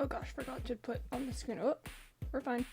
Oh gosh, forgot to put on the screen. Oh, we're fine.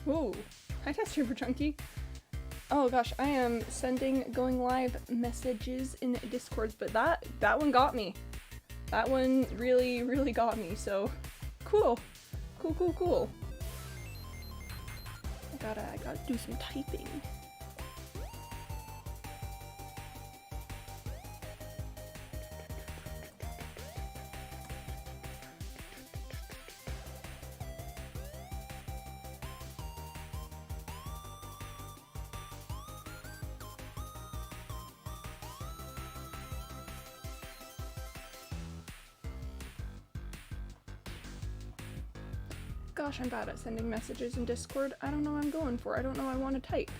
Whoa. Hi, Test Super Chunky. Oh gosh, I am sending going live messages in Discords, but that one got me. That one really got me, so cool. Cool. I gotta do some typing. Gosh, I'm bad at sending messages in Discord. I don't know what I'm going for. I don't know what I want to type.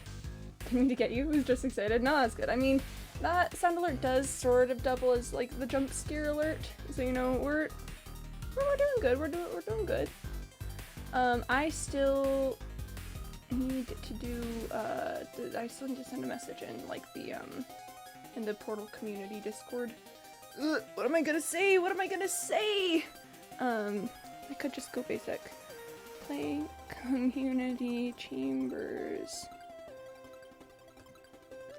Didn't mean to get you. Who's just excited? No, that's good. I mean, that sound alert does sort of double as like the jump scare alert. So you know we're doing good. We're doing good. I still need to do. I still need to send a message in like the in the Portal community Discord. Ugh, what am I gonna say? I could just go basic. Play community chambers.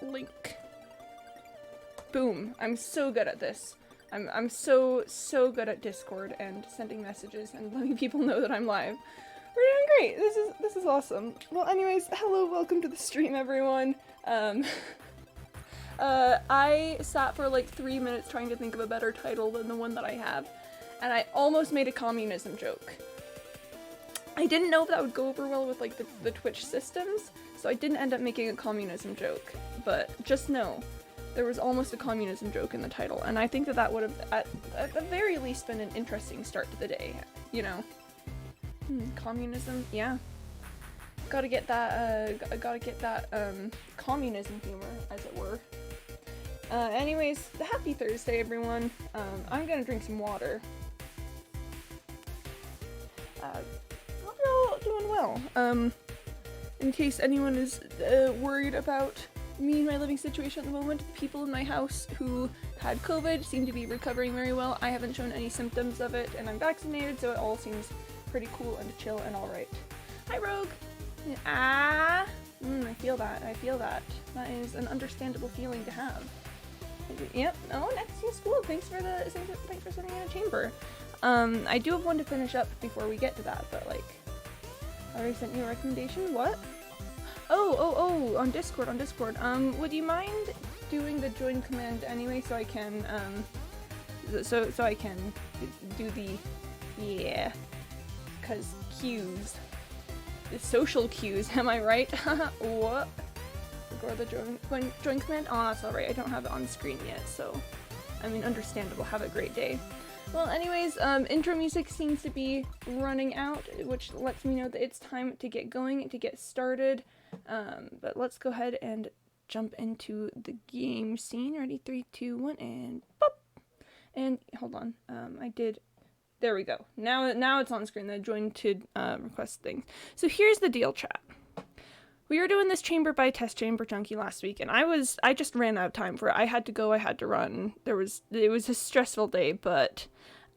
Link. Boom. I'm so good at this. I'm so good at Discord and sending messages and letting people know that I'm live. We're doing great. This is awesome. Well, anyways, hello, welcome to the stream, everyone. I sat for like 3 minutes trying to think of a better title than the one that I have, and I almost made a communism joke. I didn't know if that would go over well with like the Twitch systems, so I didn't end up making a communism joke, but just know there was almost a communism joke in the title, and I think that would have at the very least been an interesting start to the day, you know. Communism, yeah. Gotta get that communism humor, as it were. Anyways, happy Thursday, everyone. I'm gonna drink some water. Hope you're all doing well. In case anyone is worried about me and my living situation at the moment, people in my house who had COVID seem to be recovering very well. I haven't shown any symptoms of it, and I'm vaccinated, so it all seems pretty cool and chill and alright. Hi, Rogue! I feel that. That is an understandable feeling to have. Yep. Oh, next year's school. Thanks for sending in a chamber. I do have one to finish up before we get to that, but like, I already sent you a recommendation. What? Oh, on Discord. Would you mind doing the join command anyway, so I can so I can do the cause cues, the social cues. Am I right? What? Or the join command? Oh, that's alright. I don't have it on screen yet, so I mean, understandable. Have a great day. Well, anyways, intro music seems to be running out, which lets me know that it's time to get going, to get started. But let's go ahead and jump into the game scene. Ready? 3, 2, 1, and pop! And hold on. There we go. Now it's on screen. The join to request things. So here's the deal, chat. We were doing this chamber by test chamber chunky last week, and I just ran out of time for it. I had to go, I had to run. It was a stressful day, but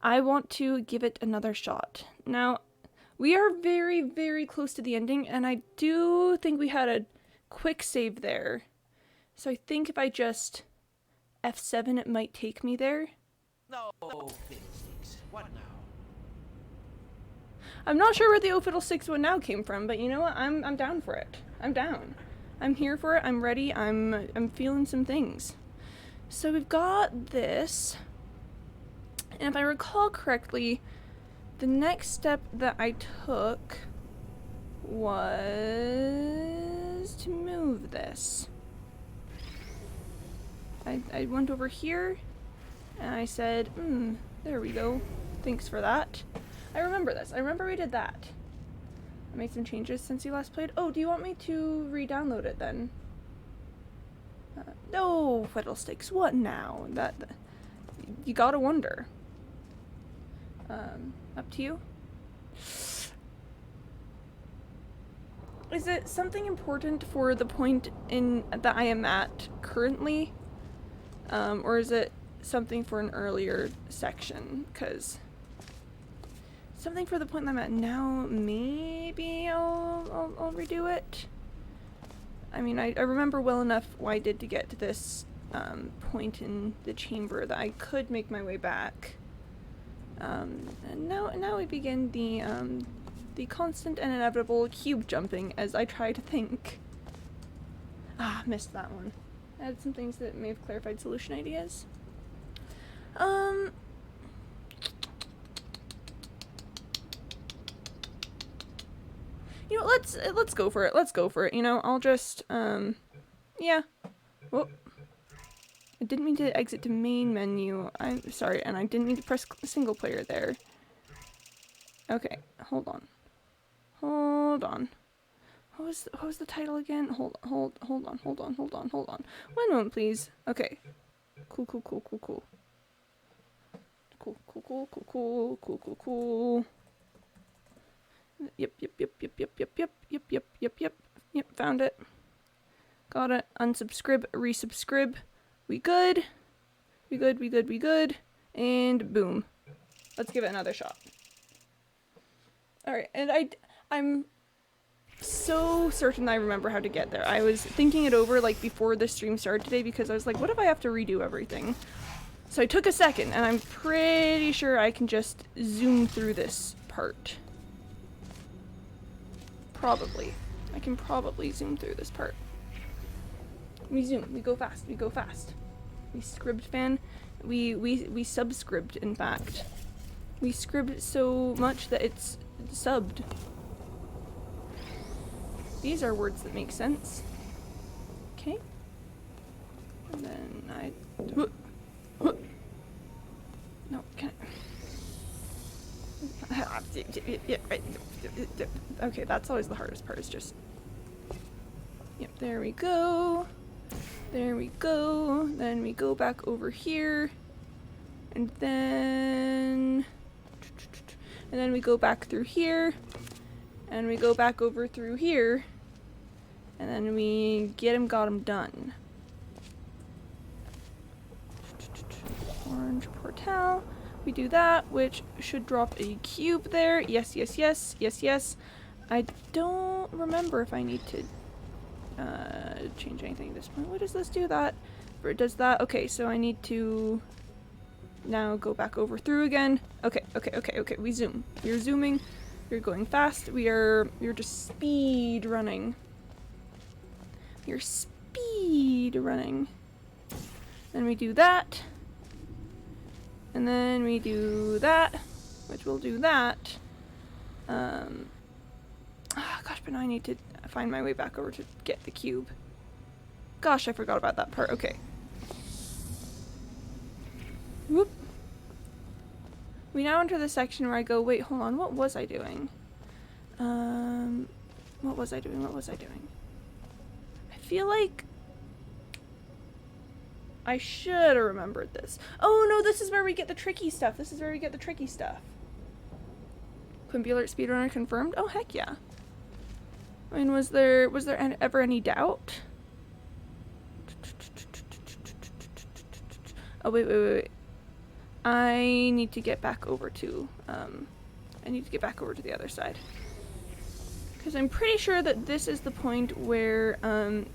I want to give it another shot. Now, We are very, very close to the ending, and I do think we had a quick save there. So I think if I just F7, it might take me there. No, fiddlesticks. What now? I'm not sure where the "Oh Fiddlesticks What Now" came from, but you know what? I'm down for it. I'm down. I'm here for it. I'm ready. I'm feeling some things. So we've got this, and if I recall correctly, the next step that I took was to move this. I went over here, and I said, there we go. Thanks for that. I remember this. I remember we did that. I made some changes since you last played. Oh, do you want me to re-download it then? No, Fiddlesticks, what now? That you gotta wonder. Up to you. Is it something important for the point in that I am at currently? Or is it something for an earlier section? Because something for the point that I'm at now, maybe I'll redo it. I mean, I remember well enough what I did to get to this point in the chamber that I could make my way back. And now we begin the constant and inevitable cube jumping as I try to think. Ah, missed that one. I had some things that may have clarified solution ideas. You know, let's go for it. Let's go for it. You know, I'll just yeah. Whoa. I didn't mean to exit to main menu. I'm sorry, and I didn't mean to press single player there. Okay, hold on. Hold on. What was the title again? Hold on. One moment, please. Okay. Cool. Yep. Yep, found it. Got it. Unsubscribe, resubscribe. We good. And boom. Let's give it another shot. Alright, and I'm so certain I remember how to get there. I was thinking it over like before the stream started today because I was like, what if I have to redo everything? So I took a second, and I'm pretty sure I can just zoom through this part. Probably. I can probably zoom through this part. We zoom. We go fast. We scribbed fan. We subscribed, in fact. We scribbed so much that it's subbed. These are words that make sense. Okay. And then I... No, can I... Okay, that's always the hardest part, is just... Yep, there we go. Then we go back over here. And then we go back through here. And we go back over through here. And then we got him done. Orange portal. We do that, which should drop a cube there. Yes. I don't remember if I need to change anything at this point. What does this do? That? Or it does that? Okay, so I need to now go back over through again. Okay. We zoom. We're zooming. We're going fast. You're just speed running. You're speed running. Then we do that. And then we do that, which will do that. Gosh, but now I need to find my way back over to get the cube. Gosh, I forgot about that part. Okay. Whoop. We now enter the section where I go, wait, hold on, what was I doing? What was I doing? I feel like I should have remembered this. Oh no, this is where we get the tricky stuff. Quimby alert speedrunner confirmed? Oh heck yeah. I mean, was there ever any doubt? Oh wait. I need to get back over to I need to get back over to the other side. Because I'm pretty sure that this is the point where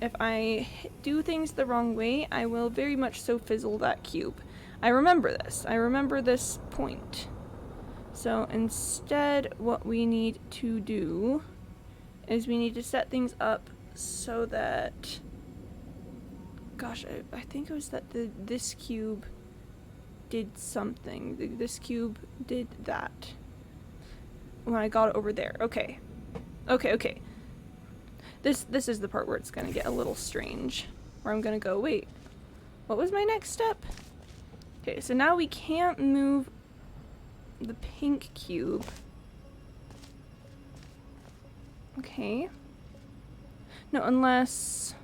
if I do things the wrong way, I will very much so fizzle that cube. I remember this. I remember this point. So instead, what we need to do is we need to set things up so that... Gosh, I think it was that this cube did something. This cube did that. When I got it over there. Okay. Okay. This is the part where it's gonna get a little strange. Where I'm gonna go, wait, what was my next step? Okay, so now we can't move the pink cube. Okay. No, unless...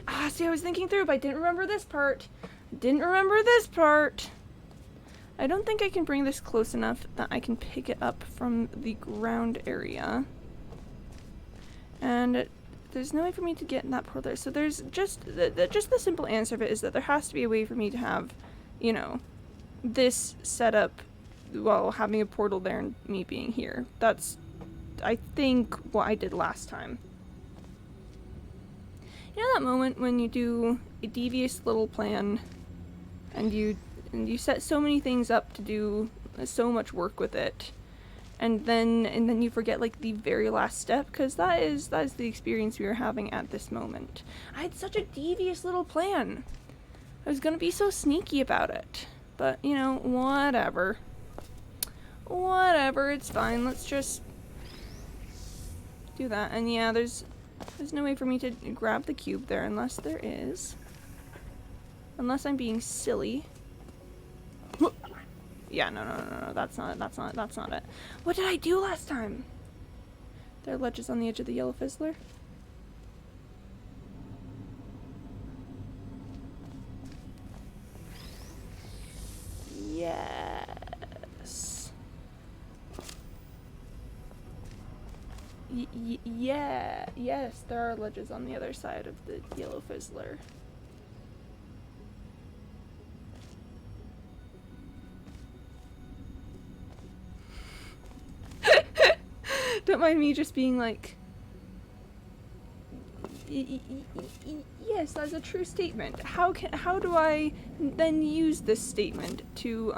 Ah, see, I was thinking through, but I didn't remember this part. I don't think I can bring this close enough that I can pick it up from the ground area. And there's no way for me to get in that portal there. So there's just the simple answer of it is that there has to be a way for me to have, you know, this set up while having a portal there and me being here. That's, I think, what I did last time. You know that moment when you do a devious little plan and you set so many things up to do so much work with it, and then you forget like the very last step, because that is the experience we were having at this moment. I had such a devious little plan. I was gonna be so sneaky about it, but you know, whatever, it's fine. Let's just do that. And yeah, there's no way for me to grab the cube there unless there is. Unless I'm being silly. Yeah, no, that's not it. What did I do last time? There are ledges on the edge of the yellow fizzler. Yes. Yes, there are ledges on the other side of the yellow fizzler. Don't mind me just being like, yes, that's a true statement. How do I then use this statement to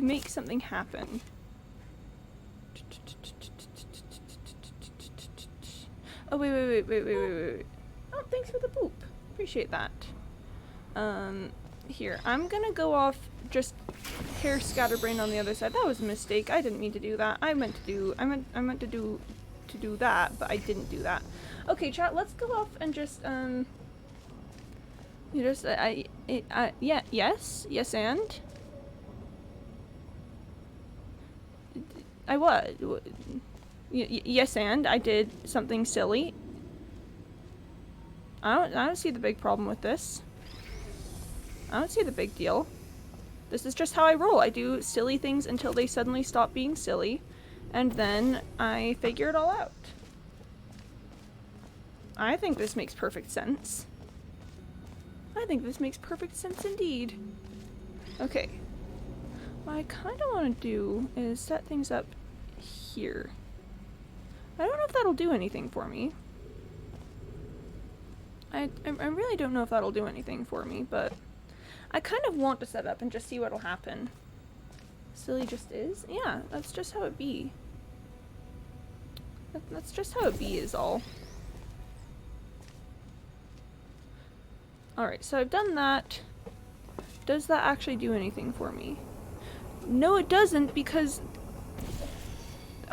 make something happen? Oh wait. Oh, thanks for the boop. Appreciate that. Here, I'm gonna go off just hair scatterbrained on the other side. That was a mistake. I didn't mean to do that. I meant to do that, but I didn't do that. Okay, chat, let's go off and just yes, and I what? Yes, and I did something silly. I don't see the big problem with this. I don't see the big deal. This is just how I roll. I do silly things until they suddenly stop being silly, and then I figure it all out. I think this makes perfect sense. I think this makes perfect sense indeed. Okay. What I kind of want to do is set things up here. I don't know if that'll do anything for me. I really don't know if that'll do anything for me, but I kind of want to set up and just see what'll happen. Silly just is? Yeah, that's just how it be. That's just how it be is all. Alright, so I've done that. Does that actually do anything for me? No, it doesn't, because...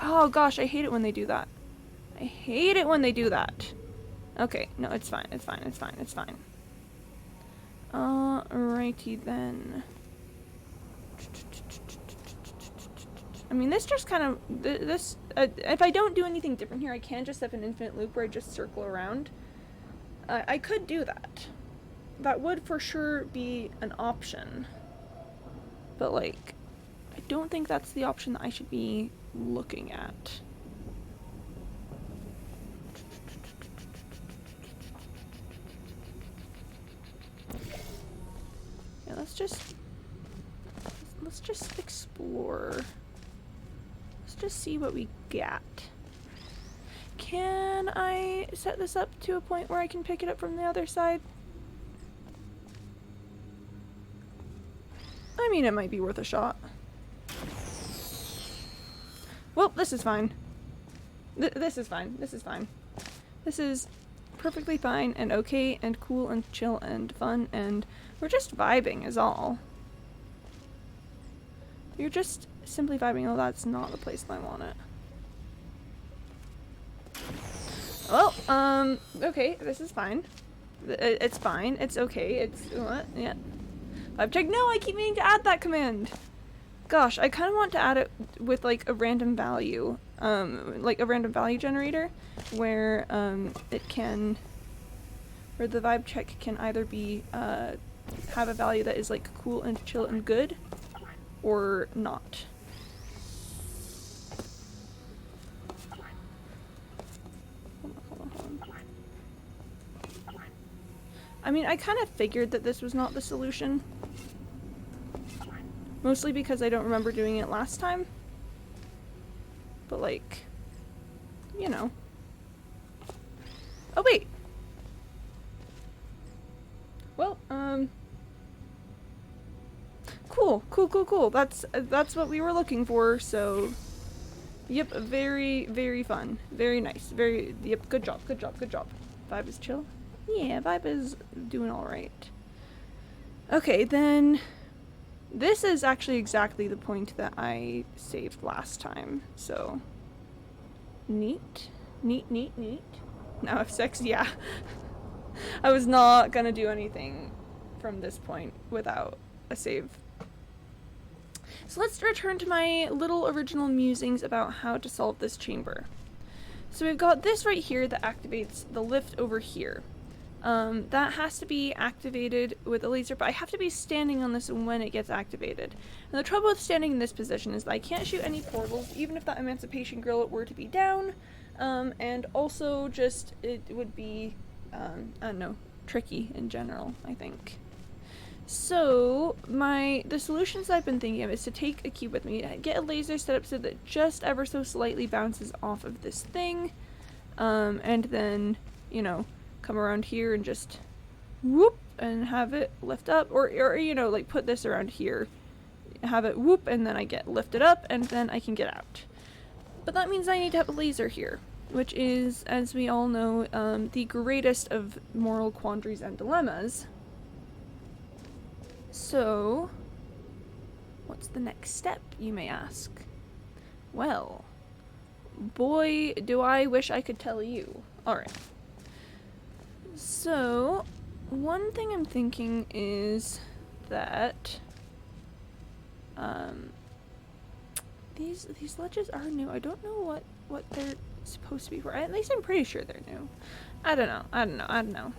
Oh gosh, I hate it when they do that. I hate it when they do that. Okay, no, it's fine. Alrighty then. I mean, this just kind of... if I don't do anything different here, I can just have an infinite loop where I just circle around. I could do that. That would for sure be an option. But, like, I don't think that's the option that I should be looking at. let's just explore. Let's just see what we got. Can I set this up to a point where I can pick it up from the other side? I mean, it might be worth a shot. Well, this is fine. This is fine. This is fine. This is perfectly fine and okay and cool and chill and fun, and we're just vibing is all. You're just simply vibing. Oh, that's not the place that I want it. Well, okay, this is fine. It's fine. It's okay. It's, what? Yeah. Vibe check. No, I keep meaning to add that command. Gosh, I kind of want to add it with, like, a random value. Like a random value generator where, it can, where the vibe check can either be, have a value that is, like, cool and chill and good, or not. Hold on. I mean, I kind of figured that this was not the solution. Mostly because I don't remember doing it last time. But, like, you know. Oh, wait! Well, Cool. That's what we were looking for, so... Yep, very, very fun. Very nice. Yep, good job. Vibe is chill? Yeah, vibe is doing alright. Okay, then... This is actually exactly the point that I saved last time, so... Neat. Now F6, yeah. I was not gonna do anything from this point without a save. So let's return to my little original musings about how to solve this chamber. So we've got this right here that activates the lift over here. That has to be activated with a laser, but I have to be standing on this when it gets activated. And the trouble with standing in this position is that I can't shoot any portals, even if that emancipation grill were to be down, and also just, it would be, I don't know, tricky in general, I think. So, the solutions I've been thinking of is to take a cube with me, get a laser set up so that it just ever so slightly bounces off of this thing, and then, you know, come around here and just whoop and have it lift up, or you know, like put this around here, have it whoop, and then I get lifted up and then I can get out. But that means I need to have a laser here, which is, as we all know, the greatest of moral quandaries and dilemmas. So, what's the next step, you may ask? Well, boy, do I wish I could tell you. Alright. So, one thing I'm thinking is that these ledges are new. I don't know what they're supposed to be for. At least I'm pretty sure they're new. I don't know.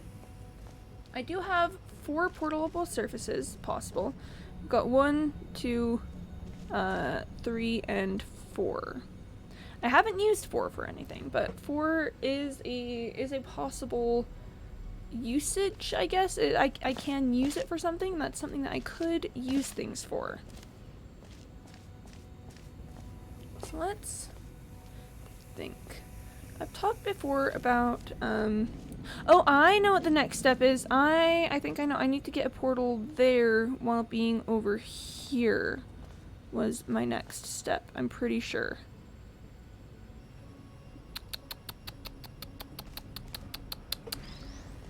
I do have 4 portable surfaces possible. I've got 1, 2, 3, and 4. I haven't used 4 for anything, but 4 is a possible usage, I guess. I can use it for something. That's something that I could use things for. So let's think. I've talked before about, oh, I know what the next step is. I think I know. I need to get a portal there while being over here was my next step. I'm pretty sure.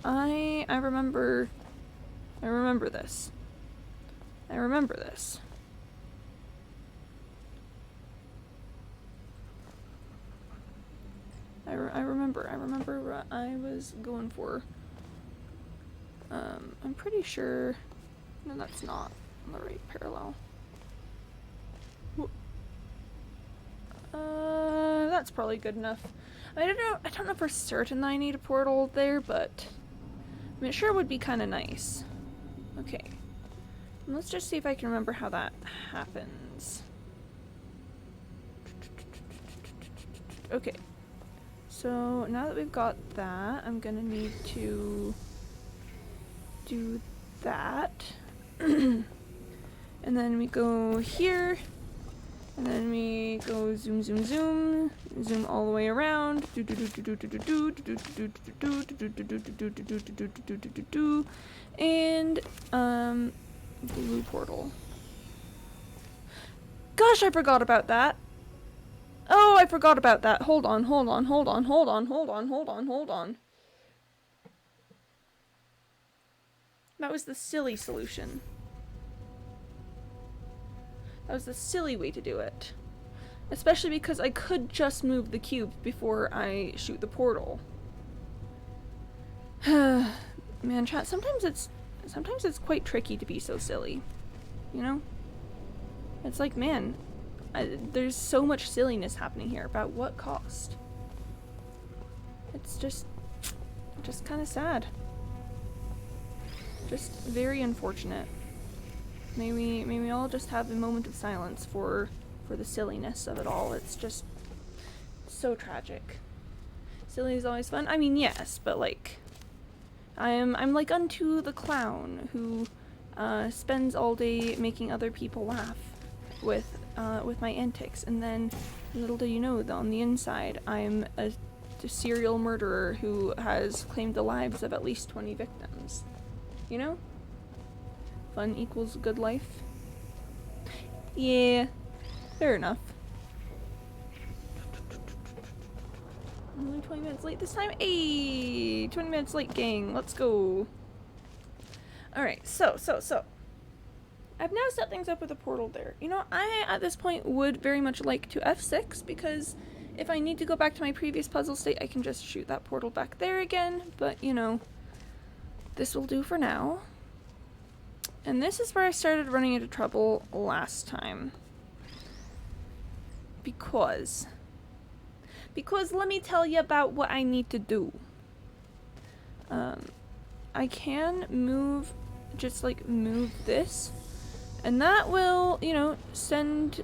I remember this. I remember what I was going for. I'm pretty sure. No, that's not on the right parallel. That's probably good enough. I don't know for certain that I need a portal there, but I mean, it sure would be kind of nice. Okay. Let's just see if I can remember how that happens. Okay. So now that we've got that, I'm gonna need to do that. And then we go here. And then we go zoom, zoom, zoom. Zoom all the way around. And, blue portal. Gosh, I forgot about that. Oh, I forgot about that. Hold on. That was the silly solution. That was the silly way to do it. Especially because I could just move the cube before I shoot the portal. Man, chat, sometimes it's quite tricky to be so silly. You know? It's like, man, there's so much silliness happening here. About what cost? It's just kind of sad. Just very unfortunate. May we all just have a moment of silence for the silliness of it all. It's just so tragic. Silly is always fun. I mean, yes, but like, I'm like unto the clown who spends all day making other people laugh with my antics, and then little do you know that on the inside I'm a serial murderer who has claimed the lives of at least 20 victims. You know? Fun equals good life. Yeah, fair enough. Only 20 minutes late this time. Ayy, 20 minutes late, gang. Let's go. Alright, so. I've now set things up with a portal there. You know, I, at this point, would very much like to F6, because if I need to go back to my previous puzzle state, I can just shoot that portal back there again. But, you know, this will do for now. And this is where I started running into trouble last time. Because let me tell you about what I need to do. I can move, just like move this, and that will, you know, send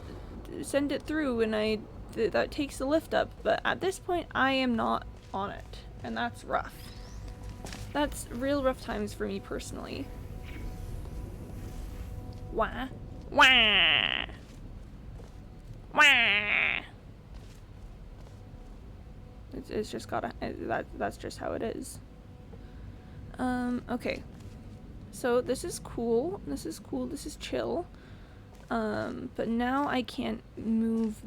it through, and that takes the lift up. But at this point, I am not on it, and that's rough. That's real rough times for me personally. Wah. Wah. Wah. It's just gotta, that's just how it is. Okay. So this is cool, this is chill. But now I can't move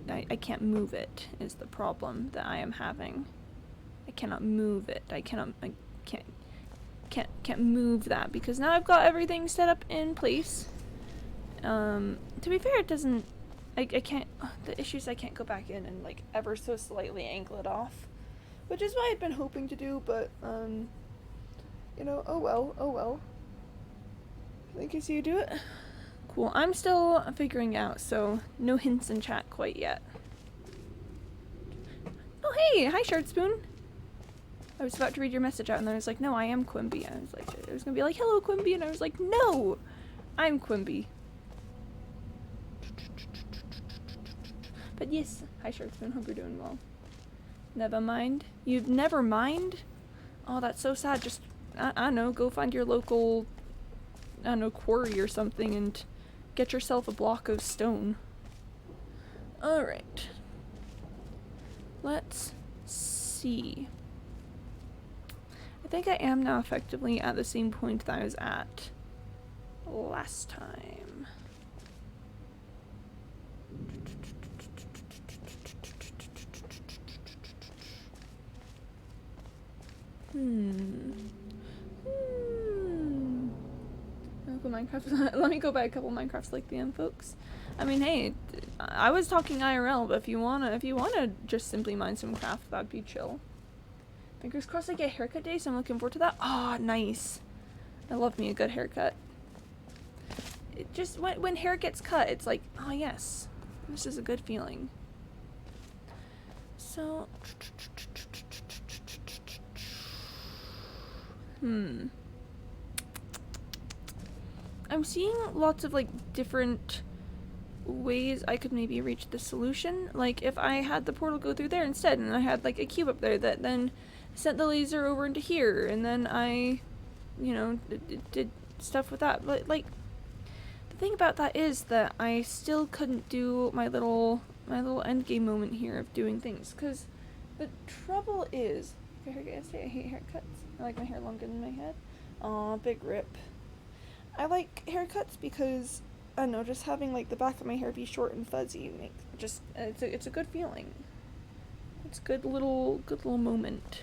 I can't move it, is the problem that I am having. I cannot move it. I can't move that, because now I've got everything set up in place. To be fair, it doesn't, I can't, the issue is I can't go back in and like ever so slightly angle it off, which is what I've been hoping to do, but you know, oh well. I think I see you do it. Cool, I'm still figuring out, so no hints in chat quite yet. Oh hey, hi Shard Spoon. I was about to read your message out, and I was like, no, I am Quimby. I was gonna be like, hello Quimby, and I was like, no, I'm Quimby. But yes, hi Shard Spoon, hope you're doing well. Never mind. You'd never mind? Oh, that's so sad. Just, I don't know, go find your local, I don't know, quarry or something and get yourself a block of stone. Alright. Let's see. I think I am now effectively at the same point that I was at last time. Minecraft. Let me go buy a couple Minecrafts like the folks. I mean, hey, I was talking IRL, but if you wanna just simply mine some craft, that'd be chill. Fingers crossed I get haircut day, so I'm looking forward to that. Oh, nice. I love me a good haircut. It just when hair gets cut, it's like, oh yes, this is a good feeling. So, I'm seeing lots of like different ways I could maybe reach the solution. Like if I had the portal go through there instead, and I had like a cube up there that then sent the laser over into here, and then I, you know, did stuff with that. But like, the thing about that is that I still couldn't do my little end game moment here of doing things, because the trouble is, I hate haircuts. I like my hair longer than my head. Aw, big rip. I like haircuts because, I don't know, just having like the back of my hair be short and fuzzy makes just it's a good feeling. It's a good little moment.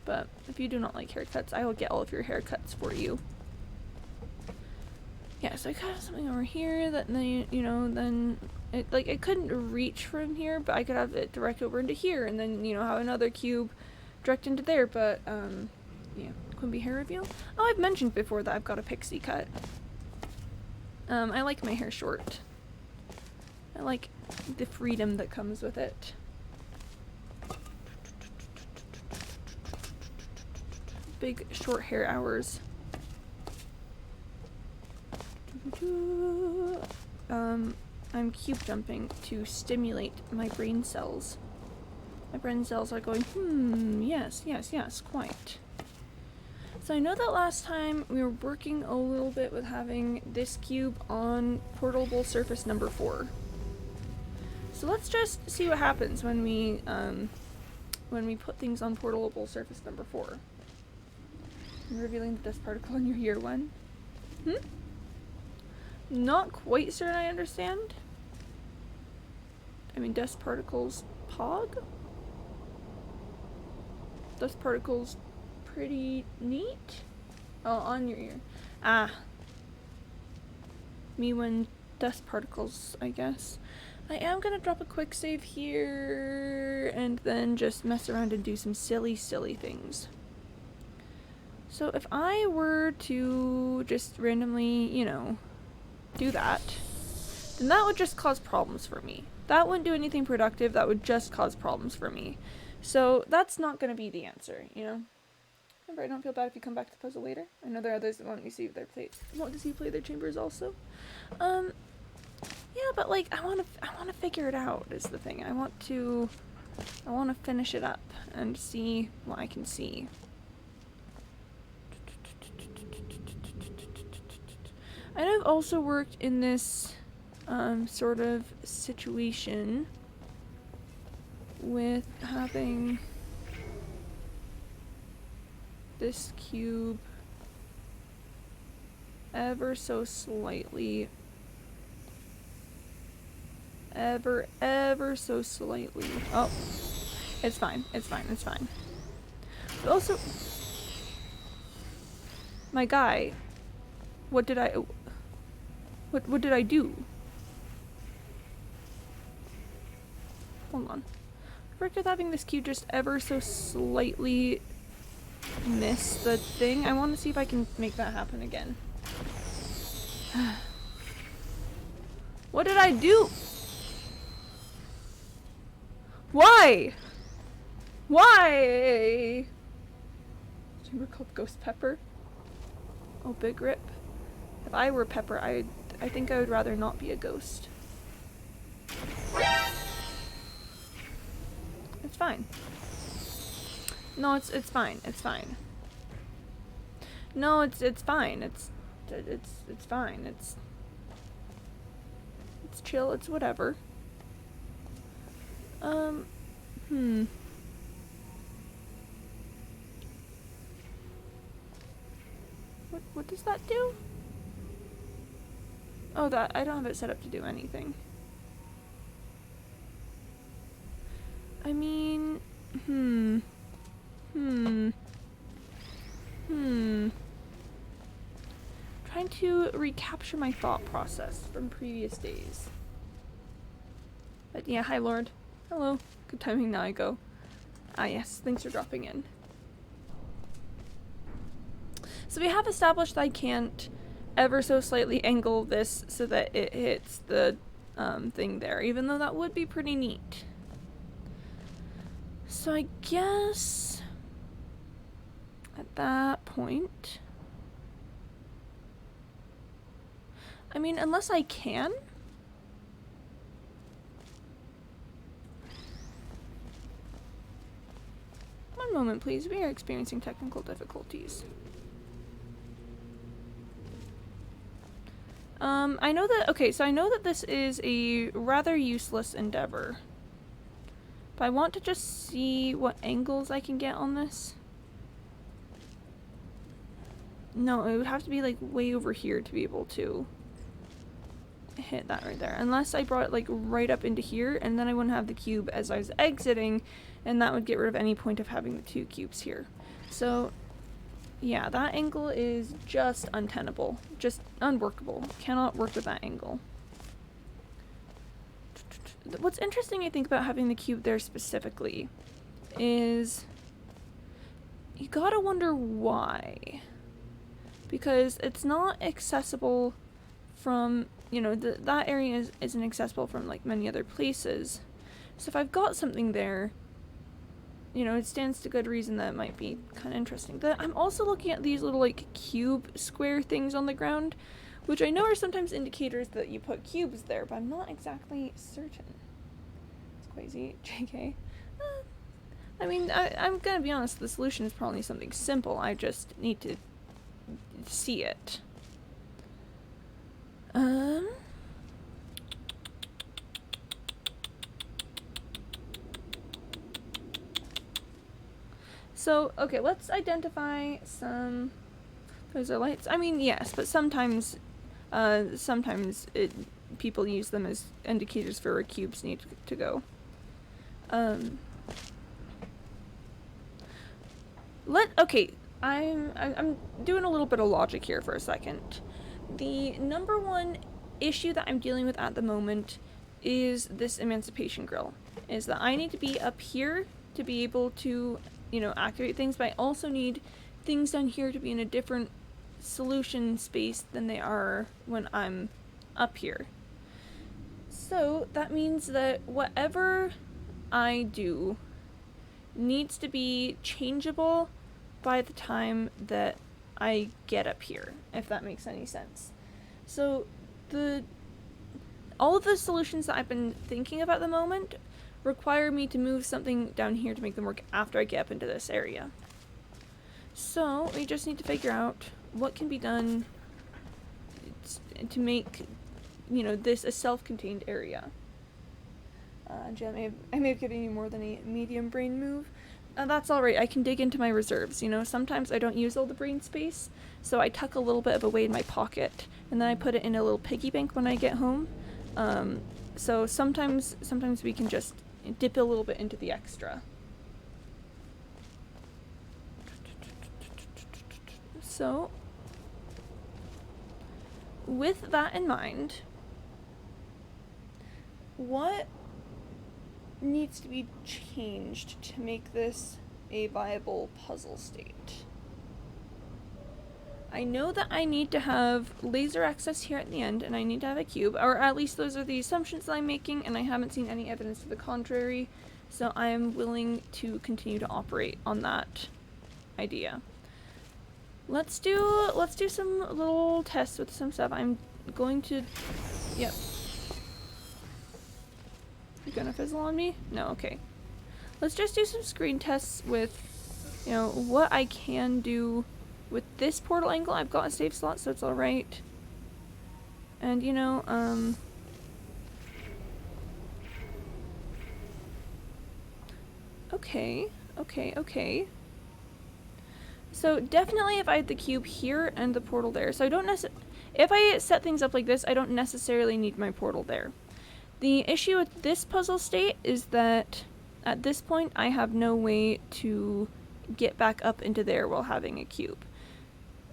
But if you do not like haircuts, I will get all of your haircuts for you. Yeah, so I could have something over here that then, you know, then it, like, I couldn't reach from here, but I could have it direct over into here, and then, you know, have another cube direct into there. But yeah, Quimby hair reveal. Oh, I've mentioned before that I've got a pixie cut. I like my hair short. I like the freedom that comes with it. Big short hair hours. I'm cube jumping to stimulate my brain cells. My brain cells are going, yes, quite. So I know that last time we were working a little bit with having this cube on portable surface number 4. So let's just see what happens when we put things on portable surface number 4. I'm revealing the dust particle in your year 1. Not quite certain I understand. I mean, dust particles pog? Dust particles pretty neat? Oh, on your ear. Ah. Me when dust particles, I guess. I am gonna drop a quick save here and then just mess around and do some silly things. So if I were to just randomly, you know, do that, then that would just cause problems for me. That wouldn't do anything productive, that would just cause problems for me. So that's not going to be the answer, you know? Remember, I don't feel bad if you come back to the puzzle later. I know there are others that want to see their play their chambers also. Yeah, but like I want to figure it out is the thing. I want to finish it up and see what I can see. I know I've also worked in this sort of situation with having this cube ever so slightly, ever so slightly. Oh, it's fine. But also, my guy, what did I do? Hold on. I worked with having this cube just ever so slightly miss the thing. I want to see if I can make that happen again. What did I do? Why? Chamber called Ghost Pepper. Oh, big rip. If I were Pepper, I think I would rather not be a ghost. It's fine. No, it's fine. It's fine. No, it's fine. It's fine. It's chill. It's whatever. What does that do? Oh, that I don't have it set up to do anything. I mean, Trying to recapture my thought process from previous days. But yeah, hi Lord. Hello. Good timing, now I go. Ah yes, thanks for dropping in. So we have established that I can't ever so slightly angle this so that it hits the thing there, even though that would be pretty neat. So I guess at that point, I mean, unless I can. One moment, please. We are experiencing technical difficulties. I know that, okay, so I know that this is a rather useless endeavor. But I want to just see what angles I can get on this. No, it would have to be like way over here to be able to hit that right there. Unless I brought it like right up into here, and then I wouldn't have the cube as I was exiting, and that would get rid of any point of having the two cubes here. So yeah, that angle is just untenable. Just unworkable. Cannot work with that angle. What's interesting, I think, about having the cube there specifically is you gotta wonder why. Because it's not accessible from, you know, that area isn't accessible from like many other places. So if I've got something there, you know, it stands to good reason that it might be kind of interesting. I'm also looking at these little like cube square things on the ground, which I know are sometimes indicators that you put cubes there, but I'm not exactly certain. It's crazy, JK. I mean, I'm gonna be honest, the solution is probably something simple. I just need to see it. So, okay, let's identify some... Those are lights. I mean, yes, but sometimes people use them as indicators for where cubes need to go. Okay, I'm doing a little bit of logic here for a second. The number one issue that I'm dealing with at the moment is this emancipation grill. Is that I need to be up here to be able to, you know, activate things, but I also need things down here to be in a different solution space than they are when I'm up here. So that means that whatever I do needs to be changeable by the time that I get up here, if that makes any sense. So all of the solutions that I've been thinking about at the moment require me to move something down here to make them work after I get up into this area. So we just need to figure out what can be done to make, you know, this a self-contained area. Jen, I may have given you more than a medium brain move. That's alright, I can dig into my reserves, you know, sometimes I don't use all the brain space, so I tuck a little bit of away in my pocket, and then I put it in a little piggy bank when I get home. So sometimes we can just dip a little bit into the extra. So, with that in mind, what needs to be changed to make this a viable puzzle state? I know that I need to have laser access here at the end, and I need to have a cube, or at least those are the assumptions that I'm making, and I haven't seen any evidence to the contrary, so I am willing to continue to operate on that idea. Let's do some little tests with some stuff. I'm going to... Yep. You gonna fizzle on me? No, okay. Let's just do some screen tests with, you know, what I can do with this portal angle. I've got a save slot, so it's alright. And, you know, okay. So definitely if I had the cube here and the portal there. So I don't if I set things up like this, I don't necessarily need my portal there. The issue with this puzzle state is that at this point I have no way to get back up into there while having a cube.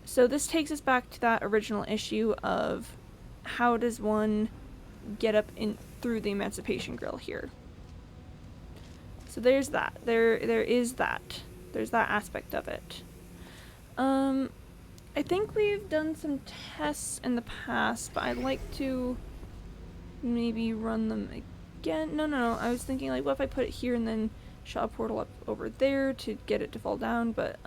So this takes us back to that original issue of how does one get up in through the emancipation grill here. So there's that. There is that. There's that aspect of it. I think we've done some tests in the past, but I'd like to maybe run them again. No. I was thinking, like, what if I put it here and then shot a portal up over there to get it to fall down, but,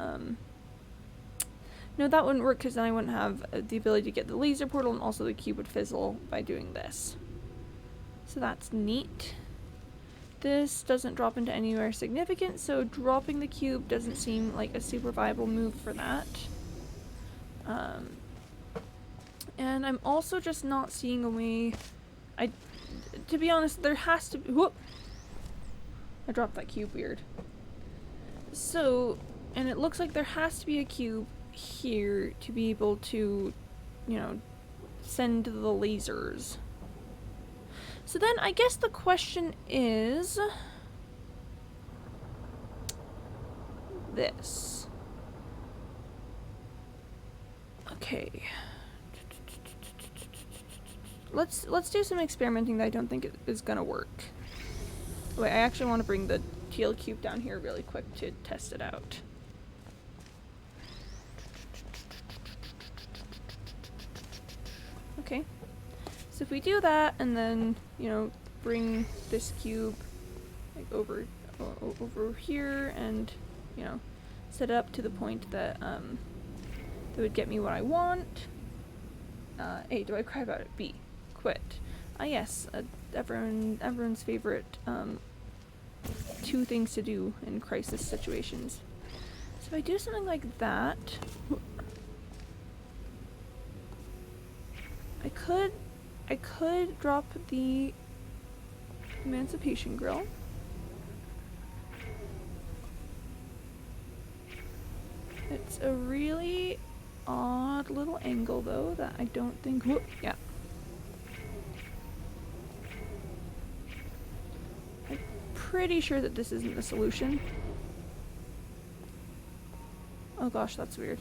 no, that wouldn't work because then I wouldn't have the ability to get the laser portal, and also the cube would fizzle by doing this. So that's neat. This doesn't drop into anywhere significant, so dropping the cube doesn't seem like a super viable move for that. And I'm also just not seeing a way. To be honest, there has to be. Whoop! I dropped that cube weird. So, and it looks like there has to be a cube here to be able to, you know, send the lasers. So then I guess the question is this. Okay. Let's do some experimenting that I don't think is gonna work. Wait, I actually want to bring the teal cube down here really quick to test it out. Okay. So if we do that and then, you know, bring this cube like over here and, you know, set it up to the point that that would get me what I want. A, do I cry about it? B, quit. Ah yes, everyone's favorite 2 things to do in crisis situations. So if I do something like that, I could drop the emancipation grill. It's a really odd little angle though that I don't think, whoop, yeah. I'm pretty sure that this isn't the solution. Oh gosh, that's weird.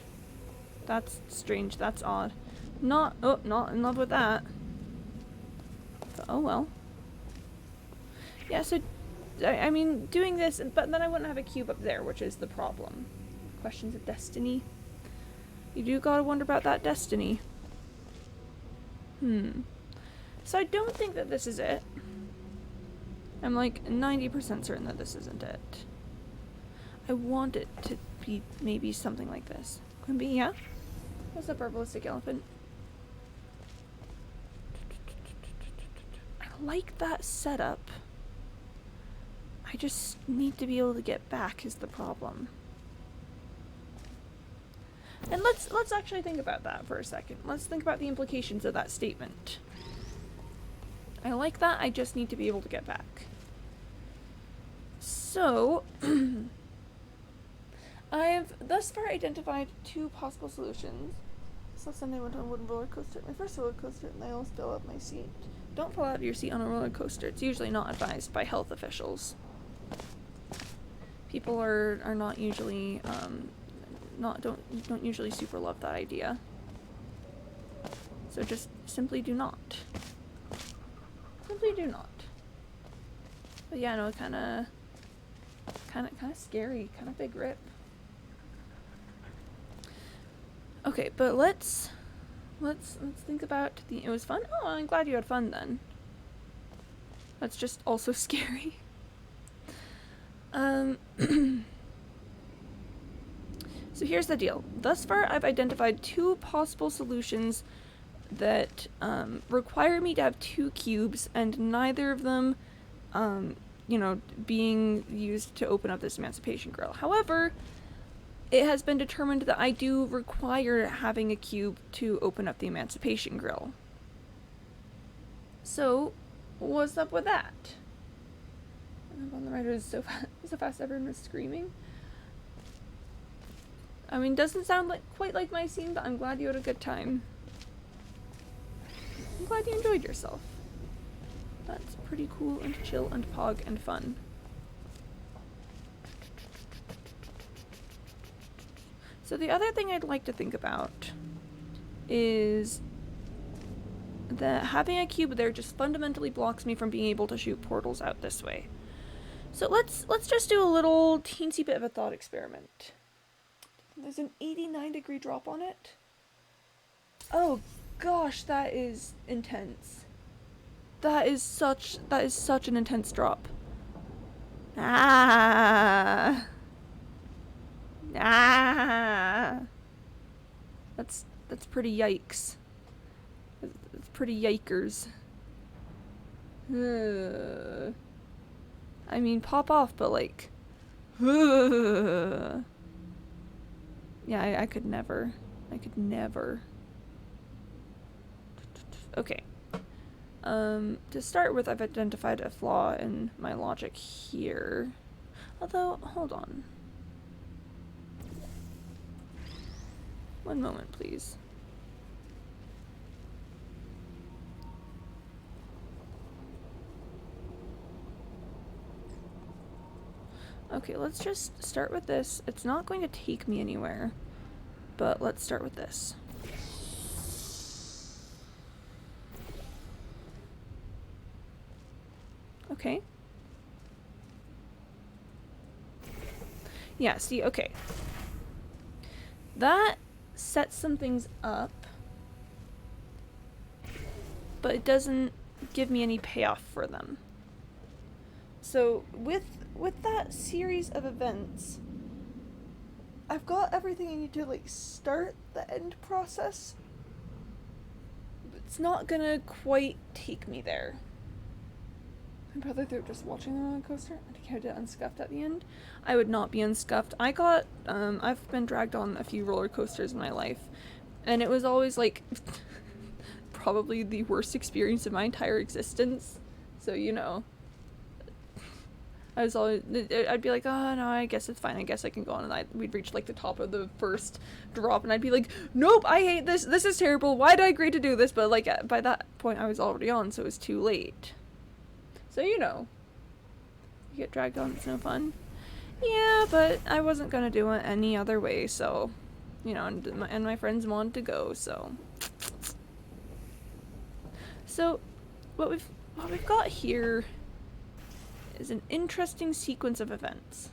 That's strange, that's odd. Not in love with that. But oh well. Yeah, so, I mean, doing this, but then I wouldn't have a cube up there, which is the problem. Questions of destiny. You do gotta wonder about that destiny. So I don't think that this is it. I'm like 90% certain that this isn't it. I want it to be maybe something like this. Quimby, yeah? What's up, herbalistic elephant? I like that setup. I just need to be able to get back is the problem. And let's actually think about that for a second. Let's think about the implications of that statement. I like that, I just need to be able to get back. So, I've thus far identified 2 possible solutions. So Sunday I went on a wooden roller coaster. My first roller coaster, and I almost fell out of my seat. Don't fall out of your seat on a roller coaster. It's usually not advised by health officials. People are not usually don't usually super love that idea. So just simply do not. Simply do not. But yeah, no, kind of scary, kind of big rip. Okay, but let's think about it was fun. Oh, I'm glad you had fun then. That's just also scary. So here's the deal. Thus far, I've identified 2 possible solutions that require me to have 2 cubes, and neither of them, you know, being used to open up this emancipation grill. However, it has been determined that I do require having a cube to open up the emancipation grill. So, what's up with that? On the right, it was so fast everyone was screaming. I mean, doesn't sound quite like my scene, but I'm glad you had a good time. I'm glad you enjoyed yourself. That's pretty cool and chill and pog and fun. So the other thing I'd like to think about is that having a cube there just fundamentally blocks me from being able to shoot portals out this way. So let's just do a little teensy bit of a thought experiment. There's an 89-degree drop on it. Oh gosh, that is intense. That is such an intense drop. Ah. That's pretty yikes. That's pretty yikers. I mean, pop off, but like, yeah, I could never. Okay. To start with, I've identified a flaw in my logic here. Although, hold on. One moment, please. Okay, let's just start with this. It's not going to take me anywhere, but let's start with this. Okay. Yeah, see, okay. That sets some things up, but it doesn't give me any payoff for them. So with that series of events, I've got everything I need to like start the end process. It's not gonna quite take me there. I'd rather they're just watching the roller coaster. I had it unscuffed at the end. I would not be unscuffed. I've been dragged on a few roller coasters in my life, and it was always like probably the worst experience of my entire existence. So, you know, I'd be like, oh no, I guess it's fine. I guess I can go on. And we'd reach like the top of the first drop, and I'd be like, nope, I hate this. This is terrible. Why did I agree to do this? But like by that point, I was already on, so it was too late. So, you know, you get dragged on, it's no fun. Yeah, but I wasn't gonna do it any other way, so, you know, and my friends wanted to go, so. So, what we've got here is an interesting sequence of events.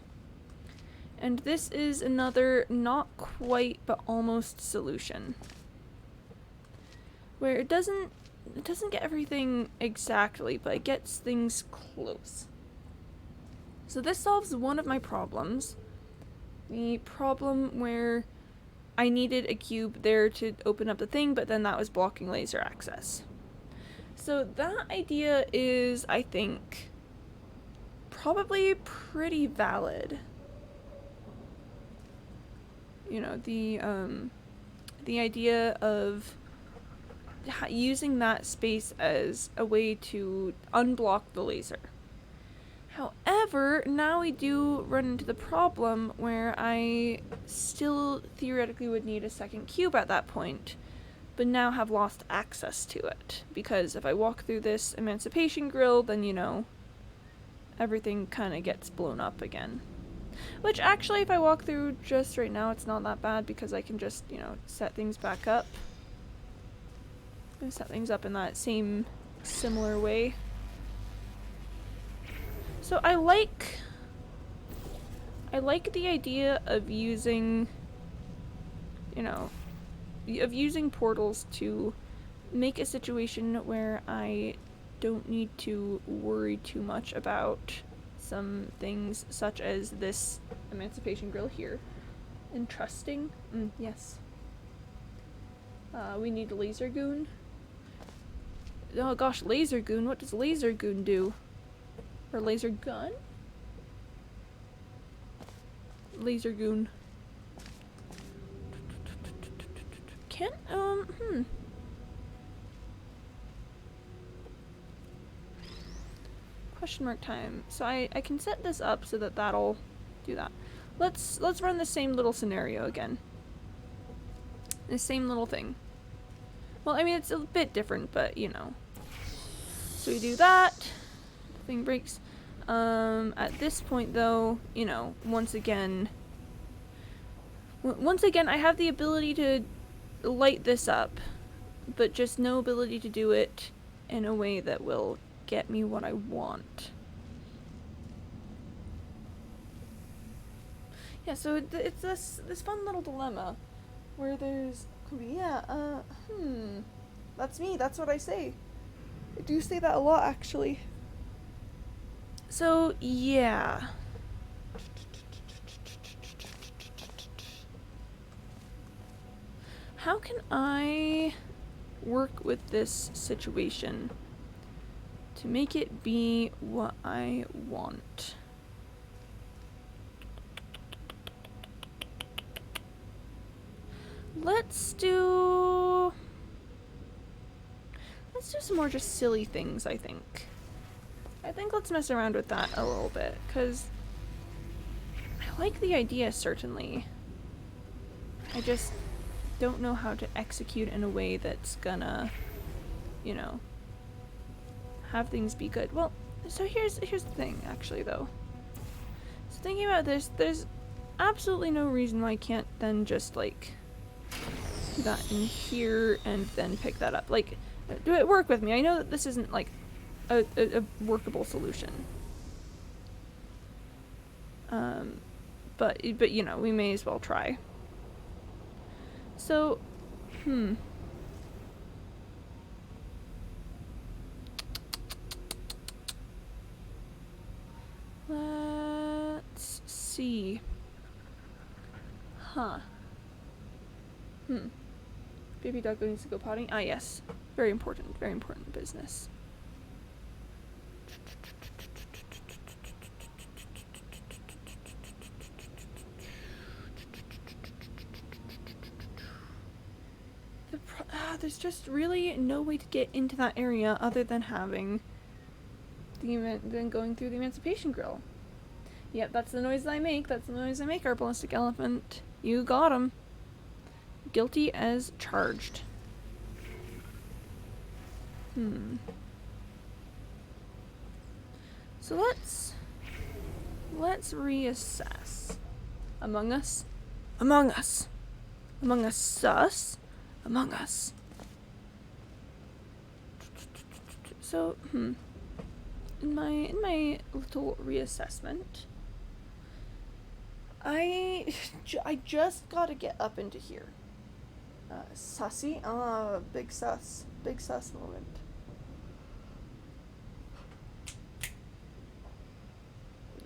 And this is another not quite but almost solution. Where it doesn't get everything exactly, but it gets things close. So this solves one of my problems. The problem where I needed a cube there to open up the thing, but then that was blocking laser access. So that idea is, I think, probably pretty valid. You know, the idea of using that space as a way to unblock the laser. However, now we do run into the problem where I still theoretically would need a second cube at that point, but now have lost access to it. Because if I walk through this emancipation grill, then, you know, everything kind of gets blown up again. Which actually, if I walk through just right now, it's not that bad because I can just, you know, set things back up. Set things up in that same similar way. So I like the idea of using, you know, of using portals to make a situation where I don't need to worry too much about some things such as this emancipation grill here. And trusting, yes. We need a laser goon. Oh gosh, laser goon. What does laser goon do? Or laser gun? Laser goon. Can Question mark time. So I can set this up so that that'll do that. Let's run the same little scenario again. The same little thing. Well, I mean, it's a bit different, but you know. So we do that. The thing breaks. At this point, though, you know, once again, I have the ability to light this up, but just no ability to do it in a way that will get me what I want. Yeah, so it's this fun little dilemma where there's that's me, that's what I say. I do say that a lot, actually. So, yeah. How can I work with this situation to make it be what I want? Let's do some more just silly things, I think. I think let's mess around with that a little bit, because I like the idea, certainly. I just don't know how to execute in a way that's gonna, you know, have things be good. Well, so here's the thing, actually, though. So thinking about this, there's absolutely no reason why I can't then just, like, do that in here and then pick that up. Like, do it work with me. I know that this isn't, like, a workable solution. But, you know, we may as well try. So, let's see. Huh. Baby dog needs to go potty. Ah, yes. Very important business. There's just really no way to get into that area other than having than going through the Emancipation Grill. Yep, that's the noise I make. That's the noise I make, our ballistic elephant. You got him. Guilty as charged. So let's reassess. Among Us? Among Us. Among Us sus? Among Us. So, in my little reassessment, I just gotta get up into here. Sussy? Big sus moment.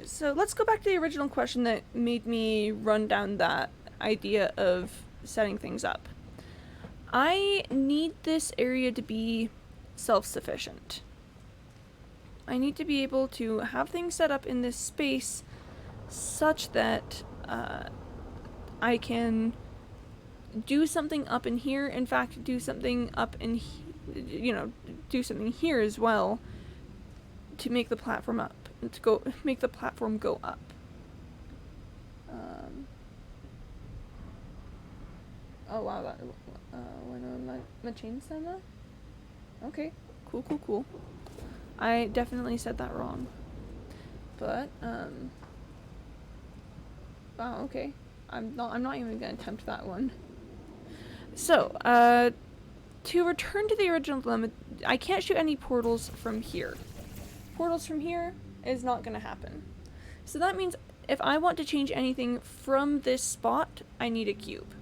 So let's go back to the original question that made me run down that idea of setting things up. I need this area to be self-sufficient. I need to be able to have things set up in this space such that I can do something up in here. In fact, do something up in, do something here as well to make the platform up, make the platform go up. Oh wow, that my chainsaw now? Okay, cool. I definitely said that wrong. But wow, okay. I'm not even gonna attempt that one. So, to return to the original dilemma, I can't shoot any portals from here. Portals from here is not gonna happen. So that means if I want to change anything from this spot, I need a cube.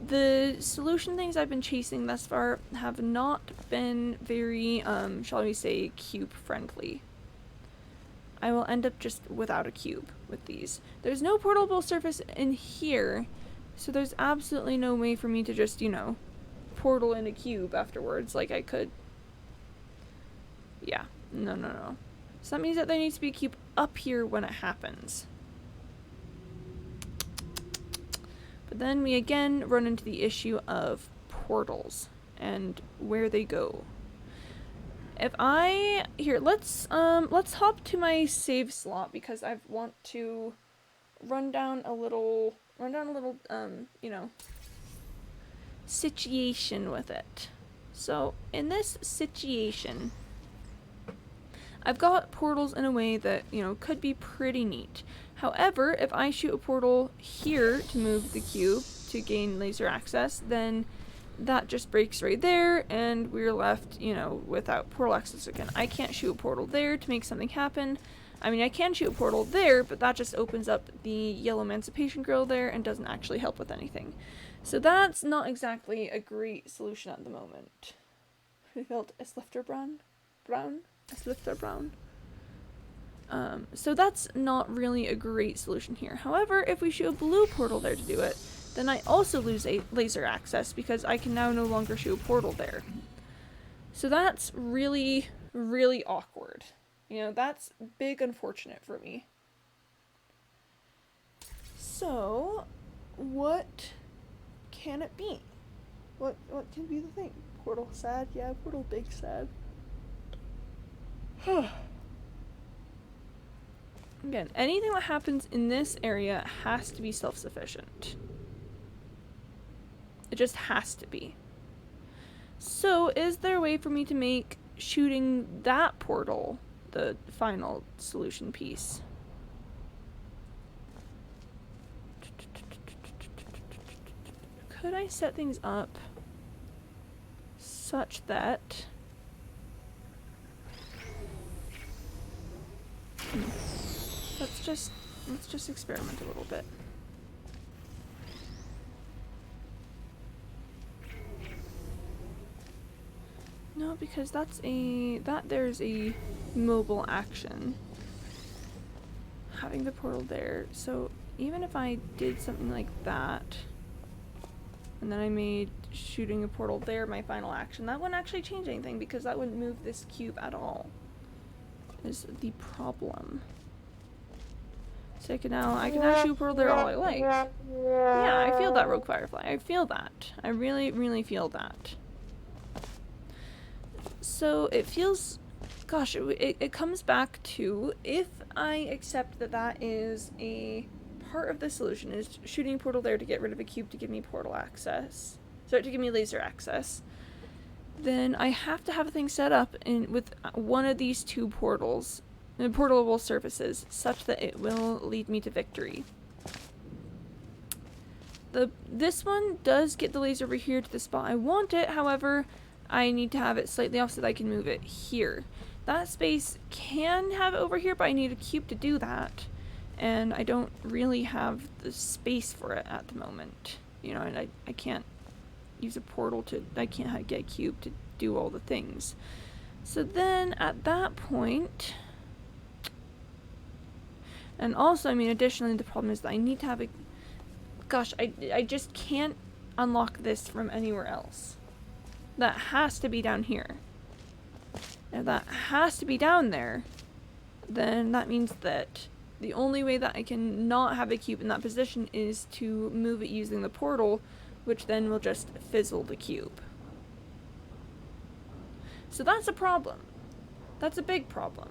The solution things I've been chasing thus far have not been very, shall we say, cube friendly. I will end up just without a cube with these. There's no portable surface in here, so there's absolutely no way for me to just, portal in a cube afterwards like I could. Yeah, no. So that means that there needs to be a cube up here when it happens. But then we again run into the issue of portals and where they go. If I let's hop to my save slot because I want to run down a little situation with it. So in this situation, I've got portals in a way that, could be pretty neat. However, if I shoot a portal here to move the cube to gain laser access, then that just breaks right there, and we're left, without portal access again. I can't shoot a portal there to make something happen. I mean, I can shoot a portal there, but that just opens up the yellow Emancipation Grill there and doesn't actually help with anything. So that's not exactly a great solution at the moment. We felt a Slifter Brown? A Slifter Brown? So that's not really a great solution here. However, if we shoot a blue portal there to do it, then I also lose a laser access because I can now no longer shoot a portal there. So that's really, really awkward. That's big unfortunate for me. So, what can it be? What can be the thing? Portal sad? Yeah, portal big sad. Again, anything that happens in this area has to be self-sufficient. It just has to be. So, is there a way for me to make shooting that portal the final solution piece? Could I set things up such that... Let's just experiment a little bit. No, because there's a mobile action. Having the portal there. So even if I did something like that, and then I made shooting a portal there my final action, that wouldn't actually change anything because that wouldn't move this cube at all. Is the problem. So I can now shoot a portal there all I like. Yeah, I feel that, Rogue Firefly. I feel that. I really, really feel that. So it feels, gosh, it comes back to, if I accept that that is a part of the solution, is shooting a portal there to get rid of a cube to give me portal access, to give me laser access, then I have to have things set up with one of these two portals, portable surfaces, such that it will lead me to victory. This one does get the laser over here to the spot I want it, however, I need to have it slightly off so that I can move it here. That space can have it over here, but I need a cube to do that. And I don't really have the space for it at the moment. You know, and I can't use a portal to, I can't get a cube to do all the things. So then at that point, and also, I mean, additionally, the problem is that I need to have a, gosh, I just can't unlock this from anywhere else. That has to be down here. If that has to be down there, then that means that the only way that I can not have a cube in that position is to move it using the portal, which then will just fizzle the cube. So that's a problem. That's a big problem.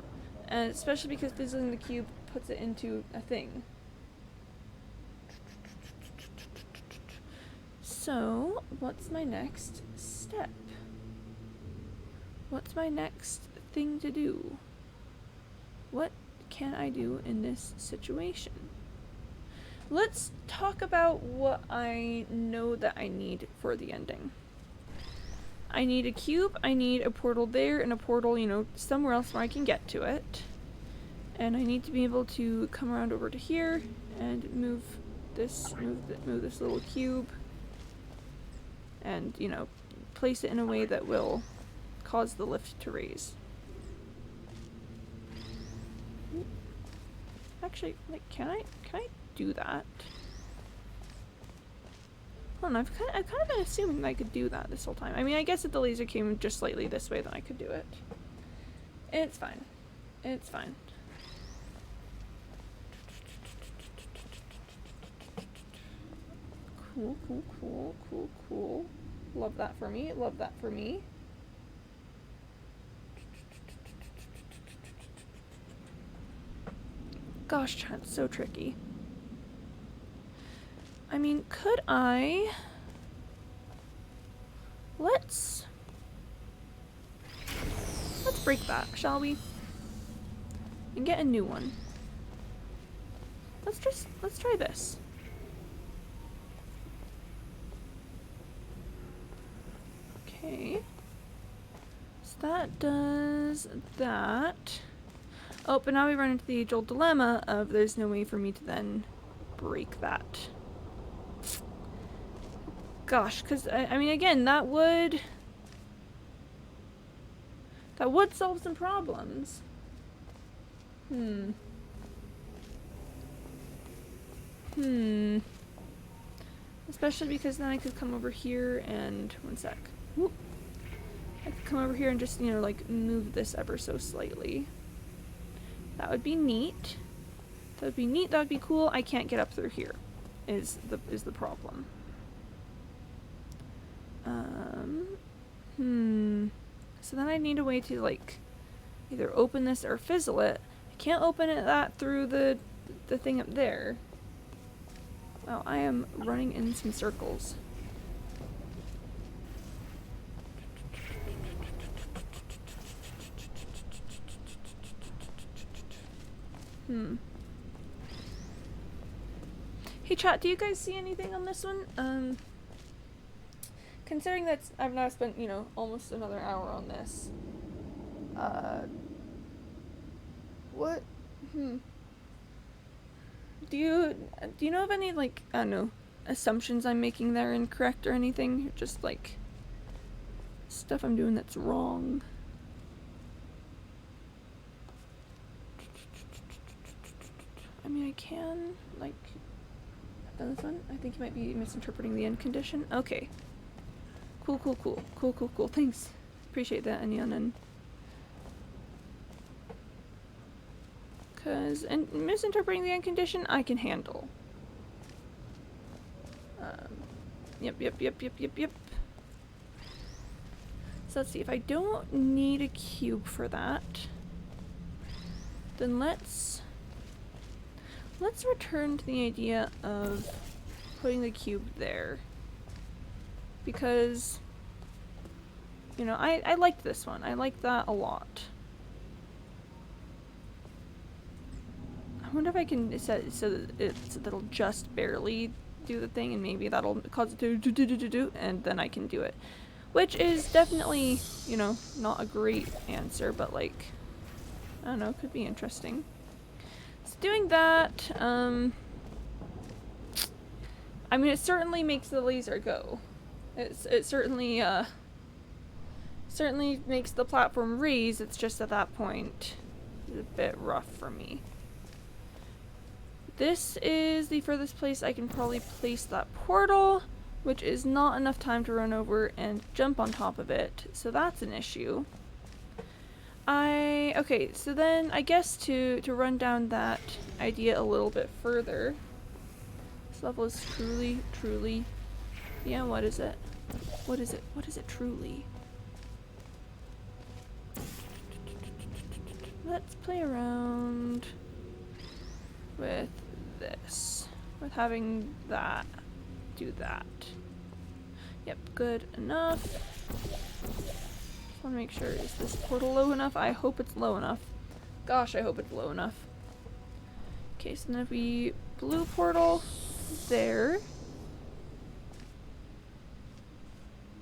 And especially because fizzling the cube puts it into a thing. So, what's my next step? What's my next thing to do? What can I do in this situation? Let's talk about what I know that I need for the ending. I need a cube, I need a portal there, and a portal, you know, somewhere else where I can get to it. And I need to be able to come around over to here and move this little cube. And, you know, place it in a way that will cause the lift to raise. Actually, like, can I do that? I don't know, I've kind of been assuming that I could do that this whole time. I mean, I guess if the laser came just slightly this way, then I could do it. It's fine. It's fine. Cool, cool, cool, cool, cool. Love that for me, love that for me. Gosh, chat, it's so tricky. I mean, could I... Let's break that, shall we? And get a new one. Let's try this. Okay. So that does that. Oh, but now we run into the age-old dilemma of there's no way for me to then break that. Gosh, because, I mean, again, that would solve some problems. Especially because then I could come over here and, one sec. Whoop. I could come over here and just, you know, like, move this ever so slightly. That would be neat. That would be neat, that would be cool. I can't get up through here, is the problem. So then I need a way to, like, either open this or fizzle it. I can't open that through the thing up there. Wow, I am running in some circles. Hey chat, do you guys see anything on this one? Considering that I've now spent, you know, almost another hour on this. What? Do you know of any, like, I don't know, assumptions I'm making that are incorrect or anything? Just, like, stuff I'm doing that's wrong. I mean, I can, like, I've done this one. I think you might be misinterpreting the end condition. Okay. Cool. Thanks. Appreciate that, Anyanan. And misinterpreting the end condition, I can handle. Yep. So let's see, if I don't need a cube for that, then let's return to the idea of putting the cube there. Because, you know, I liked this one. I liked that a lot. I wonder if I can set it so that it'll just barely do the thing, and maybe that'll cause it to do, and then I can do it. Which is definitely, you know, not a great answer, but, like, I don't know, could be interesting. So doing that, I mean, it certainly makes the laser go. It certainly makes the platform raise. It's just at that point it's a bit rough for me. This is the furthest place I can probably place that portal, which is not enough time to run over and jump on top of it, so that's an issue. Okay, so then I guess to run down that idea a little bit further, this level is truly, yeah, what is it? What is it truly? Let's play around with this, with having that do that. Yep, good enough. Just want to make sure, is this portal low enough? I hope it's low enough. Gosh, I hope it's low enough. Okay, so then if we blue portal there,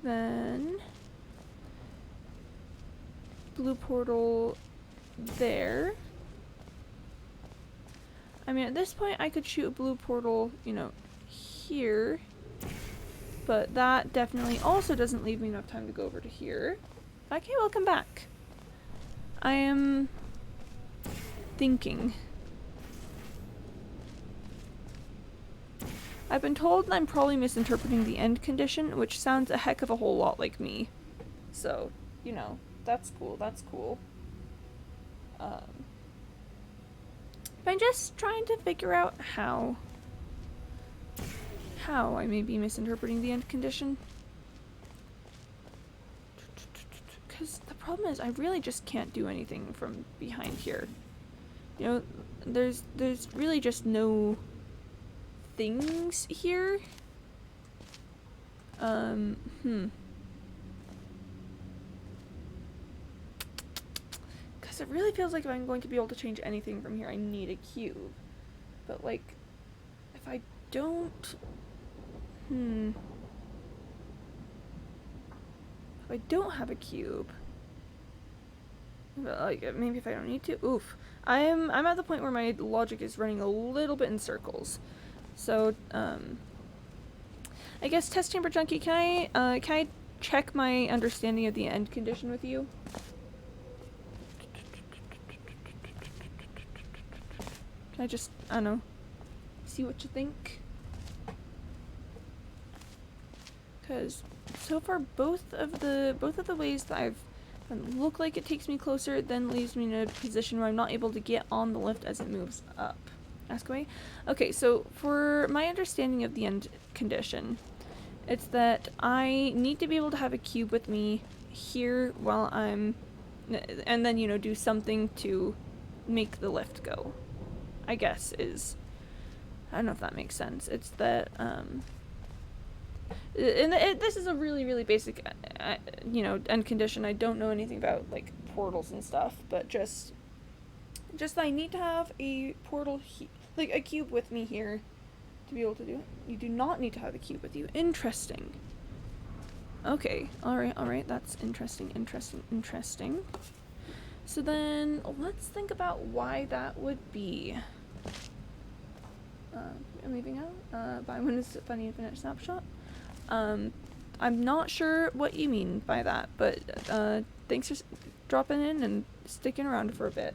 then blue portal there. I mean, at this point I could shoot a blue portal, you know, here, but that definitely also doesn't leave me enough time to go over to here. Okay, welcome back. I am thinking. I've been told I'm probably misinterpreting the end condition, which sounds a heck of a whole lot like me. So, you know, that's cool, that's cool. I'm just trying to figure out how I may be misinterpreting the end condition. Because the problem is I really just can't do anything from behind here. You know, there's really just no things here. Because it really feels like if I'm going to be able to change anything from here, I need a cube. But, like, if I don't... If I don't have a cube... Like, maybe if I don't need to... Oof. I'm at the point where my logic is running a little bit in circles. So, I guess Test Chamber Junkie, can I check my understanding of the end condition with you? Can I just, I don't know, see what you think? Because so far both of the ways that I've look like it takes me closer, then leaves me in a position where I'm not able to get on the lift as it moves up. Ask away? Okay, so for my understanding of the end condition, It's that I need to be able to have a cube with me here while I'm... and then, you know, do something to make the lift go. I guess is... I don't know if that makes sense. It's that, this is a really, really basic, you know, end condition. I don't know anything about, like, portals and stuff, but just I need to have a portal, like, a cube with me here to be able to do it. You do not need to have a cube with you. Interesting. Okay, alright, that's interesting. So then, let's think about why that would be. I'm leaving out. Buy one is a funny infinite snapshot. I'm not sure what you mean by that, but thanks for dropping in and sticking around for a bit.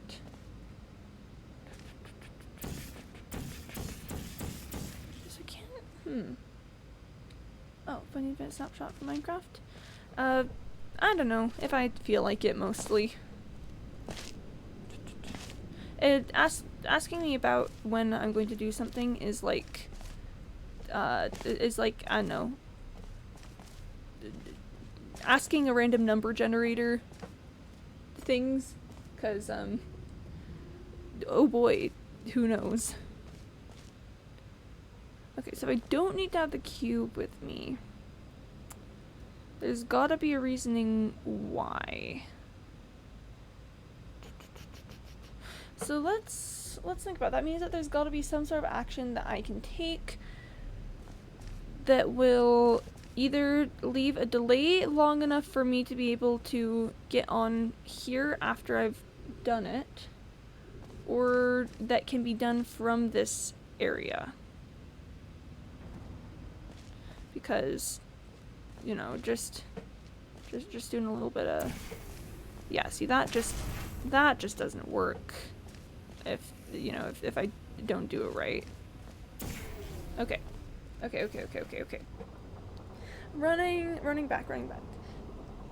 Just I can't. Oh, funny infinite snapshot for Minecraft. I don't know if I feel like it mostly. Asking me about when I'm going to do something is like, I don't know, asking a random number generator things, cause, oh boy, who knows. Okay, so I don't need to have the cube with me. There's gotta be a reasoning why. So let's think about that. That means that there's got to be some sort of action that I can take that will either leave a delay long enough for me to be able to get on here after I've done it, or that can be done from this area. Because, you know, just doing a little bit of, yeah, see, that just doesn't work. If, you know, if I don't do it right. Okay. Running back.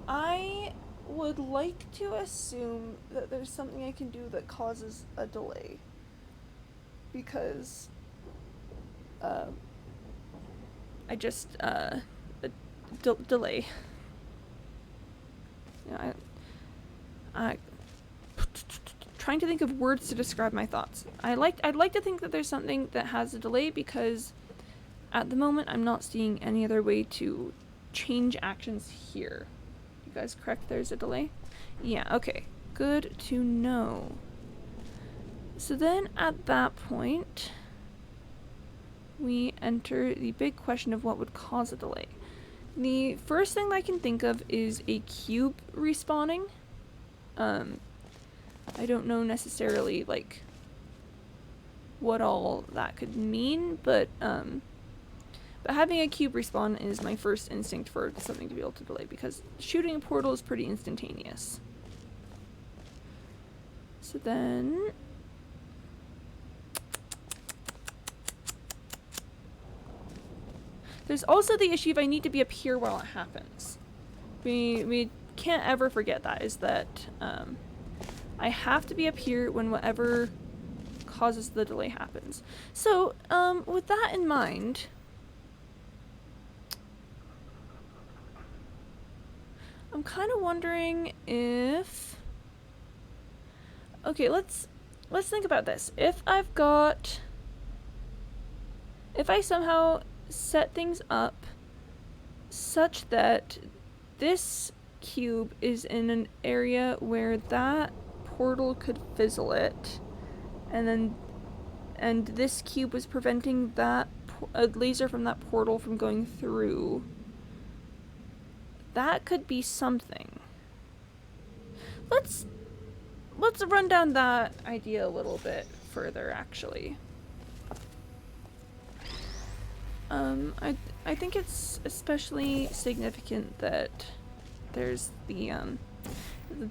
I would like to assume that there's something I can do that causes a delay. Because, I just, delay. You know, I trying to think of words to describe my thoughts. I'd like to think that there's something that has a delay because at the moment I'm not seeing any other way to change actions here. You guys correct there's a delay? Yeah, okay. Good to know. So then at that point we enter the big question of what would cause a delay. The first thing that I can think of is a cube respawning. I don't know necessarily, like, what all that could mean, but having a cube respawn is my first instinct for something to be able to delay, because shooting a portal is pretty instantaneous. So then... there's also the issue of I need to be up here while it happens. We can't ever forget that, is that, I have to be up here when whatever causes the delay happens. So, with that in mind, I'm kind of wondering if... okay, let's think about this. If I somehow set things up such that this cube is in an area where that portal could fizzle it, and this cube was preventing that laser from that portal from going through, that could be something. Let's run down that idea a little bit further, actually. I think it's especially significant that there's the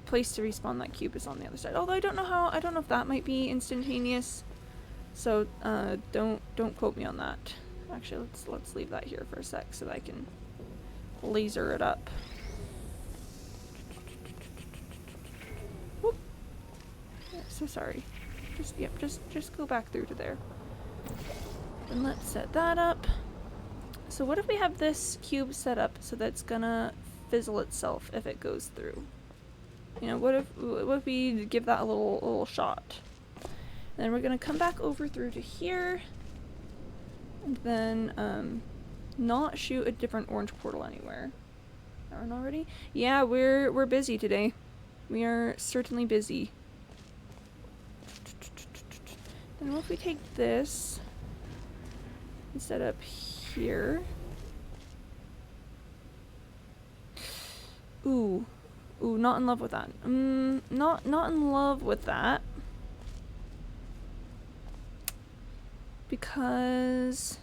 place to respawn that cube is on the other side. Although I don't know if that might be instantaneous. So don't quote me on that. Actually, let's leave that here for a sec so that I can laser it up. Whoop. Yeah, so sorry. Just go back through to there. And let's set that up. So what if we have this cube set up so that it's gonna fizzle itself if it goes through? You know, what if we give that a little shot? Then we're gonna come back over through to here, and then not shoot a different orange portal anywhere. Aren't already? Yeah, we're busy today. We are certainly busy. Then what if we take this and set up here? Ooh, not in love with that. Not in love with that. Because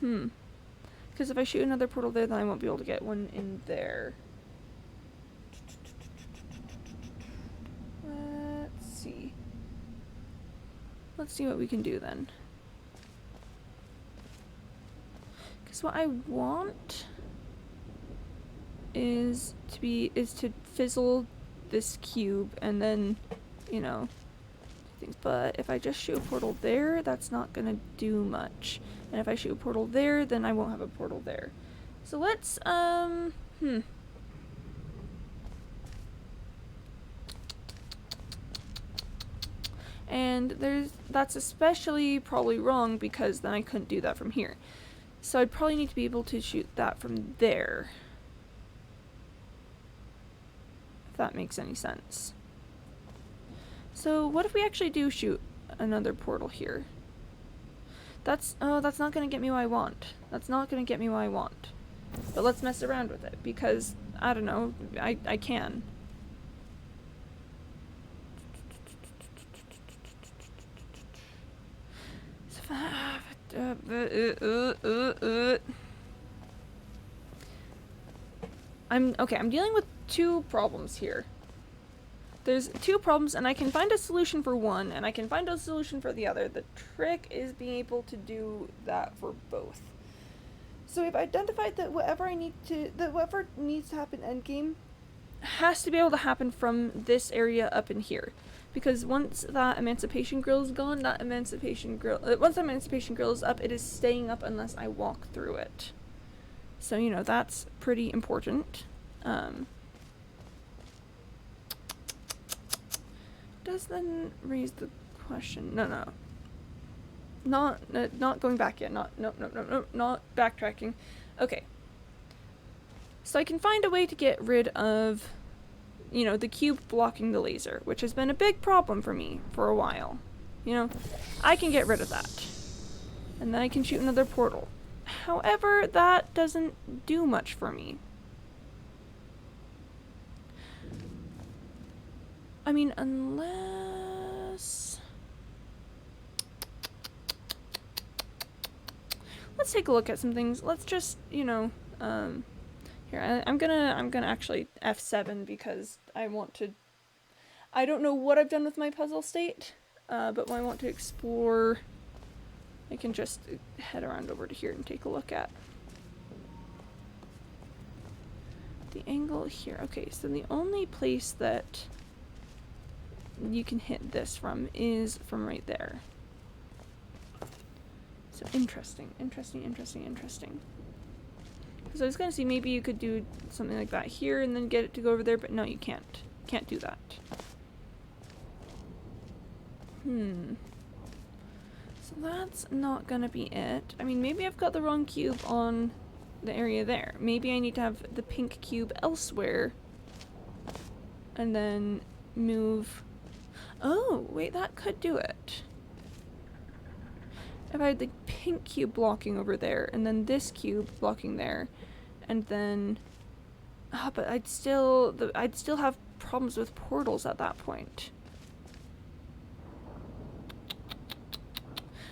because if I shoot another portal there, then I won't be able to get one in there. Let's see what we can do then. Because what I want is to fizzle this cube and then, you know, things. But if I just shoot a portal there, that's not gonna do much. And if I shoot a portal there, then I won't have a portal there. So let's And that's especially probably wrong because then I couldn't do that from here. So I'd probably need to be able to shoot that from there. If that makes any sense. So what if we actually do shoot another portal here? That's not gonna get me what I want. That's not gonna get me what I want. But let's mess around with it because, I don't know, I can. I'm dealing with two problems here. There's two problems and I can find a solution for one and I can find a solution for the other. The trick is being able to do that for both. So we've identified that whatever needs to happen endgame has to be able to happen from this area up in here. Because once that emancipation grill is gone, once that emancipation grill is up, it is staying up unless I walk through it. So, you know, that's pretty important. Does then raise the question? No. Not going back yet. Not backtracking. Okay. So I can find a way to get rid of, you know, the cube blocking the laser, which has been a big problem for me for a while. You know, I can get rid of that. And then I can shoot another portal. However, that doesn't do much for me. I mean, unless... Let's take a look at some things. Let's just, you know, here, I'm gonna actually F7 because I want to... I don't know what I've done with my puzzle state, but when I want to explore, I can just head around over to here and take a look at the angle here. Okay, so the only place that you can hit this from is from right there. So interesting. So I was gonna see maybe you could do something like that here and then get it to go over there, but no, you can't. Can't do that. So that's not gonna be it. I mean, maybe I've got the wrong cube on the area there. Maybe I need to have the pink cube elsewhere and then move... Oh, wait, that could do it. If I had the pink cube blocking over there, and then this cube blocking there, and then... but I'd still have problems with portals at that point.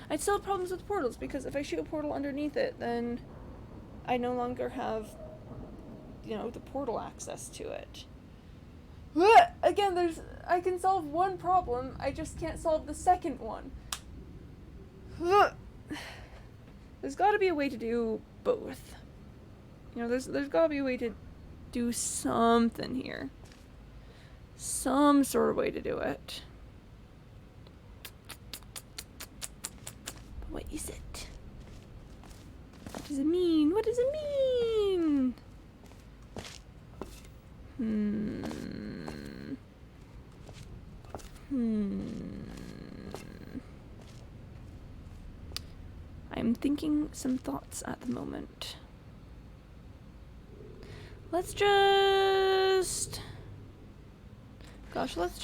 I'd still have problems with portals, because if I shoot a portal underneath it, then I no longer have, you know, the portal access to it. Again, I can solve one problem, I just can't solve the second one. There's gotta be a way to do both. You know, there's gotta be a way to do something here. Some sort of way to do it. But what is it? does it mean? What does it mean? I'm thinking some thoughts at the moment. Let's just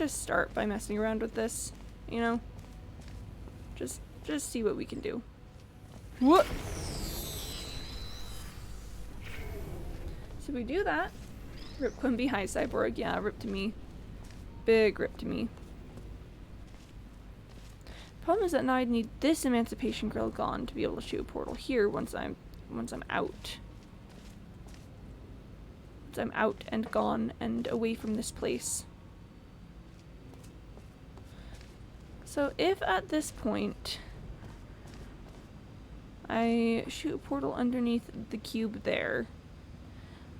start by messing around with this, you know? Just see what we can do. What? So we do that. Rip Quimby, hi Cyborg. Yeah, rip to me. Big rip to me. Problem is that now I need this emancipation grill gone to be able to shoot a portal here once I'm out. Once I'm out and gone and away from this place. So if at this point I shoot a portal underneath the cube there,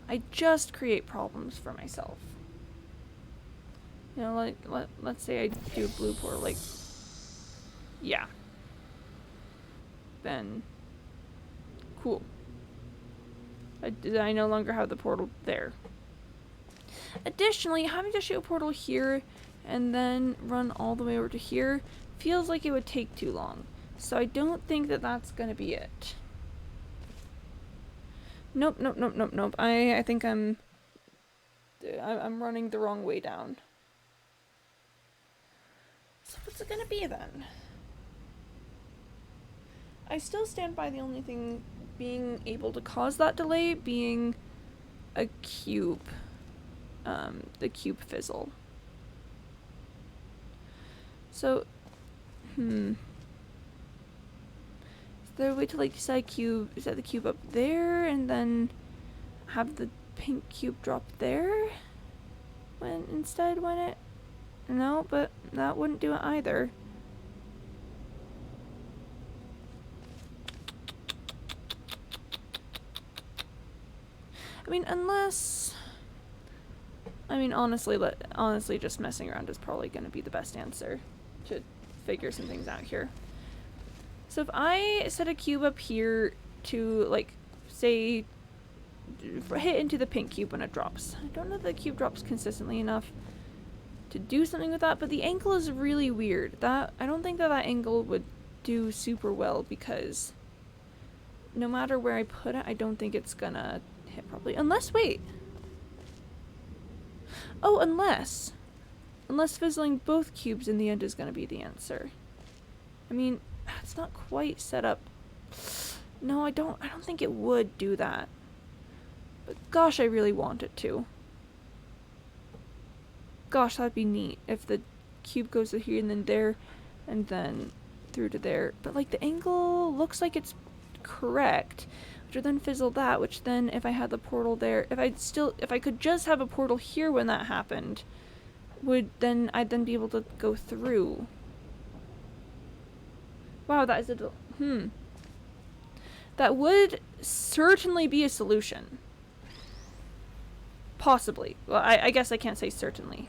I just create problems for myself. You know, like, let's say I do a blue portal, like, yeah. Then, cool. I no longer have the portal there. Additionally, having to shoot a portal here and then run all the way over to here feels like it would take too long. So I don't think that that's gonna be it. Nope. I think I'm running the wrong way down. So what's it gonna be then? I still stand by the only thing being able to cause that delay being a cube. The cube fizzle. So, is there a way to like set the cube up there and then have the pink cube drop there when it no, but that wouldn't do it either. I mean, honestly, just messing around is probably going to be the best answer to figure some things out here. So if I set a cube up here to, like, say, hit into the pink cube when it drops. I don't know if the cube drops consistently enough to do something with that, but the angle is really weird. I don't think that angle would do super well because no matter where I put it, I don't think it's gonna hit properly. Wait. Oh, unless fizzling both cubes in the end is gonna be the answer. I mean, it's not quite set up. No, I don't think it would do that. But gosh, I really want it to. Gosh, that'd be neat if the cube goes to here and then there and then through to there. But like the angle looks like it's correct, which would then fizzle that, which then if I had the portal there, if I could just have a portal here when that happened, I'd then be able to go through. Wow, that is that would certainly be a solution. Possibly. Well, I guess I can't say certainly.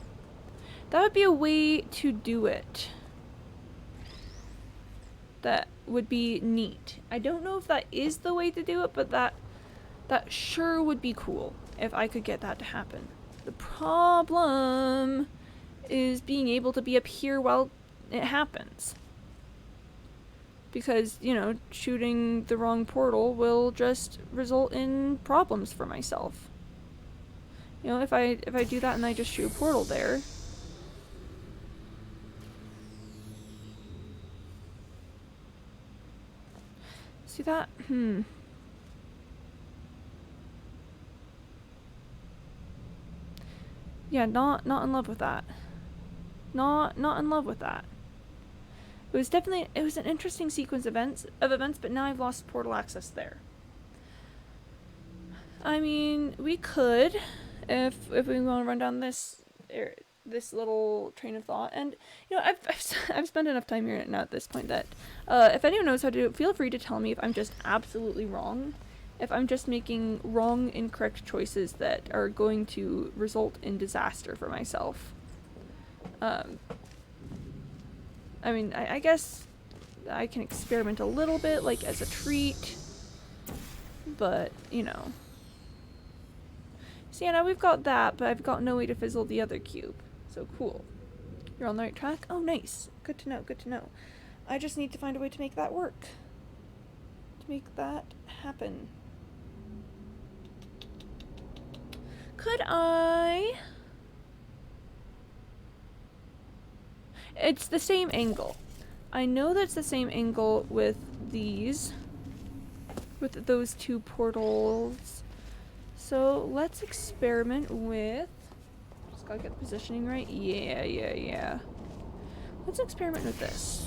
That would be a way to do it. That would be neat. I don't know if that is the way to do it, but that sure would be cool if I could get that to happen. The problem is being able to be up here while it happens. Because, you know, shooting the wrong portal will just result in problems for myself. You know, if I do that and I just shoot a portal there. See that? Yeah, not in love with that. Not in love with that. It was an interesting sequence of events, but now I've lost portal access there. I mean, we could, if we want to run down this little train of thought, and you know, I've spent enough time here now at this point that if anyone knows how to do it, feel free to tell me if I'm just absolutely wrong, if I'm just making wrong, incorrect choices that are going to result in disaster for myself. I mean, I guess I can experiment a little bit, like as a treat. But, you know. So yeah, now we've got that, but I've got no way to fizzle the other cube. So cool. You're on the right track? Oh, nice. Good to know, good to know. I just need to find a way to make that work. To make that happen. Could I... It's the same angle. I know that's the same angle with these. With those two portals. So let's experiment with... Just gotta get the positioning right. Yeah. Let's experiment with this.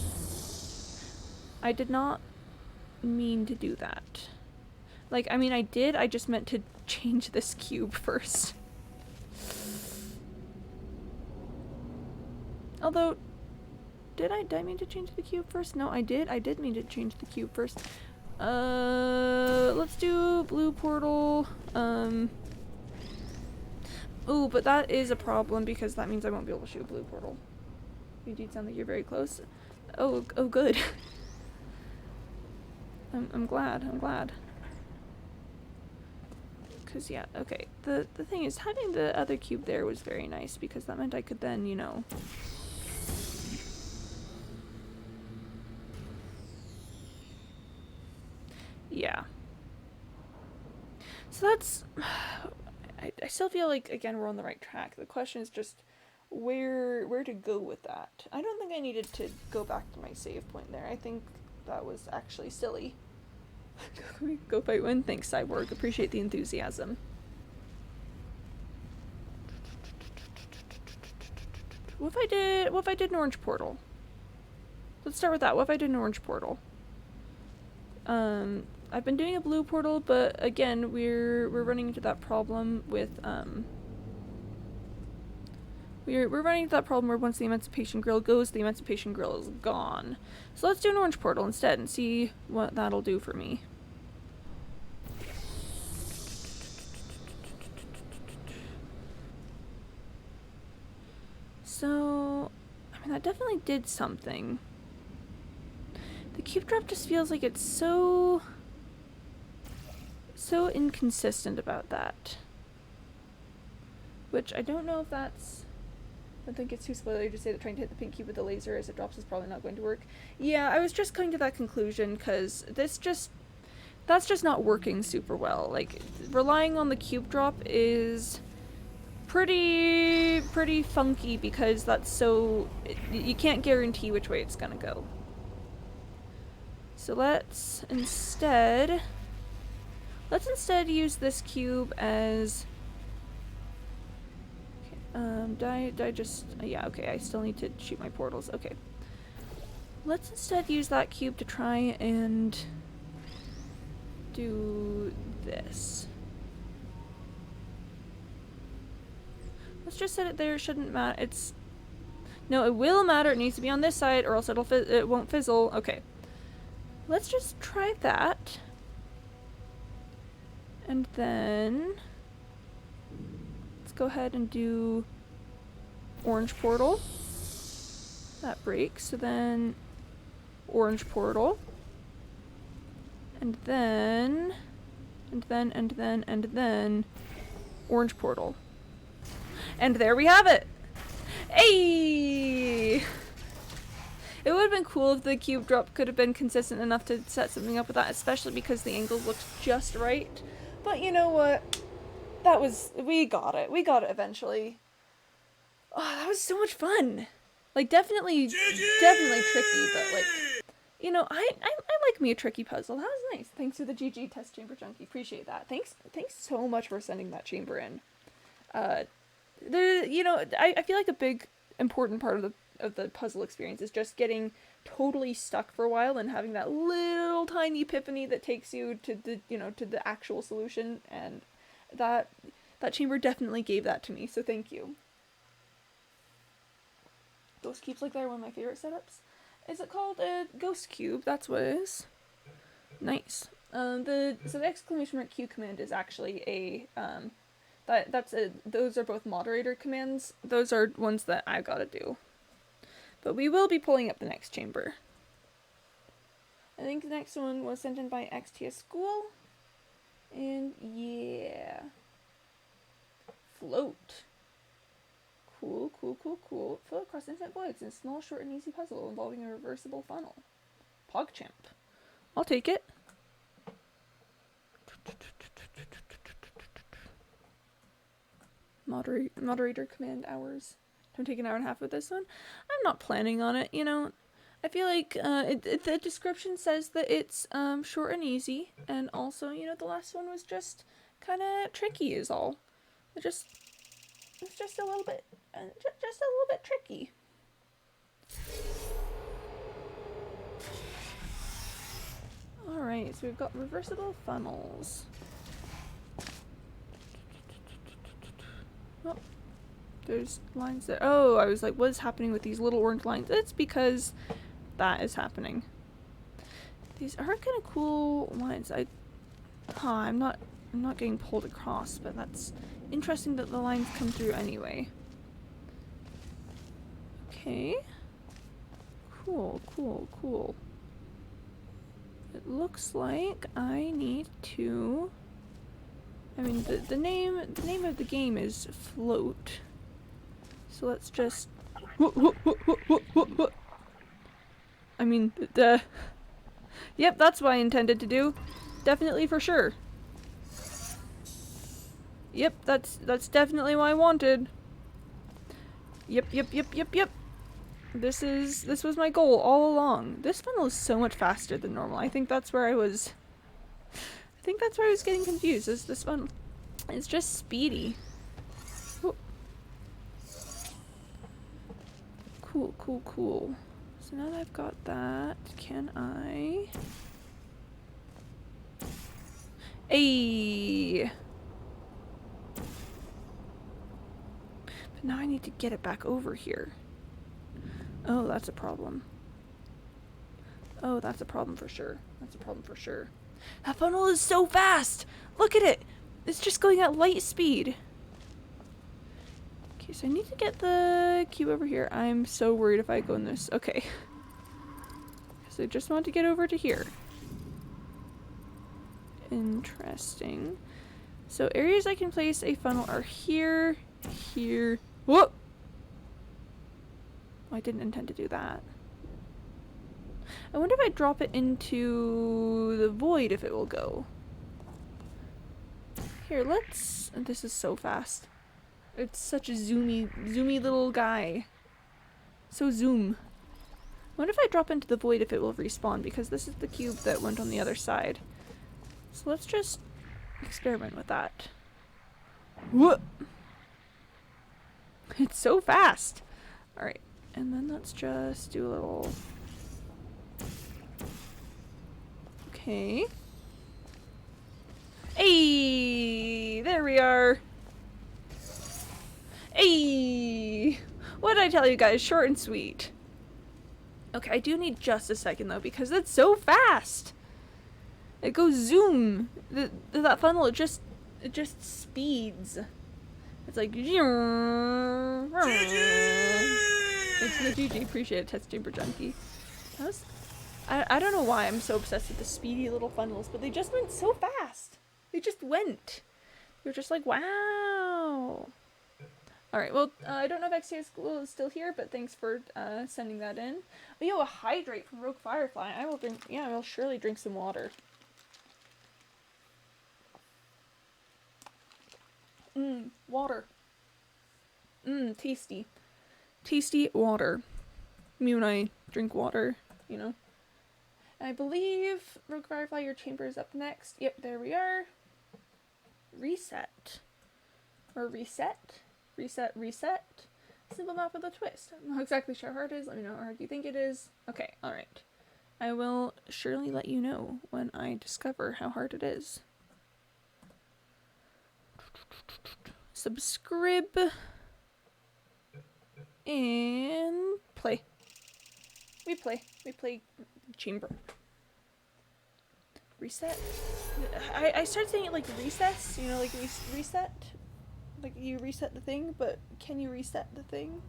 I did not mean to do that. Like, I mean, I did. I just meant to change this cube first. Although, did I mean to change the cube first? No, I did. I did mean to change the cube first. Let's do blue portal. Ooh, but that is a problem because that means I won't be able to shoot a blue portal. You do sound like you're very close. Oh, good. I'm glad. Cause yeah, okay. The thing is, having the other cube there was very nice because that meant I could then, you know. Yeah. So that's... I still feel like, again, we're on the right track. The question is just where to go with that. I don't think I needed to go back to my save point there. I think that was actually silly. Go fight one. Thanks, Cyborg. Appreciate the enthusiasm. What if I did an orange portal? Let's start with that. What if I did an orange portal? I've been doing a blue portal, but again, we're running into that problem with we're running into that problem where once the Emancipation Grill goes, the Emancipation Grill is gone. So let's do an orange portal instead and see what that'll do for me. So, I mean, that definitely did something. The cube drop just feels like it's so inconsistent about that. Which I don't know if that's... I think it's too spoilery to say that trying to hit the pink cube with the laser as it drops is probably not going to work. Yeah, I was just coming to that conclusion because that's just not working super well. Like, relying on the cube drop is pretty funky because that's so... you can't guarantee which way it's gonna go. So let's instead use this cube as... did I just... yeah, okay, I still need to shoot my portals. Okay. Let's instead use that cube to try and do this. Let's just set it there. It shouldn't matter. It's... no, it will matter. It needs to be on this side or else it won't fizzle. Okay. Let's just try that. And then... let's go ahead and do orange portal. That breaks. So then orange portal. And then orange portal. And there we have it! Hey! It would have been cool if the cube drop could have been consistent enough to set something up with that, especially because the angles looked just right. But you know what? We got it. We got it eventually. Oh, that was so much fun. Like, definitely tricky, but like, you know, I like me a tricky puzzle. That was nice. Thanks for the GG test chamber, Junkie. Appreciate that. Thanks so much for sending that chamber in. You know, I feel like a big important part of the puzzle experience is just getting totally stuck for a while and having that little tiny epiphany that takes you to the actual solution, and that chamber definitely gave that to me, so thank you. Ghost cubes like that are one of my favorite setups. Is it called a ghost cube? That's what it is. Nice. So the exclamation mark Q command is actually a those are both moderator commands. Those are ones that I've got to do. But we will be pulling up the next chamber. I think the next one was sent in by XTS School. And yeah. Float. Cool, cool, cool, cool. Float across infinite voids in a small, short, and easy puzzle involving a reversible funnel. PogChamp. I'll take it. Moderator command hours. Don't take an hour and a half with this one. I'm not planning on it, you know. I feel like the description says that it's short and easy, and also, you know, the last one was just kind of tricky is all. It's just a little bit, just a little bit tricky. Alright, so we've got reversible funnels. Oh, there's lines there. Oh, I was like, what is happening with these little orange lines? It's because that is happening. These are kind of cool lines. I'm not getting pulled across, but that's interesting that the lines come through anyway. Okay. Cool, cool, cool. It looks like I need to... I mean, the name of the game is Float. So let's just... I mean, yep, that's what I intended to do. Definitely for sure. Yep, that's definitely what I wanted. Yep. This was my goal all along. This funnel is so much faster than normal. I think that's where I was getting confused. This one is just speedy. Ooh. Cool. So now that I've got that, can I... Ayy! But now I need to get it back over here. Oh, that's a problem. Oh, that's a problem for sure. That funnel is so fast! Look at it! It's just going at light speed. Okay, so I need to get the cube over here. I'm so worried if I go in this. Okay. So I just want to get over to here. Interesting. So areas I can place a funnel are here, here. Whoop! Oh, I didn't intend to do that. I wonder if I drop it into the void if it will go. Here, let's... This is so fast. It's such a zoomy little guy. So zoom. I wonder if I drop into the void if it will respawn, because this is the cube that went on the other side. So let's just experiment with that. Whoop! It's so fast! Alright, and then let's just do a little... Okay. Hey, there we are. Hey, what did I tell you guys? Short and sweet. Okay, I do need just a second though because it's so fast. It goes zoom. That funnel, it just speeds. It's like GG. Thanks for the GG. Appreciate it, Test Chamber Junkie. That was. I don't know why I'm so obsessed with the speedy little funnels, but they just went so fast. They just went. You're just like, wow. Alright, well, I don't know if XTA School is still here, but thanks for sending that in. Oh, yo, a hydrate from Rogue Firefly. I will drink, yeah, I will surely drink some water. Water. Tasty. Tasty water. Me when I drink water, you know. I believe, Rogue Firefly, your chamber is up next. Yep, there we are. Reset. Or reset. Reset. Simple map with a twist. I'm not exactly sure how hard it is. Let me know how hard you think it is. Okay, alright. I will surely let you know when I discover how hard it is. Subscribe. And play. We play chamber. Reset? I started saying it like recess, you know, like reset? Like you reset the thing, but can you reset the thing?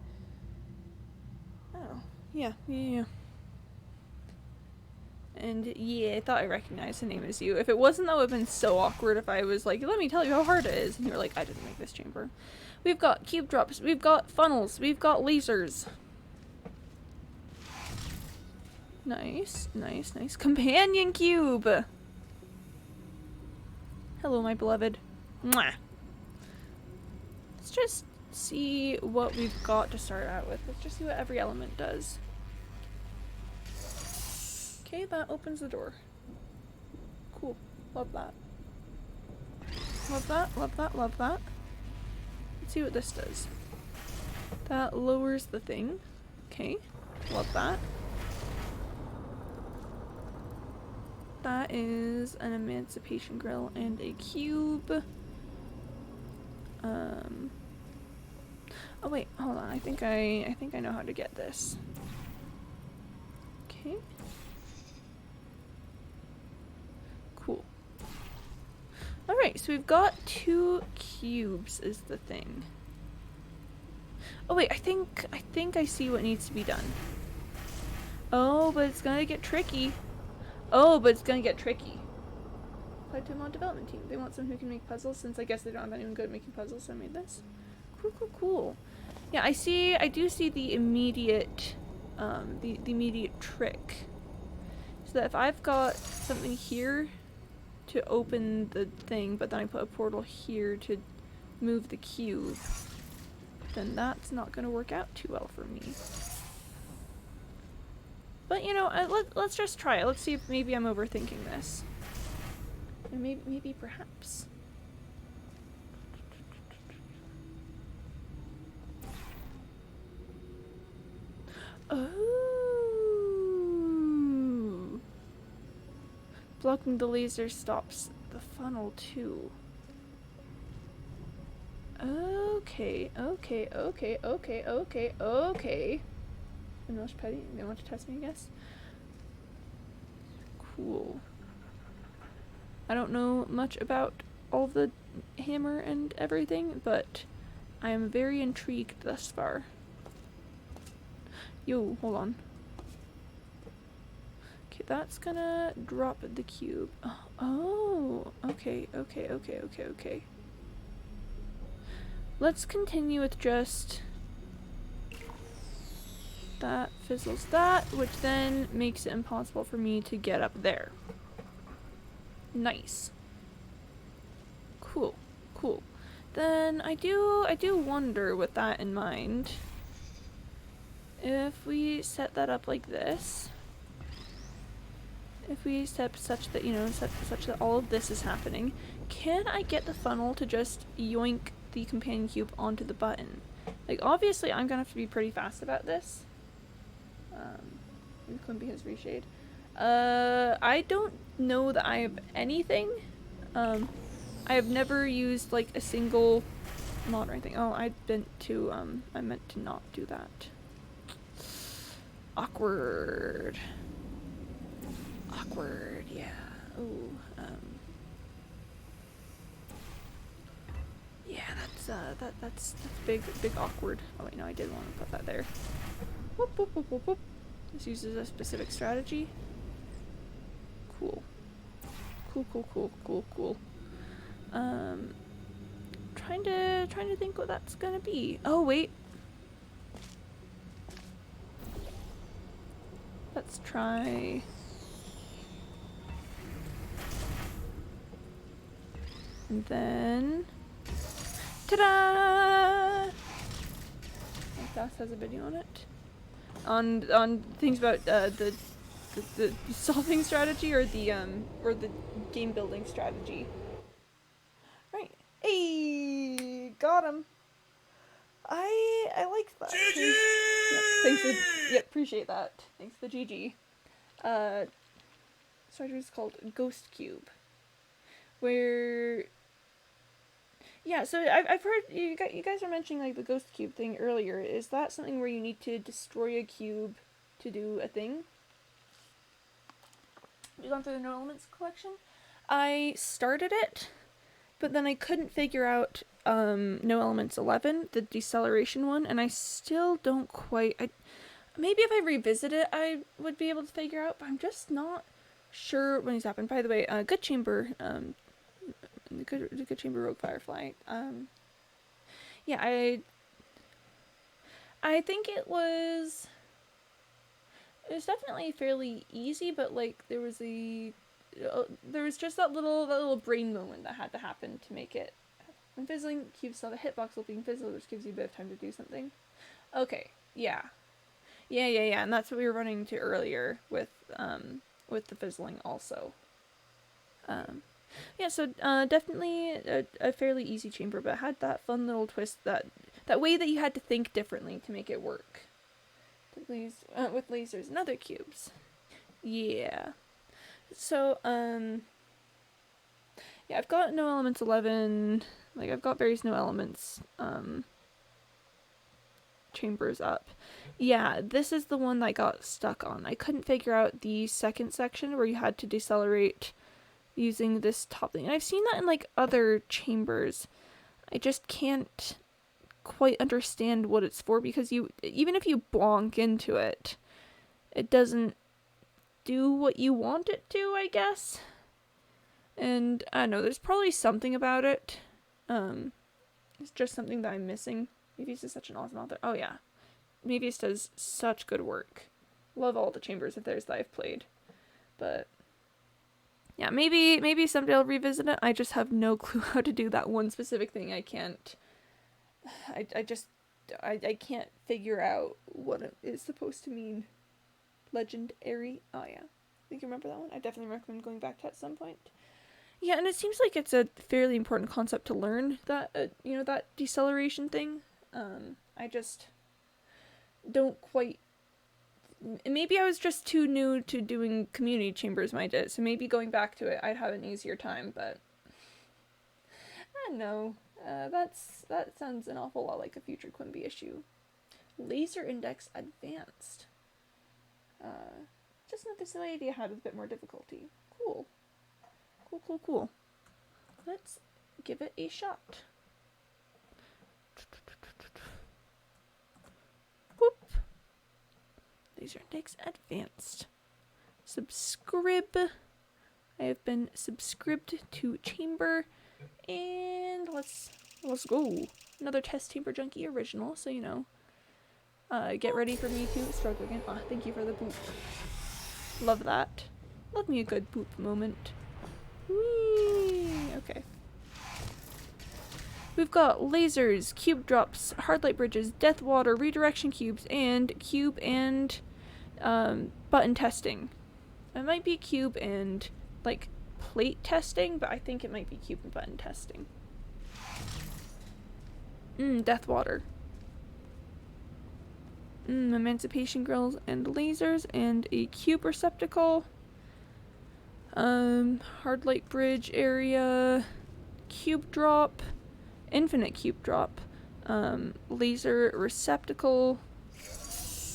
Oh, yeah. And yeah, I thought I recognized the name as you. If it wasn't, that would have been so awkward if I was like, let me tell you how hard it is. And you were like, I didn't make this chamber. We've got cube drops, we've got funnels, we've got lasers. Nice, nice, nice. Companion cube! Hello, my beloved. Mwah! Let's just see what we've got to start out with. Let's just see what every element does. Okay, that opens the door. Cool. Love that. Love that, love that, love that. Let's see what this does. That lowers the thing. Okay. Love that. That is an emancipation grill and a cube. Oh wait, hold on. I think I know how to get this. Okay. Cool. Alright, so we've got 2 cubes is the thing. Oh wait, I think I see what needs to be done. Oh, but it's gonna get tricky. Oh, but it's gonna get tricky. Applied to a mod development team. They want someone who can make puzzles, since I guess they don't have anyone good at making puzzles, so I made this. Cool, cool, cool. Yeah, I do see the immediate, the immediate trick. So that if I've got something here to open the thing, but then I put a portal here to move the cube, then that's not gonna work out too well for me. But you know, let's just try it. Let's see if maybe I'm overthinking this. And maybe perhaps. Oh. Blocking the laser stops the funnel too. Okay. Petty. They want to test me, I guess. Cool. I don't know much about all the hammer and everything, but I am very intrigued thus far. Yo, hold on. Okay, that's gonna drop the cube. Oh, okay. Let's continue with just that fizzles that, which then makes it impossible for me to get up there. Nice. Cool. Then I do wonder, with that in mind, if we set that up like this, if we set such that, you know, such that all of this is happening, can I get the funnel to just yoink the companion cube onto the button? Like, obviously I'm gonna have to be pretty fast about this. Quimby has reshade. I don't know that I have anything. I have never used like a single mod or anything. Oh, I meant to not do that. Awkward, yeah. Oh, yeah, that's big awkward. Oh wait, no, I did want to put that there. Whoop. This uses a specific strategy. Cool. Trying to think what that's gonna be. Oh wait. Let's try. And then, ta-da! Das has a video on it. On things about the solving strategy or the game building strategy. Right. Hey, got him. I like that. GG! Yep, thanks for, yep, appreciate that. Thanks for the GG. Strategy is called Ghost Cube. Where, yeah, so I've heard you guys were mentioning like the Ghost Cube thing earlier. Is that something where you need to destroy a cube to do a thing? Have you gone through the No Elements collection? I started it, but then I couldn't figure out No Elements 11, the deceleration one, and I still don't quite. Maybe if I revisit it, I would be able to figure out, but I'm just not sure when these happen. By the way, good chamber, the good chamber rogue firefly. Yeah, I think it was definitely fairly easy, but like there was just that little brain moment that had to happen to make it. When fizzling, cubes saw the hitbox while being fizzled, which gives you a bit of time to do something. Okay, yeah, and that's what we were running into earlier with the fizzling also. Yeah, so definitely a fairly easy chamber, but had that fun little twist, that way that you had to think differently to make it work. With lasers and other cubes. Yeah. So, yeah, I've got No Elements 11, like, I've got various No Elements, chambers up. Yeah, this is the one that I got stuck on. I couldn't figure out the second section where you had to decelerate using this top thing. And I've seen that in, like, other chambers. I just can't quite understand what it's for, because even if you bonk into it, it doesn't do what you want it to, I guess. And I don't know, there's probably something about it. It's just something that I'm missing. Mevius is such an awesome author. Oh yeah, Mevius does such good work. Love all the chambers of theirs that I've played. But yeah, maybe someday I'll revisit it. I just have no clue how to do that one specific thing. I can't. I can't figure out what it is supposed to mean. Legendary. Oh yeah, I think you remember that one. I definitely recommend going back to it at some point. Yeah, and it seems like it's a fairly important concept to learn, that that deceleration thing. I just don't quite. Maybe I was just too new to doing community chambers when I did it, so maybe going back to it I'd have an easier time. But I don't know. That sounds an awful lot like a future Quimby issue. Laser Index Advanced. Just another silly idea had with a bit more difficulty. Cool. Let's give it a shot. Whoop. Laser Index Advanced. Subscribe. I have been subscribed to Chamber, and let's go. Another Test Chamber Junkie original, so you know. Get ready for me to struggle again. Ah, thank you for the boop. Love that. Love me a good boop moment. Whee! Okay. We've got lasers, cube drops, hard light bridges, death water, redirection cubes, and cube and button testing. It might be cube and like plate testing, but I think it might be cube and button testing. Death water. Emancipation grills and lasers and a cube receptacle. Hard light bridge area, cube drop, infinite cube drop, laser receptacle,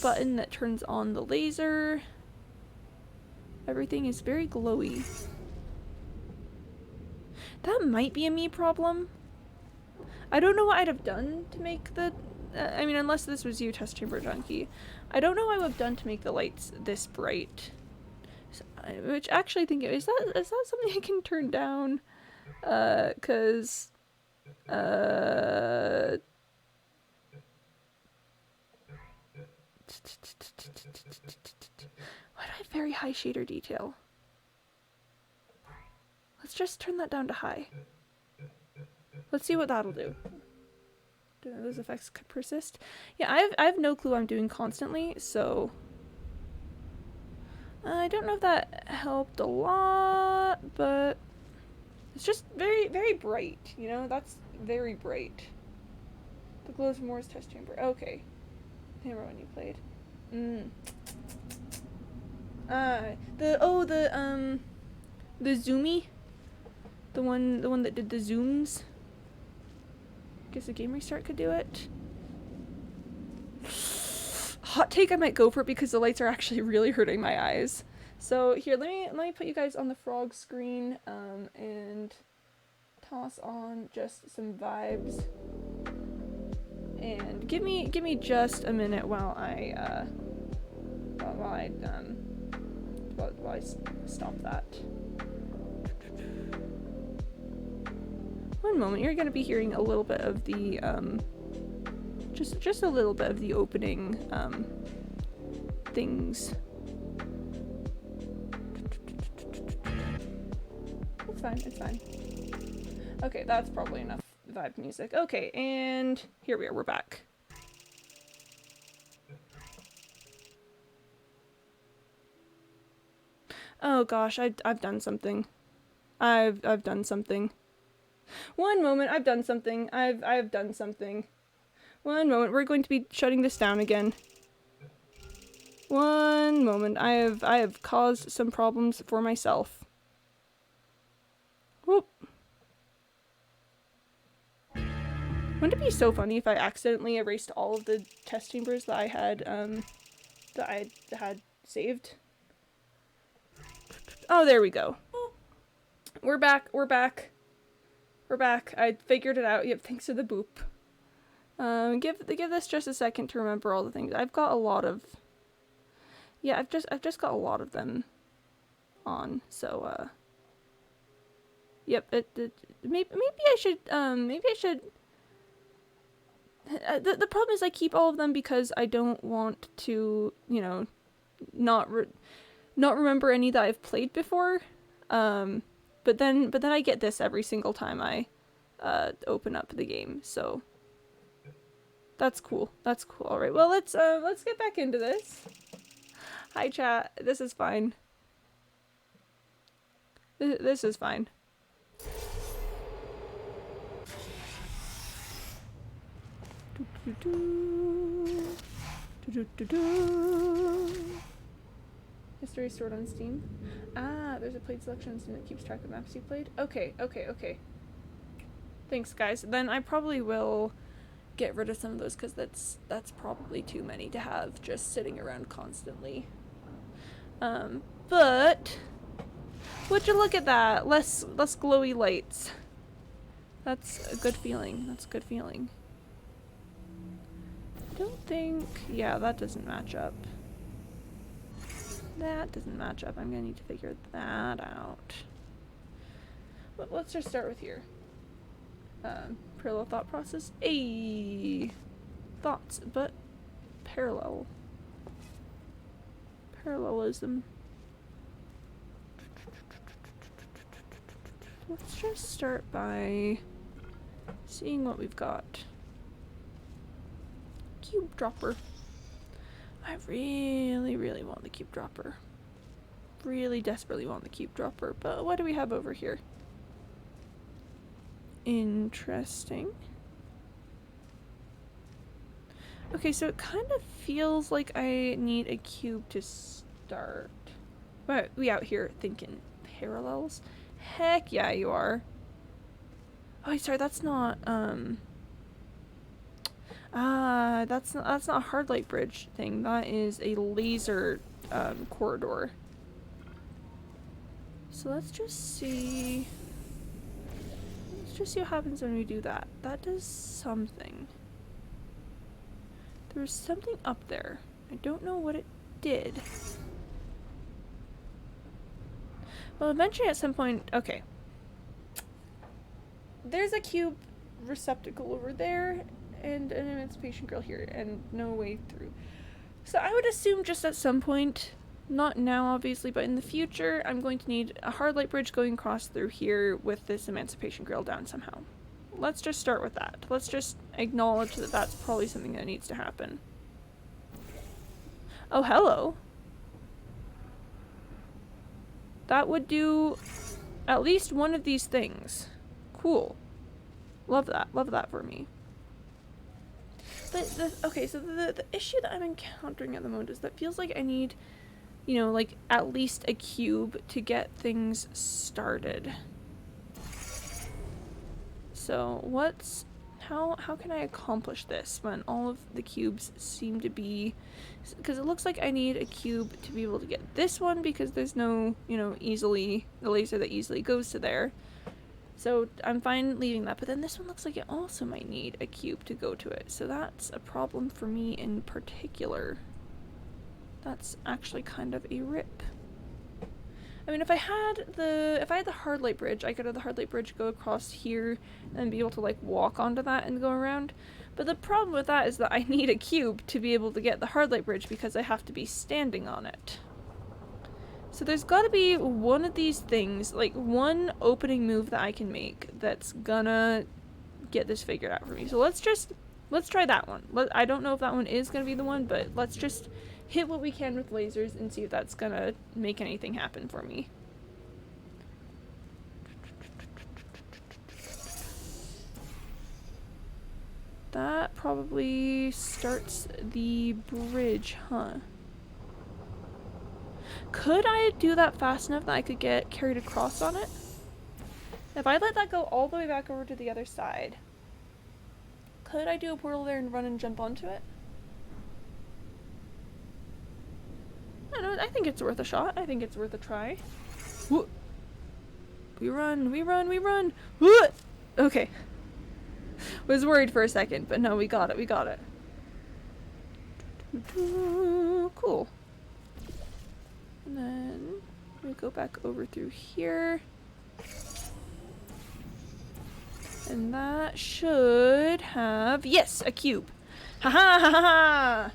button that turns on the laser. Everything is very glowy. That might be a me problem. I don't know what I'd have done to make the I mean, unless this was you, Test Chamber Junkie. I don't know what I would have done to make the lights this bright. Which actually I think, is that something I can turn down? Cause why do I have very high shader detail? Let's just turn that down to high. Let's see what that'll do. Do those effects could persist? Yeah, I have no clue what I'm doing constantly, so I don't know if that helped a lot, but it's just very, very bright, you know? That's very bright. The glows from Moore's test chamber. Okay. I remember when you played. The zoomy? The one that did the zooms? Guess a game restart could do it. Hot take, I might go for it because the lights are actually really hurting my eyes. So here, let me put you guys on the frog screen, and toss on just some vibes. And give me just a minute while I while I stop that. One moment, you're gonna be hearing a little bit of the, just a little bit of the opening, things. It's fine, it's fine. Okay, that's probably enough vibe music. Okay, and here we are, we're back. Oh gosh, I've done something. I've done something. One moment, I've done something. I've done something. One moment, we're going to be shutting this down again. One moment, I have caused some problems for myself. Whoop. Wouldn't it be so funny if I accidentally erased all of the test chambers that I had saved? Oh, there we go. We're back, we're back. We're back. I figured it out. Yep, thanks to the boop. Give this just a second to remember all the things. I've got a lot of... Yeah, I've just got a lot of them on, so, Yep, maybe I should, the problem is I keep all of them because I don't want to, you know, not remember any that I've played before. But then I get this every single time I open up the game, so that's cool. That's cool. All right. Well, let's get back into this. Hi chat. This is fine. This is fine. History stored on Steam. Ah, there's a played selection on Steam that keeps track of maps you played. Okay. Thanks, guys. Then I probably will get rid of some of those because that's probably too many to have just sitting around constantly. But would you look at that? Less glowy lights. That's a good feeling. That's a good feeling. I don't think... Yeah, that doesn't match up. That doesn't match up. I'm gonna need to figure that out. But let's just start with here. Parallel thought process. Thoughts, but parallel. Parallelism. Let's just start by seeing what we've got. Cube dropper. I really want the cube dropper. Really desperately want the cube dropper, but what do we have over here? Interesting. Okay, so it kind of feels like I need a cube to start. But we out here thinking parallels? Heck yeah, you are. Oh, sorry, that's not, that's not a hard light bridge thing. That is a laser, corridor. So let's just see what happens when we do that. That does something. There was something up there. I don't know what it did. Well, eventually at some point... Okay. There's a cube receptacle over there and an emancipation grill here and no way through. So I would assume just at some point, not now obviously, but in the future, I'm going to need a hard light bridge going across through here with this emancipation grill down somehow. Let's just start with that. Let's just acknowledge that that's probably something that needs to happen. Oh, hello. That would do at least one of these things. Cool. Love that. Love that for me. Okay, so the issue that I'm encountering at the moment is that it feels like I need, you know, like at least a cube to get things started. So how can I accomplish this when all of the cubes seem to be, because it looks like I need a cube to be able to get this one because there's no, you know, the laser that easily goes to there. So I'm fine leaving that, but then this one looks like it also might need a cube to go to it. So that's a problem for me in particular. That's actually kind of a rip. I mean, if I had the hard light bridge, I could have the hard light bridge go across here and be able to like walk onto that and go around. But the problem with that is that I need a cube to be able to get the hard light bridge because I have to be standing on it. So there's gotta be one of these things, like one opening move that I can make that's gonna get this figured out for me. So let's try that one. I don't know if that one is gonna be the one, but let's just hit what we can with lasers and see if that's gonna make anything happen for me. That probably starts the bridge, huh? Could I do that fast enough that I could get carried across on it? If I let that go all the way back over to the other side, could I do a portal there and run and jump onto it? I don't know, I think it's worth a shot. I think it's worth a try. Whoa. We run, we run, we run! Whoa. Okay. Was worried for a second, but no, we got it, we got it. Cool. And then we go back over through here. And that should have, yes, a cube. Ha ha ha ha!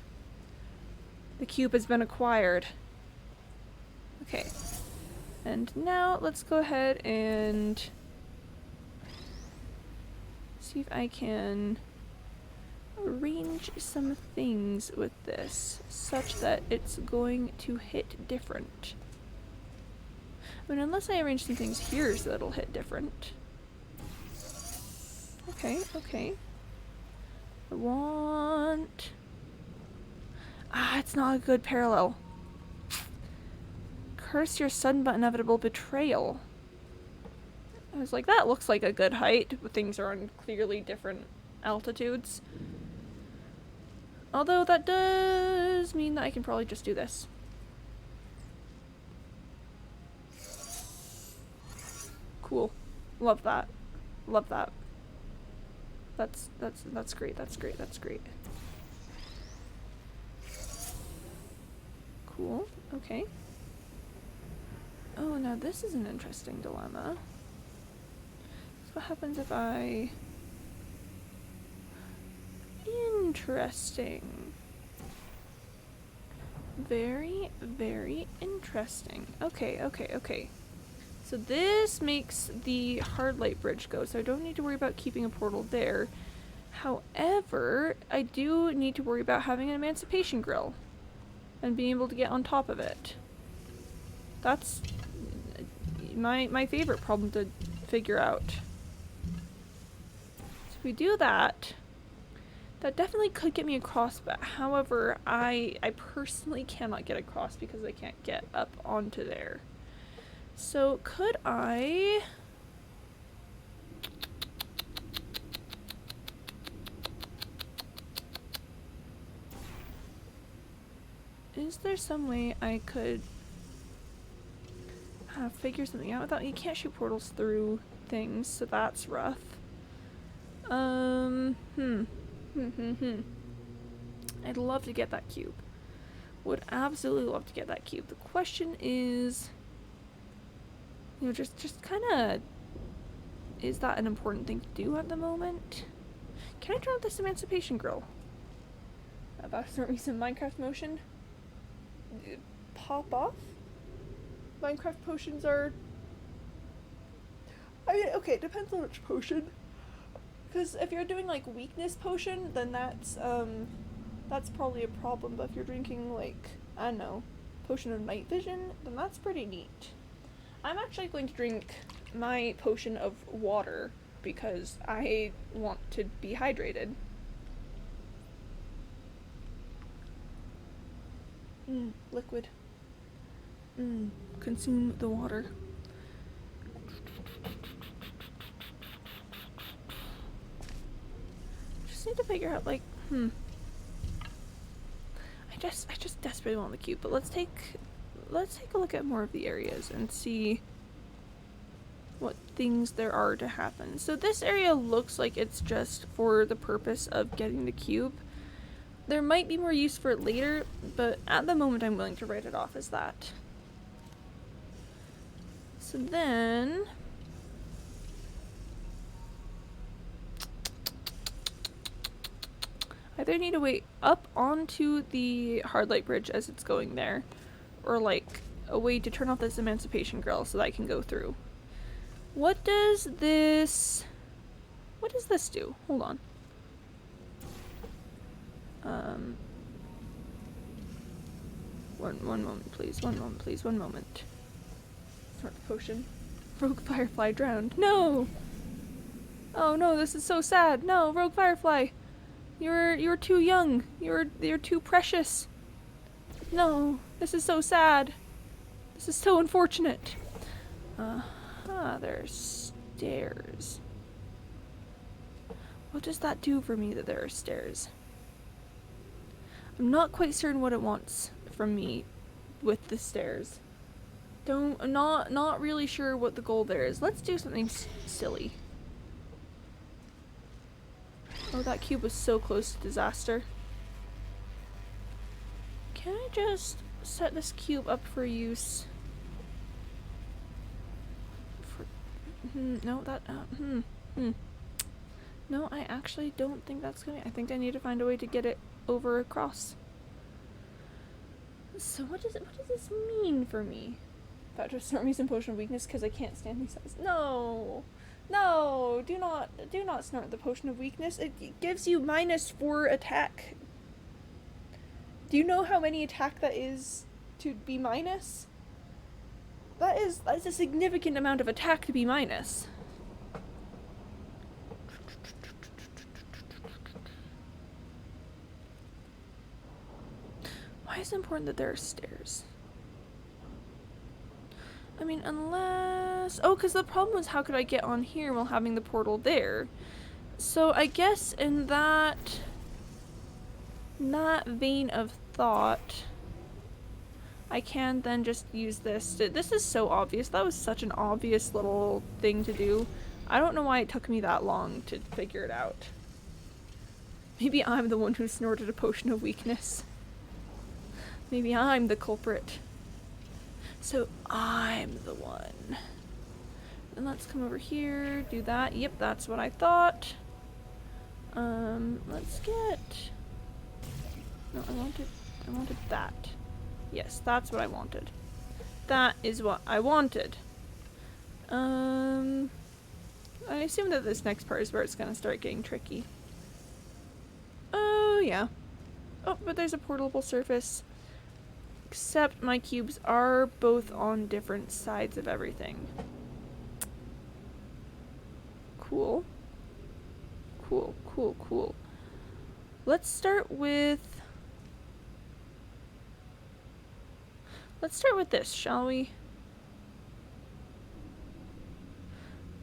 The cube has been acquired. Okay. And now let's go ahead and see if I can arrange some things with this such that it's going to hit different. I mean, unless I arrange some things here so that it'll hit different. Okay, okay. I want... Ah, it's not a good parallel. Curse your sudden but inevitable betrayal. I was like, that looks like a good height, but things are on clearly different altitudes. Although that does mean that I can probably just do this. Cool. Love that. Love that. That's great, that's great, that's great. Cool. Okay. Oh, now this is an interesting dilemma. So what happens if I... Interesting. Very, very interesting. Okay, okay, okay. So this makes the hard light bridge go, so I don't need to worry about keeping a portal there. However, I do need to worry about having an emancipation grill and being able to get on top of it. That's my favorite problem to figure out. So if we do that, that definitely could get me across, but however, I personally cannot get across because I can't get up onto there. So could I... Is there some way I could figure something out without... You can't shoot portals through things, so that's rough. I'd love to get that cube. Would absolutely love to get that cube. The question is... You know, just kind of... Is that an important thing to do at the moment? Can I turn off this emancipation grill? About to start me some Minecraft motion. Pop off? Minecraft potions are... I mean, okay, it depends on which potion. Because if you're doing, like, weakness potion, then that's probably a problem. But if you're drinking, like, I don't know, potion of night vision, then that's pretty neat. I'm actually going to drink my potion of water because I want to be hydrated. Liquid. Consume the water. Just need to figure out, like, I just desperately want the cube, but let's take a look at more of the areas and see what things there are to happen. So this area looks like it's just for the purpose of getting the cube. There might be more use for it later, but at the moment I'm willing to write it off as that. So then... I either need to wait up onto the hard light bridge as it's going there, or like a way to turn off this emancipation grill so that I can go through. What does this do? Hold on. One moment please, one moment please, one moment. Snort the potion. Rogue Firefly drowned. No! Oh no, this is so sad. No, Rogue Firefly! You're too young. You're too precious. No, this is so sad. This is so unfortunate. There's stairs. What does that do for me that there are stairs? I'm not quite certain what it wants from me with the stairs. Not really sure what the goal there is. Let's do something silly. Oh, that cube was so close to disaster. Can I just set this cube up for use? No, that, No, I actually don't think that's gonna... I think I need to find a way to get it over across. So what does this mean for me? About to snort me some potion of weakness because I can't stand these guys. No! No! Do not snort the potion of weakness. It gives you -4 attack. Do you know how many attack that is to be minus? That's a significant amount of attack to be minus. Why is it important that there are stairs? I mean, unless... Oh, because the problem was how could I get on here while having the portal there? So I guess in that vein of thought, I can then just use this. This is so obvious. That was such an obvious little thing to do. I don't know why it took me that long to figure it out. Maybe I'm the one who snorted a potion of weakness. Maybe I'm the culprit. So I'm the one. And let's come over here, do that. Yep, that's what I thought. Let's get... No, I wanted that. Yes, that's what I wanted. That is what I wanted. I assume that this next part is where it's gonna start getting tricky. Oh, yeah. Oh, but there's a portable surface. Except my cubes are both on different sides of everything. Cool. Cool, cool, cool. Let's start with this, shall we?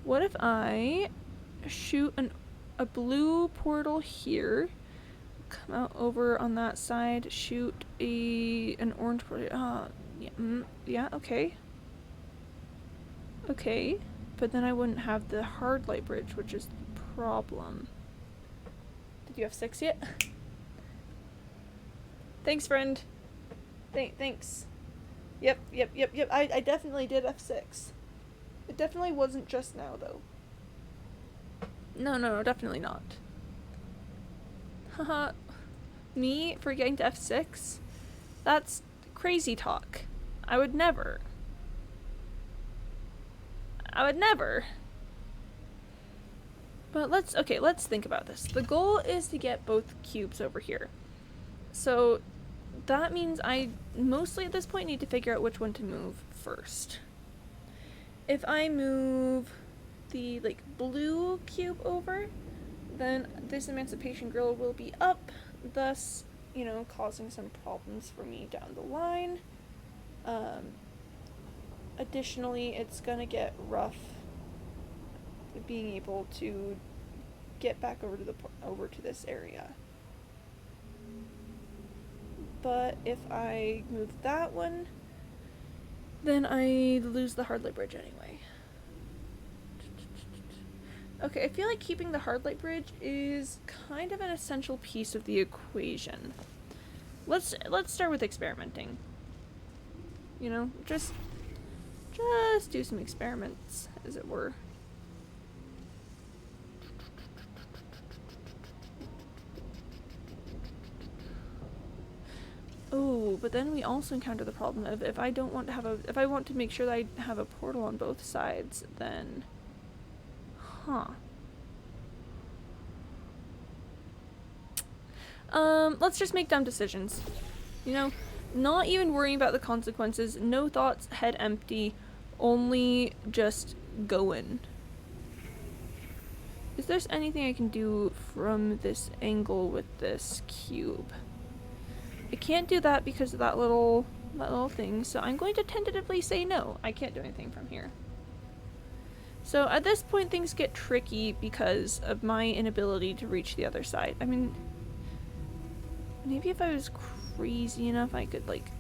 What if I shoot a blue portal here, come out over on that side, shoot an orange portal, yeah, okay. Okay, but then I wouldn't have the hard light bridge, which is the problem. Did you have 6 yet? Thanks, friend. Thanks. Yep. I definitely did F6. It definitely wasn't just now, though. No, definitely not. Haha. Me forgetting to F6? That's crazy talk. I would never. But let's think about this. The goal is to get both cubes over here. So that means I mostly at this point need to figure out which one to move first. If I move the blue cube over, then this emancipation grill will be up, thus, causing some problems for me down the line. Additionally, it's gonna get rough being able to get back over to this area. But if I move that one, then I lose the hard light bridge anyway. Okay, I feel like keeping the hard light bridge is kind of an essential piece of the equation. Let's start with experimenting. Just just do some experiments, as it were. Oh, but then we also encounter the problem of if I don't want to have if I want to make sure that I have a portal on both sides, then, let's just make dumb decisions. You know, not even worrying about the consequences, no thoughts, head empty, only just going. Is there anything I can do from this angle with this cube? I can't do that because of that little thing, so I'm going to tentatively say no. I can't do anything from here. So at this point things get tricky because of my inability to reach the other side. I mean, maybe if I was crazy enough I could like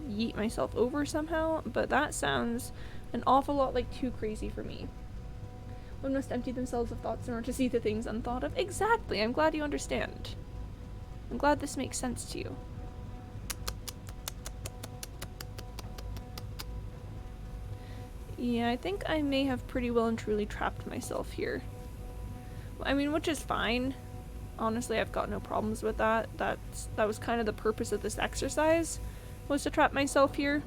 yeet myself over somehow, but that sounds an awful lot like too crazy for me. One must empty themselves of thoughts in order to see the things unthought of. Exactly, I'm glad you understand. I'm glad this makes sense to you. Yeah, I think I may have pretty well and truly trapped myself here. I mean, which is fine. Honestly, I've got no problems with that. That was kind of the purpose of this exercise, was to trap myself here.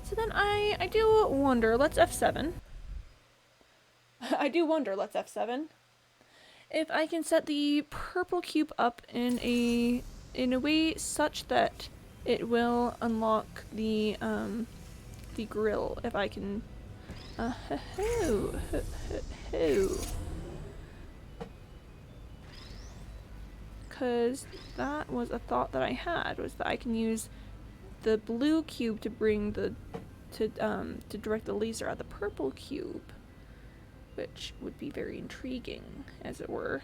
So then I do wonder, let's F7. I do wonder, let's F7. If I can set the purple cube up in a way such that it will unlock the grill. If I can, because that was a thought that I had, was that I can use the blue cube to bring to direct the laser at the purple cube, which would be very intriguing, as it were.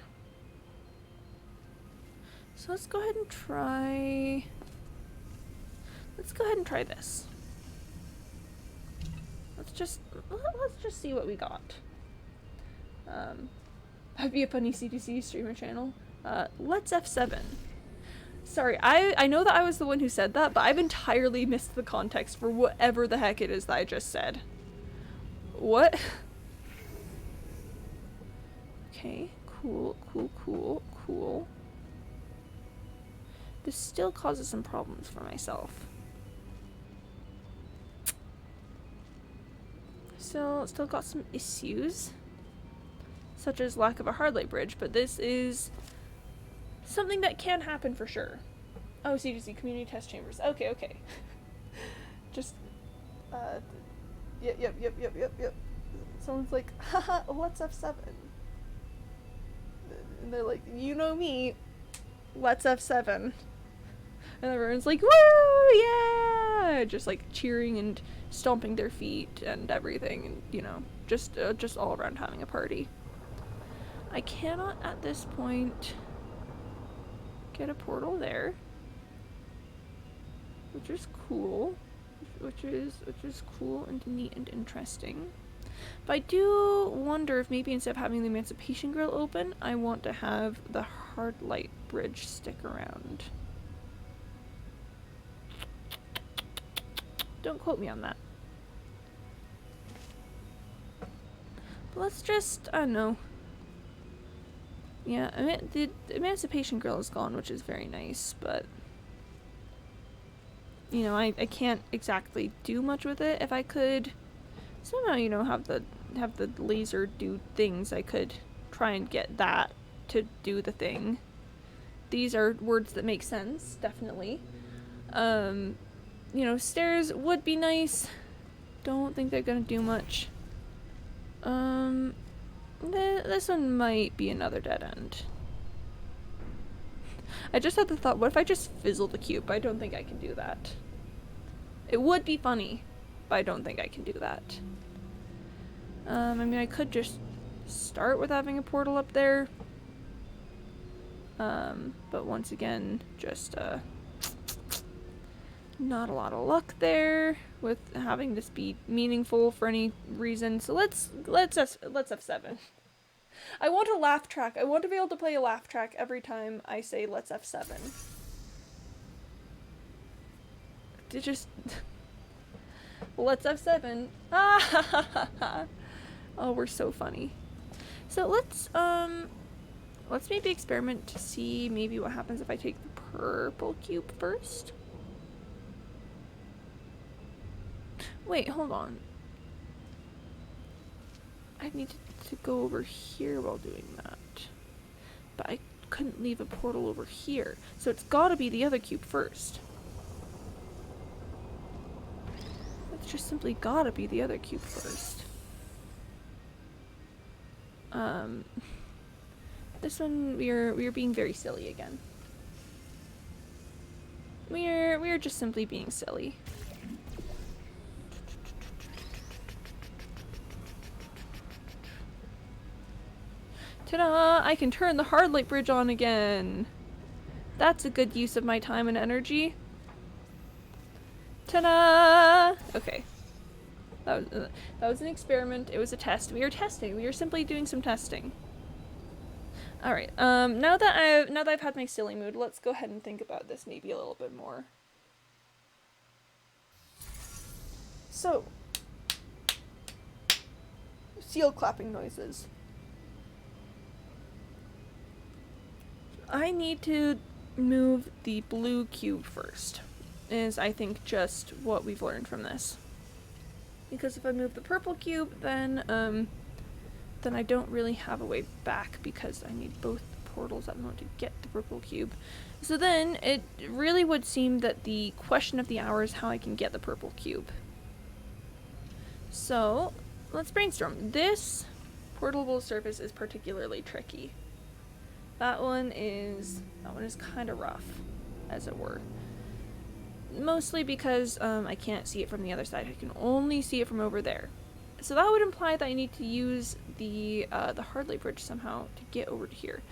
So let's go ahead and try this. Let's just see what we got. That'd be a funny C2C streamer channel. Let's F7. Sorry, I know that I was the one who said that, but I've entirely missed the context for whatever the heck it is that I just said. What? Okay, cool. This still causes some problems for myself. Still got some issues, such as lack of a hard light bridge, but this is something that can happen for sure. Oh, CGC, community test chambers. Okay. Just, yep. Someone's like, haha, let's F7. And they're like, you know me, let's F7. And everyone's like, woo, yeah! Just like cheering and stomping their feet and everything, and you know, just all around having a party. I cannot at this point get a portal there, which is cool, which is cool and neat and interesting. But I do wonder if maybe instead of having the Emancipation Grill open, I want to have the hard light bridge stick around. Don't quote me on that. But let's just, I don't know. Yeah, I mean, the Emancipation Grill is gone, which is very nice, but you know, I can't exactly do much with it. If I could somehow, you know, have the laser do things, I could try and get that to do the thing. These are words that make sense, definitely. You know, stairs would be nice. Don't think they're gonna do much. This one might be another dead end. I just had the thought, what if I just fizzle the cube? I don't think I can do that. It would be funny, but I don't think I can do that. I mean, I could just start with having a portal up there. But once again, just, not a lot of luck there with having this be meaningful for any reason. So let's F7. I want a laugh track. I want to be able to play a laugh track every time I say let's F7. It just Well, let's have 7. Ah, ha, ha, ha, ha. Oh, we're so funny. So let's maybe experiment to see maybe what happens if I take the purple cube first. Wait, hold on. I need to go over here while doing that. But I couldn't leave a portal over here. So it's gotta be the other cube first. It's just simply gotta be the other cube first. This one we're being very silly again. We're just simply being silly. Ta-da! I can turn the hard light bridge on again. That's a good use of my time and energy. Ta-da! Okay. That was an experiment. It was a test. We were testing. We were simply doing some testing. All right. Now that I've had my silly mood, let's go ahead and think about this maybe a little bit more. So, seal clapping noises. I need to move the blue cube first. Is I think just what we've learned from this. Because if I move the purple cube, then I don't really have a way back because I need both portals at the moment to get the purple cube. So then it really would seem that the question of the hour is how I can get the purple cube. So let's brainstorm. This portable surface is particularly tricky. That one is kind of rough, as it were. Mostly because I can't see it from the other side. I can only see it from over there. So that would imply that I need to use the hard light bridge somehow to get over to here.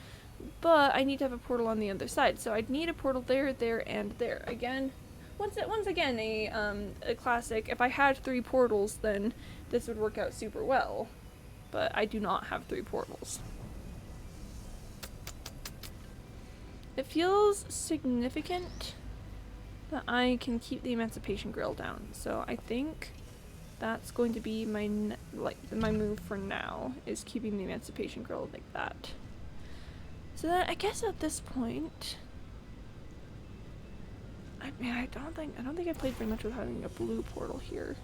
But I need to have a portal on the other side, so I'd need a portal there, there, and there. Again, once again a classic. If I had 3 portals, then this would work out super well. But I do not have 3 portals. It feels significant that I can keep the Emancipation Grill down, so I think that's going to be my move for now, is keeping the Emancipation Grill like that. So then I guess at this point, I don't think I played very much with having a blue portal here.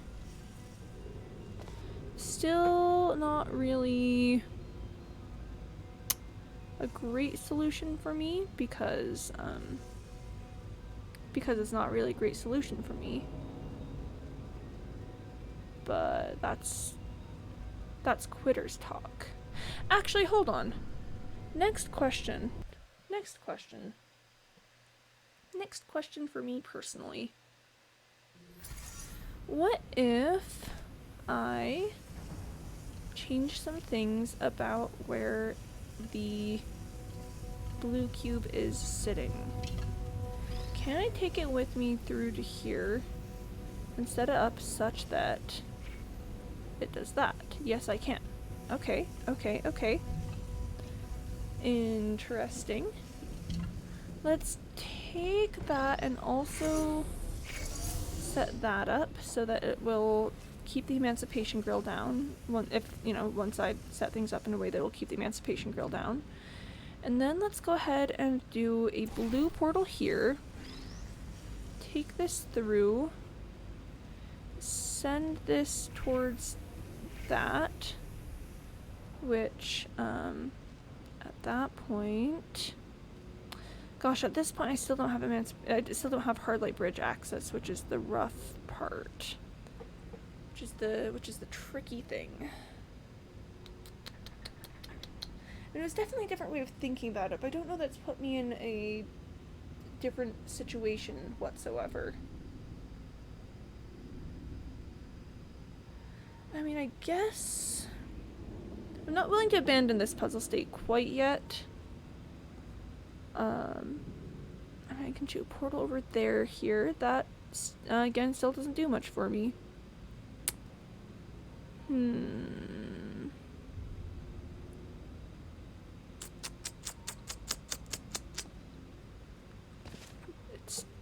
Still not really a great solution for me because it's not really a great solution for me. But that's quitter's talk. Actually, hold on. Next question for me personally. What if I change some things about where the blue cube is sitting? Can I take it with me through to here and set it up such that it does that? Yes, I can. Okay. Interesting. Let's take that and also set that up so that it will keep the Emancipation Grill down. Once I set things up in a way that will keep the Emancipation Grill down. And then let's go ahead and do a blue portal here. Take this through. Send this towards that. Which, at that point... Gosh, at this point I still don't have hard light bridge access, which is the rough part. Which is the tricky thing. And it was definitely a different way of thinking about it, but I don't know that's put me in a different situation whatsoever. I mean, I guess I'm not willing to abandon this puzzle state quite yet. I mean, I can shoot a portal over there, here. That, again, still doesn't do much for me.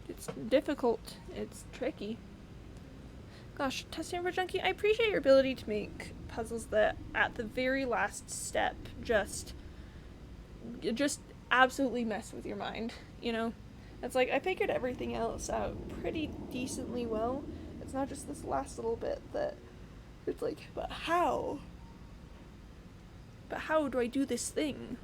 It's difficult. It's tricky. Gosh, Testing for Junkie, I appreciate your ability to make puzzles that at the very last step just absolutely mess with your mind, you know? It's like I figured everything else out pretty decently well. It's not just this last little bit that it's like, but how? But how do I do this thing?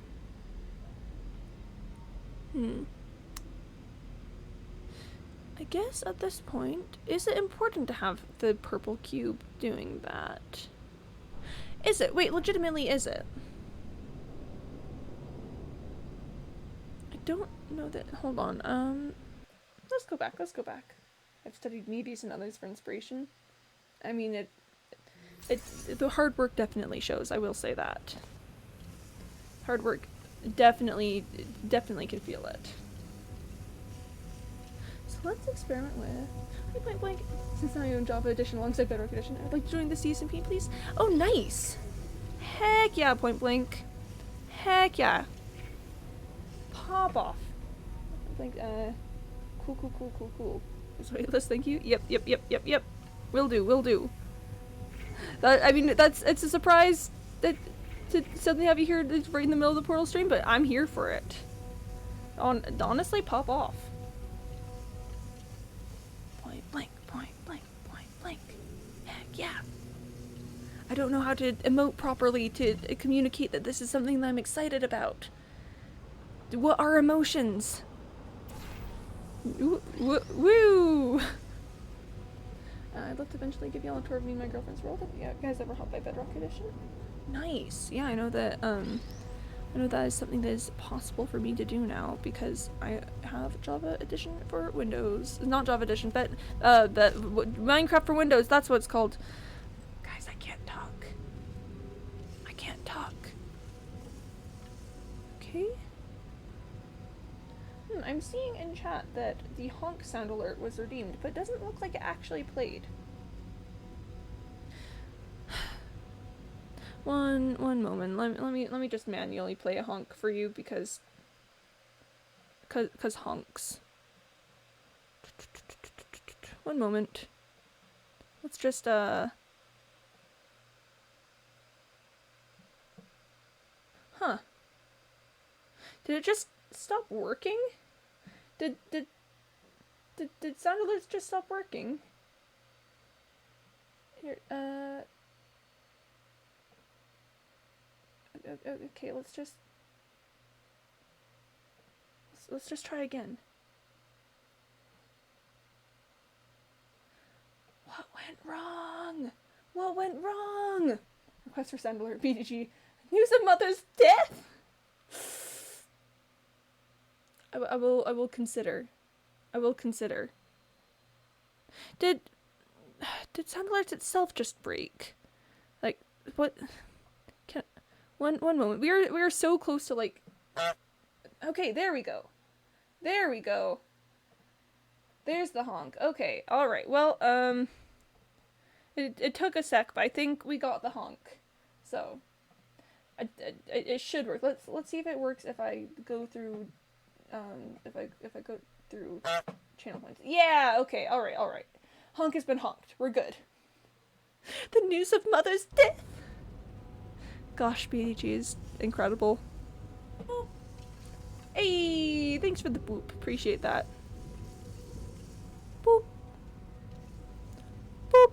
I guess at this point, is it important to have the purple cube doing that? Is it? Wait, legitimately, is it? I don't know that. Hold on. Let's go back. I've studied medias and others for inspiration. I mean, the hard work definitely shows, I will say that. Hard work definitely can feel it. So let's experiment with Point Blank. Since now I own Java Edition alongside Bedrock Edition, I'd like to join the CSMP, please. Oh, nice! Heck yeah, Point Blank. Heck yeah. Pop off. Point Blank, cool. This waitlist, thank you. Yep. Will do. That, I mean, it's a surprise that to suddenly have you here right in the middle of the Portal stream, but I'm here for it. Honestly, pop off. Point blank. Heck yeah. I don't know how to emote properly to communicate that this is something that I'm excited about. What are emotions? Woo! I'd love to eventually give y'all a tour of me and my girlfriend's world. Have you guys ever hopped by Bedrock Edition? Nice. Yeah, I know that is something that is possible for me to do now because I have Java Edition for Windows. Not Java Edition, but Minecraft for Windows. That's what it's called. Guys, I can't talk. Okay. I'm seeing in chat that the honk sound alert was redeemed, but it doesn't look like it actually played. One moment. Let me just manually play a honk for you because honks. One moment. Let's just Huh. Did it just stop working? Did sound alerts just stop working? Here, okay, let's just try again. What went wrong? Request for sound alert, BDG. News of mother's death? I will consider. Did sound alerts itself just break? Like, what? One moment. We are so close to like. Okay, there we go. There's the honk. Okay, all right. Well, it took a sec, but I think we got the honk. So, it should work. Let's see if it works if I go through. If I go through channel points. Yeah. Okay. All right. Honk has been honked. We're good. The news of mother's death. Gosh, BDG is incredible. Hey, thanks for the boop. Appreciate that. Boop. Boop.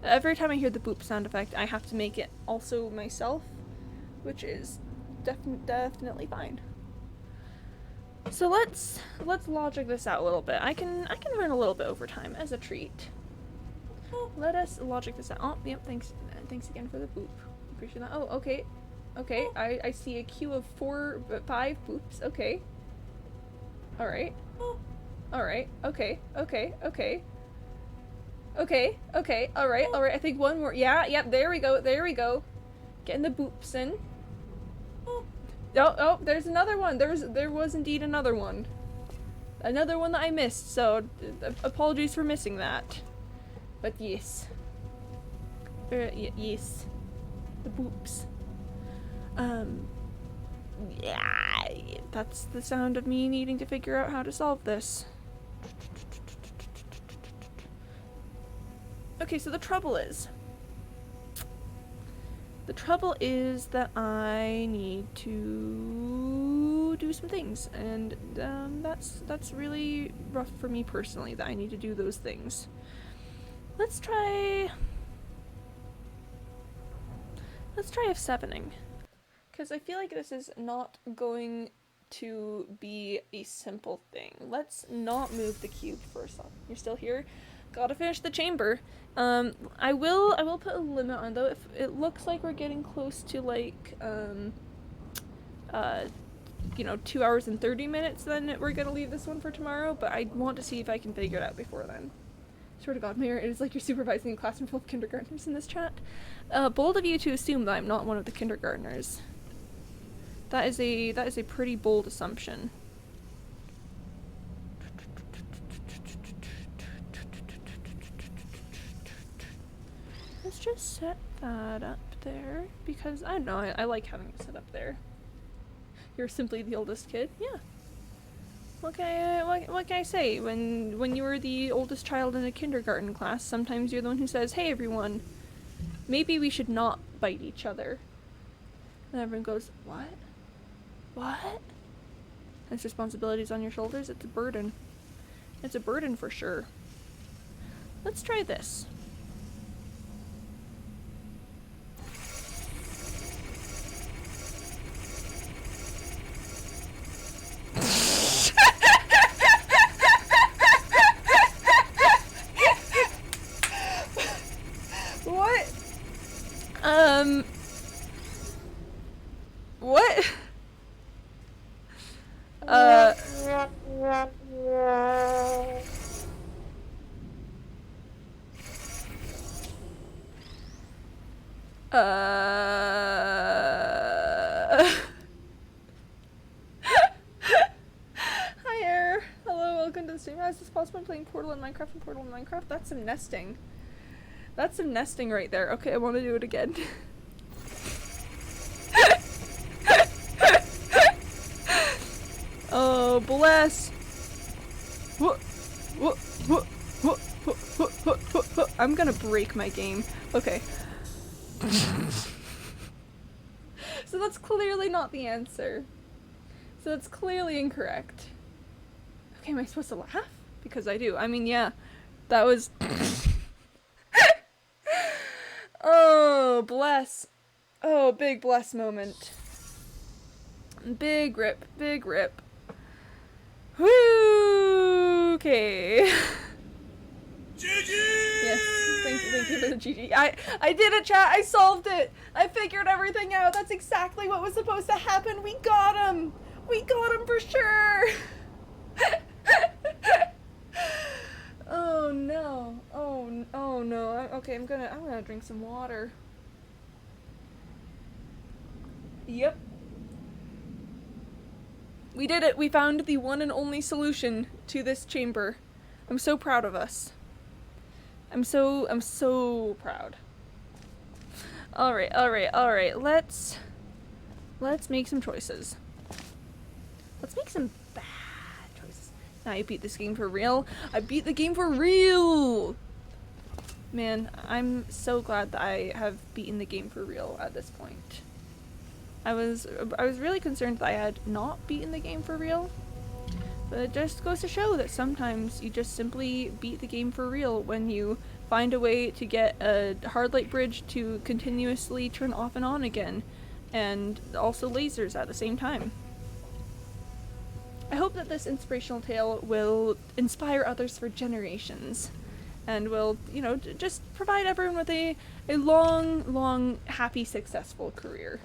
Every time I hear the boop sound effect, I have to make it also myself, which is definitely fine. So let's logic this out a little bit. I can run a little bit over time as a treat. Let us logic this out. Oh, yep, thanks again for the boop. Appreciate that. Oh, okay. I see a queue of 5 boops. Okay. Alright. Okay. Alright. I think one more. Yeah, yep, there we go. Getting the boops in. Oh, there's another one. There was indeed another one. Another one that I missed, so apologies for missing that. But yes. Yes. The boops. Yeah, that's the sound of me needing to figure out how to solve this. Okay, so the trouble is that I need to do some things, and that's really rough for me personally, that I need to do those things. Let's try F7ing, because I feel like this is not going to be a simple thing. Let's not move the cube first off. You're still here? Gotta finish the chamber. I will put a limit on, though. If it looks like we're getting close to like 2 hours and 30 minutes, then we're gonna leave this one for tomorrow, but I want to see if I can figure it out before then. Swear to God, Mayor, it is like you're supervising a classroom full of kindergartners in this chat. Bold of you to assume that I'm not one of the kindergartners. That is a pretty bold assumption. Let's just set that up there, because I don't know, I like having it set up there. You're simply the oldest kid? Yeah. What can I say? When you were the oldest child in a kindergarten class, sometimes you're the one who says, "Hey everyone, maybe we should not bite each other." And everyone goes, "What? What?" This responsibility's on your shoulders. It's a burden. It's a burden for sure. Let's try this. What? What? Hi, Air. Hello, welcome to the stream. Is this possible? I'm playing Portal in Minecraft and Portal in Minecraft. That's some nesting. That's some nesting right there. Okay, I want to do it again. Oh, bless. I'm gonna break my game. Okay. So that's clearly not the answer. So that's clearly incorrect. Okay, am I supposed to laugh? Because I do. I mean, yeah. That was... Oh, bless. Oh, big bless moment. Big rip. Big rip. Woo! Okay. GG! Yes, thank you for the GG. I did it, chat. I solved it. I figured everything out. That's exactly what was supposed to happen. We got him. We got him for sure. Oh no. Oh no. Okay, I'm gonna drink some water. Yep. We did it. We found the one and only solution to this chamber. I'm so proud of us. I'm so proud. Alright. Let's make some choices. Let's make some bad choices. Now I beat this game for real. I beat the game for real! Man, I'm so glad that I have beaten the game for real at this point. I was really concerned that I had not beaten the game for real. But it just goes to show that sometimes you just simply beat the game for real when you find a way to get a hard light bridge to continuously turn off and on again, and also lasers at the same time. I hope that this inspirational tale will inspire others for generations, and will, you know, just provide everyone with a long, happy, successful career.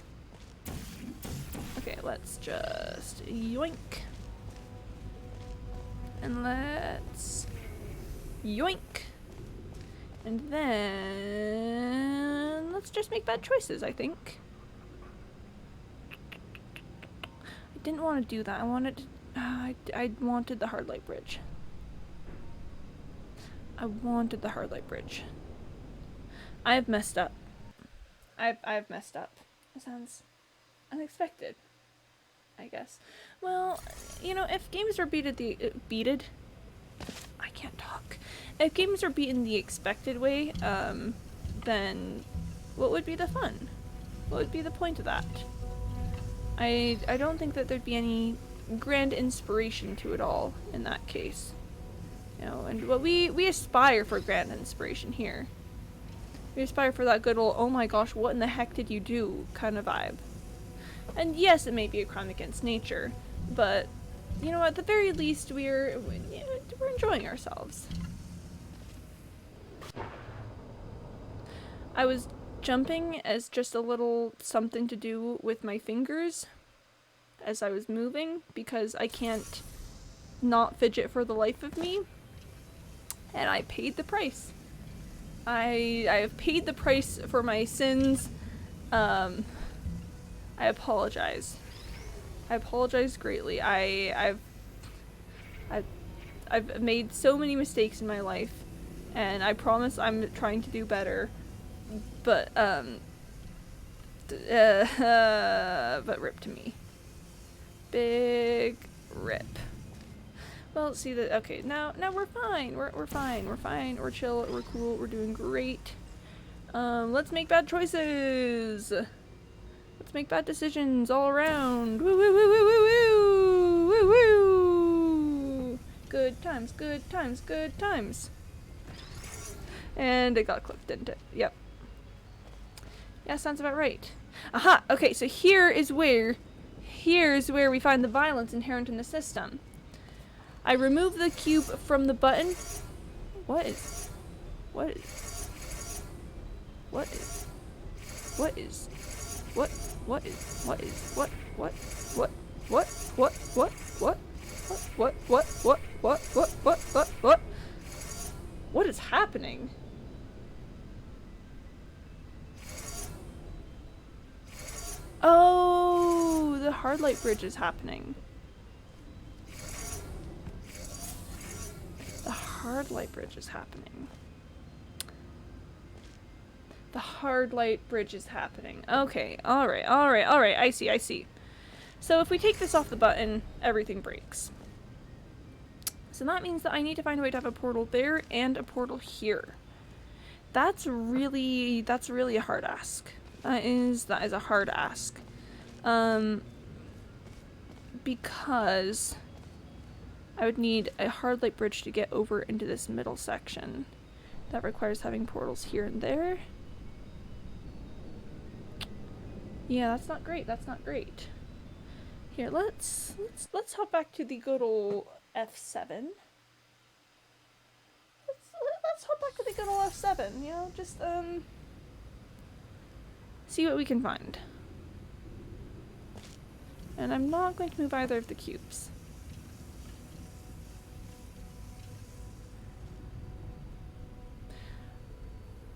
Okay, let's just yoink. And let's yoink. And then let's just make bad choices, I think. I didn't want to do that. I wanted I wanted the hard light bridge. I wanted the hard light bridge. I have messed up. I've messed up. It sounds unexpected, I guess. Well, you know, if games were beated, I can't talk. If games are beaten the expected way, then what would be the fun? What would be the point of that? I don't think that there'd be any grand inspiration to it all in that case. You know, and what we aspire for grand inspiration here. We aspire for that good old, oh my gosh, what in the heck did you do kind of vibe. And yes, it may be a crime against nature, but, you know, at the very least, we're enjoying ourselves. I was jumping as just a little something to do with my fingers as I was moving, because I can't not fidget for the life of me, and I paid the price. I have paid the price for my sins. I apologize. I apologize greatly. I've made so many mistakes in my life, and I promise I'm trying to do better. But rip to me. Big rip. Well, see that. Okay, now we're fine. We're fine. We're fine. We're chill. We're cool. We're doing great. Let's make bad choices. Let's make bad decisions all around. Woo woo woo woo woo woo woo woo. Good times. Good times. Good times. And it got clipped, didn't it? Yep. Yeah, sounds about right. Aha! Okay, so here's where we find the violence inherent in the system. I remove the cube from the button. What is happening? Oh, the hard light bridge is happening. The hard light bridge is happening. The hard light bridge is happening. Okay, alright. I see. So if we take this off the button, everything breaks. So that means that I need to find a way to have a portal there and a portal here. That's really a hard ask. That is a hard ask. Because I would need a hard light bridge to get over into this middle section. That requires having portals here and there. Yeah, that's not great. That's not great. Here, let's hop back to the good old F7. Let's hop back to the good old F7, you know, just see what we can find. And I'm not going to move either of the cubes.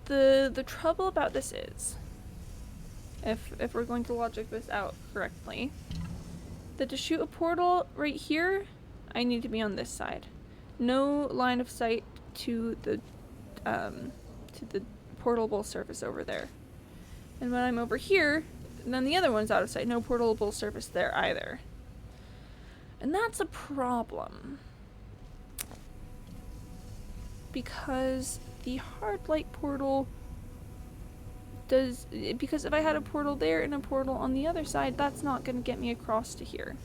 The trouble about this is, if we're going to logic this out correctly, that to shoot a portal right here, I need to be on this side. No line of sight to the portable surface over there. And when I'm over here, then the other one's out of sight. No portable surface there either. And that's a problem. Because the hard light portal does... Because if I had a portal there and a portal on the other side, that's not going to get me across to here.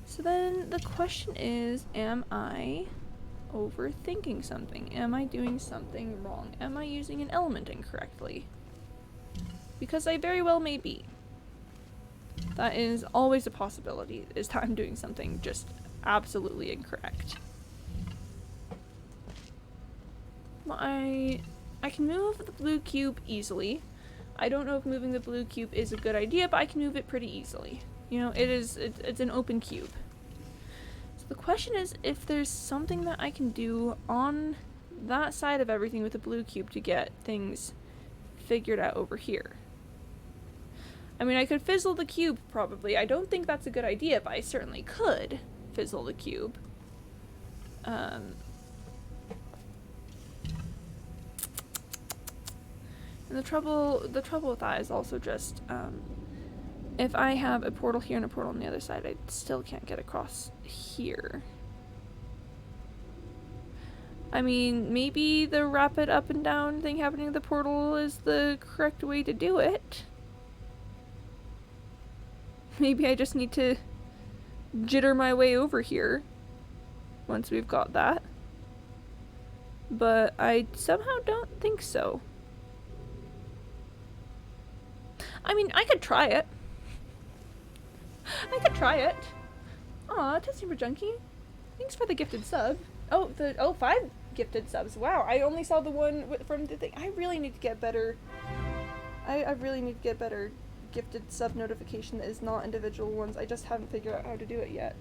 So then the question is, am I overthinking something? Am I doing something wrong? Am I using an element incorrectly? Because I very well may be. That is always a possibility, is that I'm doing something just absolutely incorrect. I can move the blue cube easily. I don't know if moving the blue cube is a good idea, but I can move it pretty easily. You know, it's an open cube. So the question is if there's something that I can do on that side of everything with the blue cube to get things figured out over here. I mean, I could fizzle the cube, probably. I don't think that's a good idea, but I certainly could fizzle the cube. And the trouble with that is also just, if I have a portal here and a portal on the other side, I still can't get across here. I mean, maybe the rapid up and down thing happening at the portal is the correct way to do it. Maybe I just need to jitter my way over here once we've got that. But I somehow don't think so. I mean, I could try it. I could try it. Aw, Tessie for Junkie. Thanks for the gifted sub. Oh, 5 gifted subs. Wow, I only saw the one from the thing. I really need to get better. I really need to get better gifted sub notification that is not individual ones. I just haven't figured out how to do it yet.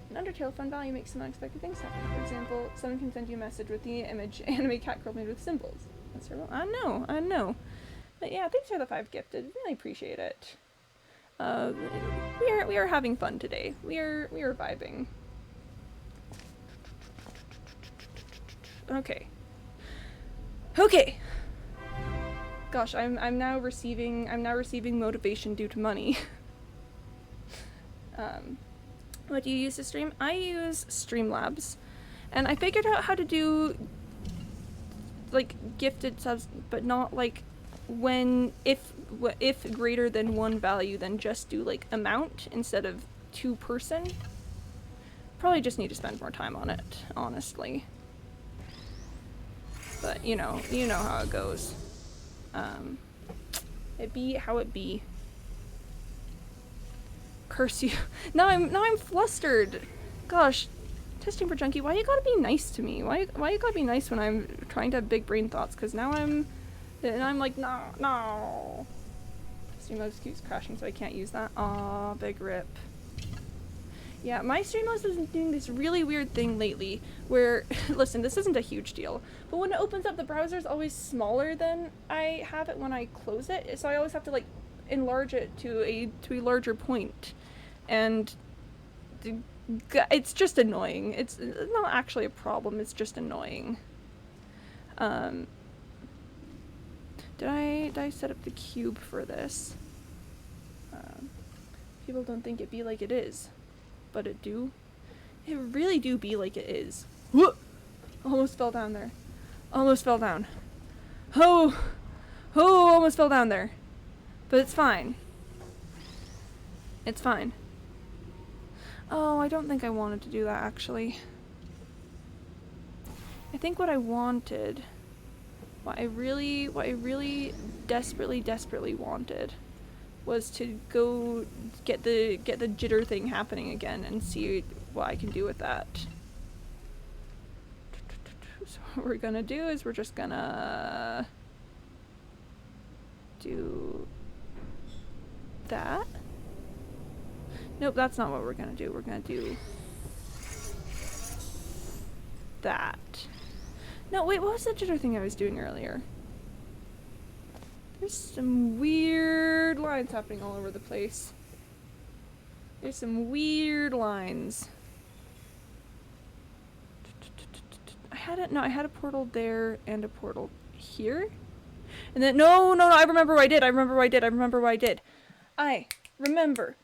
In Undertale, fun value makes some unexpected things happen. For example, someone can send you a message with the image anime cat girl made with symbols. That's her. I know. But yeah, thanks for the 5 gifted. Really appreciate it. We are having fun today. We are vibing. Okay. Gosh, I'm now receiving motivation due to money. What do you use to stream? I use Streamlabs, and I figured out how to do like gifted subs, but not like if greater than 1 value, then just do like amount instead of 2 person. Probably just need to spend more time on it, honestly. But you know how it goes. It be how it be. Curse you. Now I'm flustered. Gosh, Testing for Junkie, why you gotta be nice to me? Why you gotta be nice when I'm trying to have big brain thoughts? Cause now I'm like, no. Streamlabs keeps crashing, so I can't use that. Aw, big rip. Yeah, my Streamlabs has been doing this really weird thing lately where, listen, this isn't a huge deal, but when it opens up, the browser's always smaller than I have it when I close it, so I always have to, like, enlarge it to a larger point. And it's just annoying. It's not actually a problem, it's just annoying. Did I set up the cube for this? People don't think it be like it is. But it do. It really do be like it is. Whoa! Almost fell down there. Almost fell down. Oh! Almost fell down there. But it's fine. It's fine. Oh, I don't think I wanted to do that, actually. I think what I wanted... What I really desperately wanted was to go get the jitter thing happening again and see what I can do with that. So what we're gonna do is we're just gonna do that. Nope, that's not what we're gonna do. We're gonna do that. No, wait, what was the jitter thing I was doing earlier? There's some weird lines happening all over the place. There's some weird lines. I had a portal there and a portal here. And then, no, I remember what I did. I remember what I did. I remember.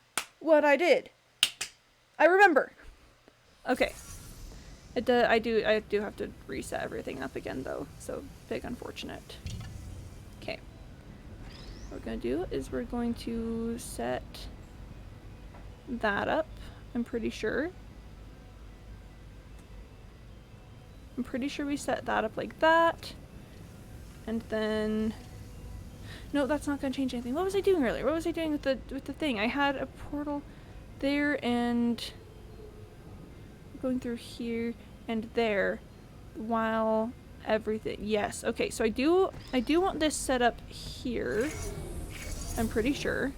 Okay. I do have to reset everything up again though, so big unfortunate. Okay. What we're gonna do is we're going to set that up, I'm pretty sure. We set that up like that. And then... No, that's not gonna change anything. What was I doing earlier? What was I doing with the thing? I had a portal there and... going through here and there while everything... Yes, okay, so I do want this set up here. I'm pretty sure.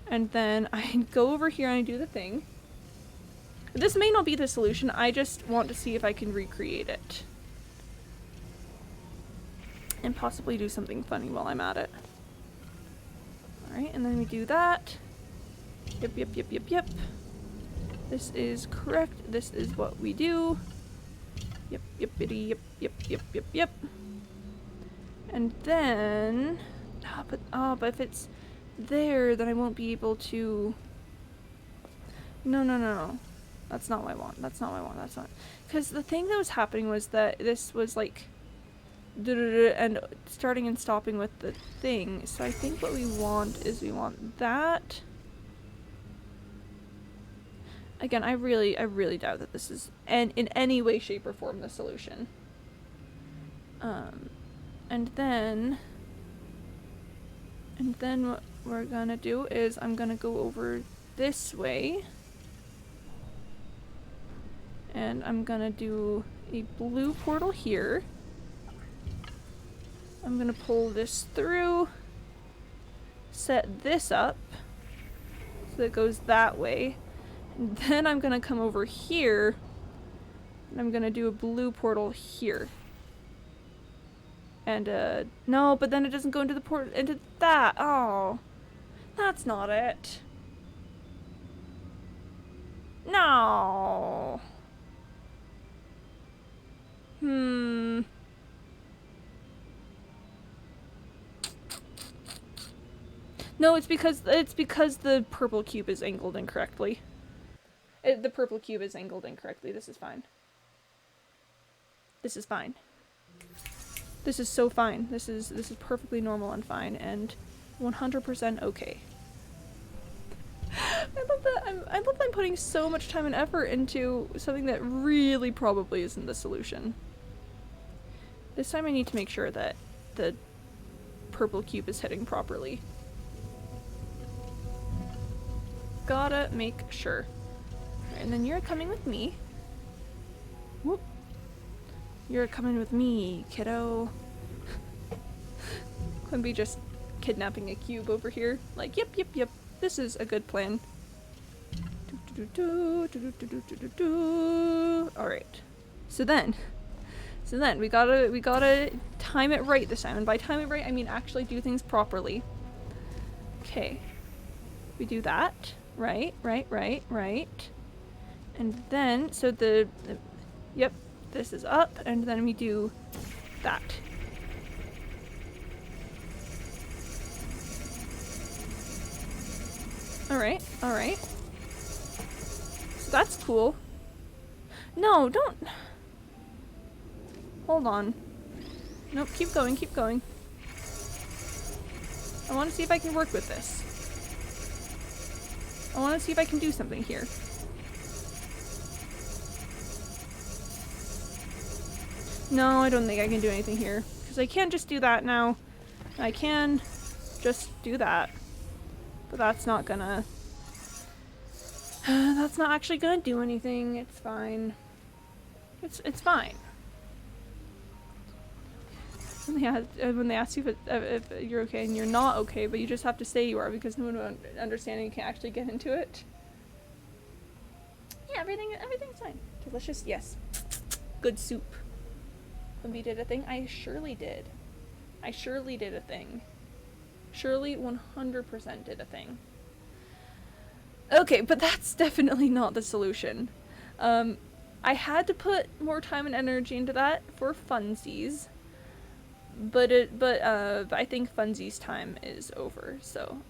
And then I go over here and I do the thing. This may not be the solution, I just want to see if I can recreate it. And possibly do something funny while I'm at it. Alright, and then we do that. Yep. This is correct. This is what we do. Yep. And then... but if it's there, then I won't be able to... No. That's not what I want. That's not. because the thing that was happening was that this was like and starting and stopping with the thing. So I think what we want is we want that. Again, I really doubt that this is in any way, shape, or form the solution. And then what we're gonna do is I'm gonna go over this way. And I'm gonna do a blue portal here. I'm gonna pull this through, set this up so it goes that way. And then I'm gonna come over here and I'm gonna do a blue portal here. And no, but then it doesn't go into the into that. Oh, that's not it. No. No, it's because the purple cube is angled incorrectly. The purple cube is angled incorrectly. This is fine. This is fine. This is so fine. This is perfectly normal and fine and 100% okay. I love that I'm putting so much time and effort into something that really probably isn't the solution. This time I need to make sure that the purple cube is hitting properly. Gotta make sure. And then you're coming with me. Whoop. You're coming with me, kiddo. Quimby just kidnapping a cube over here. Like, yep. This is a good plan. Alright. So then we gotta time it right this time. And by time it right, I mean actually do things properly. Okay. We do that. Right. And then, so yep, this is up, and then we do that. Alright. So that's cool. No, don't. Hold on. Nope, keep going. I want to see if I can work with this. I want to see if I can do something here. No, I don't think I can do anything here. Because I can't just do that now. I can just do that. But that's not gonna... that's not actually gonna do anything. It's fine. It's fine. When they ask you if you're okay and you're not okay, but you just have to say you are because no one will understand and you can't actually get into it. Yeah, everything's fine. Delicious, yes. Good soup. When we did a thing, I surely did. I surely did a thing. Surely 100% did a thing. Okay, but that's definitely not the solution. I had to put more time and energy into that for funsies. But I think funsies time is over, so,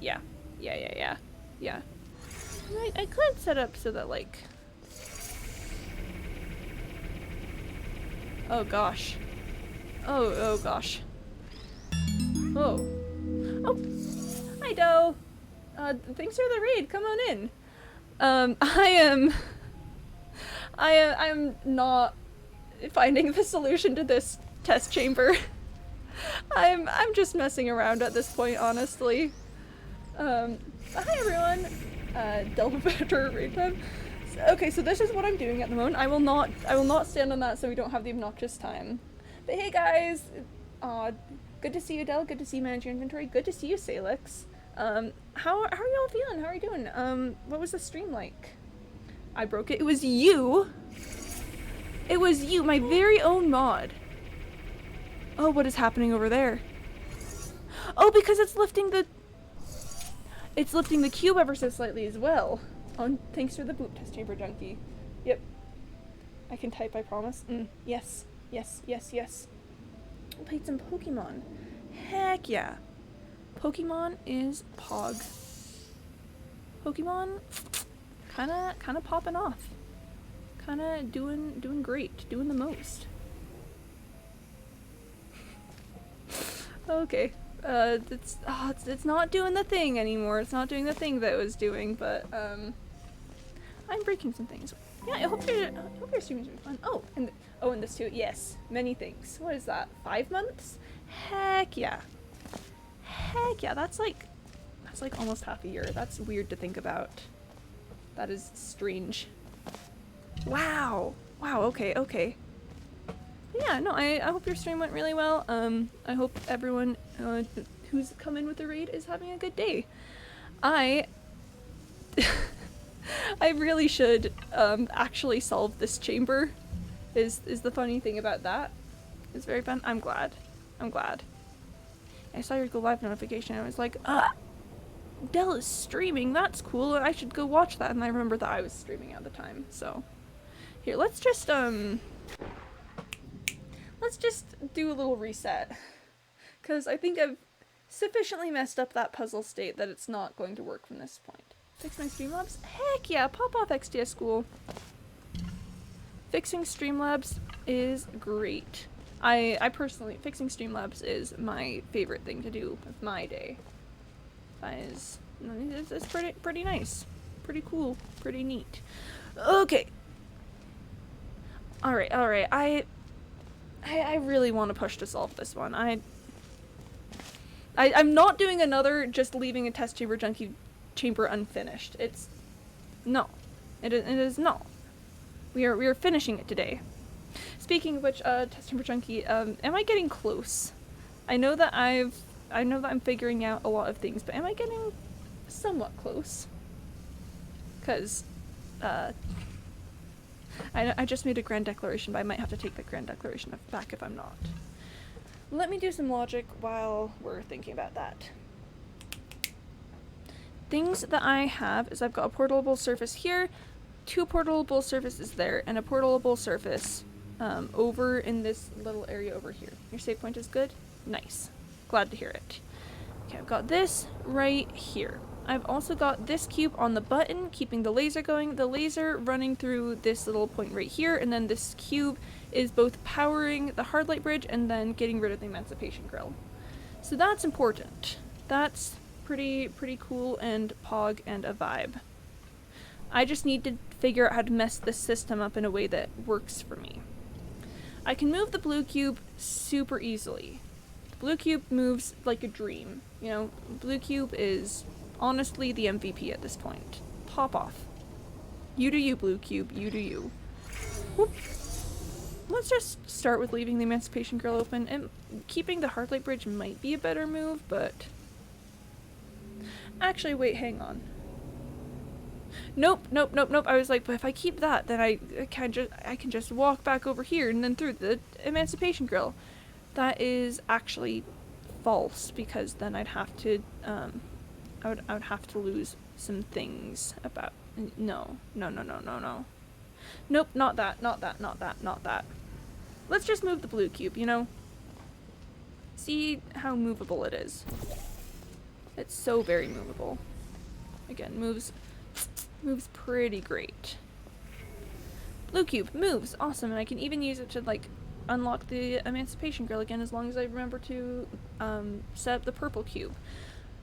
yeah. I could set up so that, like... Oh gosh. Oh gosh. Oh. Hi, Doe! Thanks for the raid, come on in. I am not finding the solution to this test chamber. I'm just messing around at this point, honestly. Hi everyone! Delta raid time. Okay, so this is what I'm doing at the moment. I will not stand on that so we don't have the obnoxious time. But hey guys! Good to see you, Del. Good to see you manage your inventory. Good to see you, Salix. How are y'all feeling? How are you doing? What was the stream like? I broke it. It was you! It was you, my very own mod. Oh, what is happening over there? Oh, because it's lifting the cube ever so slightly as well. Oh, thanks for the boot test chamber, junkie. Yep. I can type, I promise. Yes. I played some Pokemon. Heck yeah. Pokemon is Pog. Pokemon kinda popping off. kind of doing great, doing the most. Okay, it's not doing the thing anymore. It's not doing the thing that it was doing, but I'm breaking some things. Yeah, I hope your streaming's really fun. Oh, and this too. Yes, many things. What is that? 5 months? Heck yeah. Heck yeah. That's like almost half a year. That's weird to think about. That is strange. Wow. Wow. Okay. Yeah. No. I hope your stream went really well. I hope everyone who's come in with the raid is having a good day. I really should actually solve this chamber. Is the funny thing about that. It's very fun. I'm glad. I saw your go live notification and I was like, Dell is streaming, that's cool, and I should go watch that, and I remember that I was streaming at the time, so. Here, let's just do a little reset. Cause I think I've sufficiently messed up that puzzle state that it's not going to work from this point. Fix my Streamlabs? Heck yeah, pop off XDS school. Fixing Streamlabs is great. I personally, fixing Streamlabs is my favorite thing to do with my day. It's pretty nice. Pretty cool. Pretty neat. Okay. Alright. I really want to push to solve this one. I'm not doing another just leaving a test chamber junkie chamber unfinished. No. It is no. We are finishing it today. Speaking of which, test chamber junkie, am I getting close? I know that I'm figuring out a lot of things, but am I getting somewhat close? Cause I just made a grand declaration, but I might have to take the grand declaration back if I'm not. Let me do some logic while we're thinking about that. Things that I have is I've got a portable surface here, 2 portable surfaces there, and a portable surface over in this little area over here. Your save point is good? Nice. Glad to hear it. Okay, I've got this right here. I've also got this cube on the button, keeping the laser going, the laser running through this little point right here, and then this cube is both powering the hard light bridge and then getting rid of the emancipation grill. So that's important. That's pretty cool and pog and a vibe. I just need to figure out how to mess this system up in a way that works for me. I can move the blue cube super easily. The blue cube moves like a dream. You know, blue cube is honestly the MVP at this point. Pop off. You do you, blue cube. You do you. Whoop. Let's just start with leaving the emancipation grill open, and keeping the hard light bridge might be a better move, but actually, wait, hang on. Nope. I was like, but if I keep that, then I can just walk back over here and then through the emancipation grill. That is actually false, because then I'd have to I would have to lose some things about no. Nope, not that. Let's just move the blue cube, you know? See how movable it is. It's so very movable. Again, moves pretty great. Blue cube moves, awesome, and I can even use it to like unlock the emancipation grill again, as long as I remember to set up the purple cube.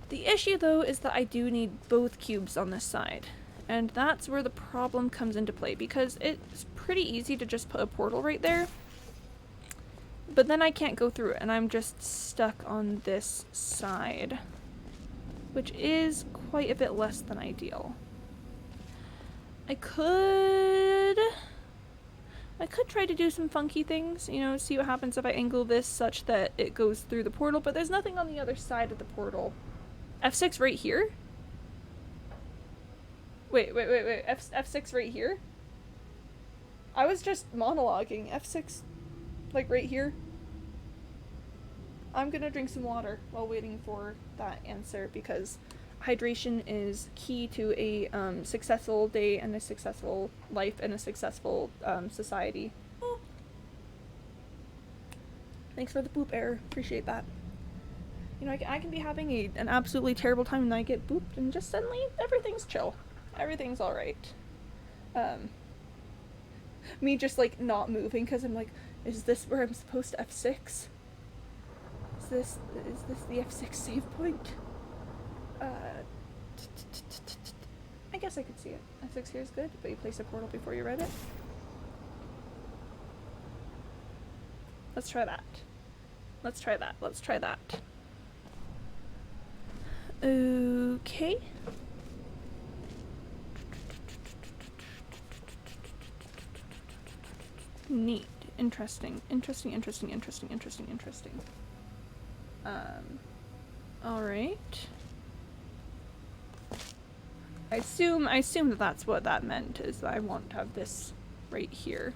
The issue though is that I do need both cubes on this side, and that's where the problem comes into play, because it's pretty easy to just put a portal right there, but then I can't go through it and I'm just stuck on this side, which is quite a bit less than ideal. I could try to do some funky things, you know, see what happens if I angle this such that it goes through the portal, but there's nothing on the other side of the portal. F6 right here? Wait. F6 right here? I was just monologuing. F6, like right here? I'm gonna drink some water while waiting for that answer, because hydration is key to a successful day and a successful life and a successful society. Oh. Thanks for the boop error. Appreciate that. You know, I can be having an absolutely terrible time and I get booped and just suddenly everything's chill. Everything's alright. Me just like not moving because I'm like, is this where I'm supposed to F6? Is this the F6 save point? I guess I could see it. F6 here is good, but you place a portal before you read it. Let's try that. Let's try that. Let's try that. Okay. Neat. Interesting. Interesting, interesting, interesting, interesting, interesting. Alright. I assume that that's what that meant, is that I want to have this right here.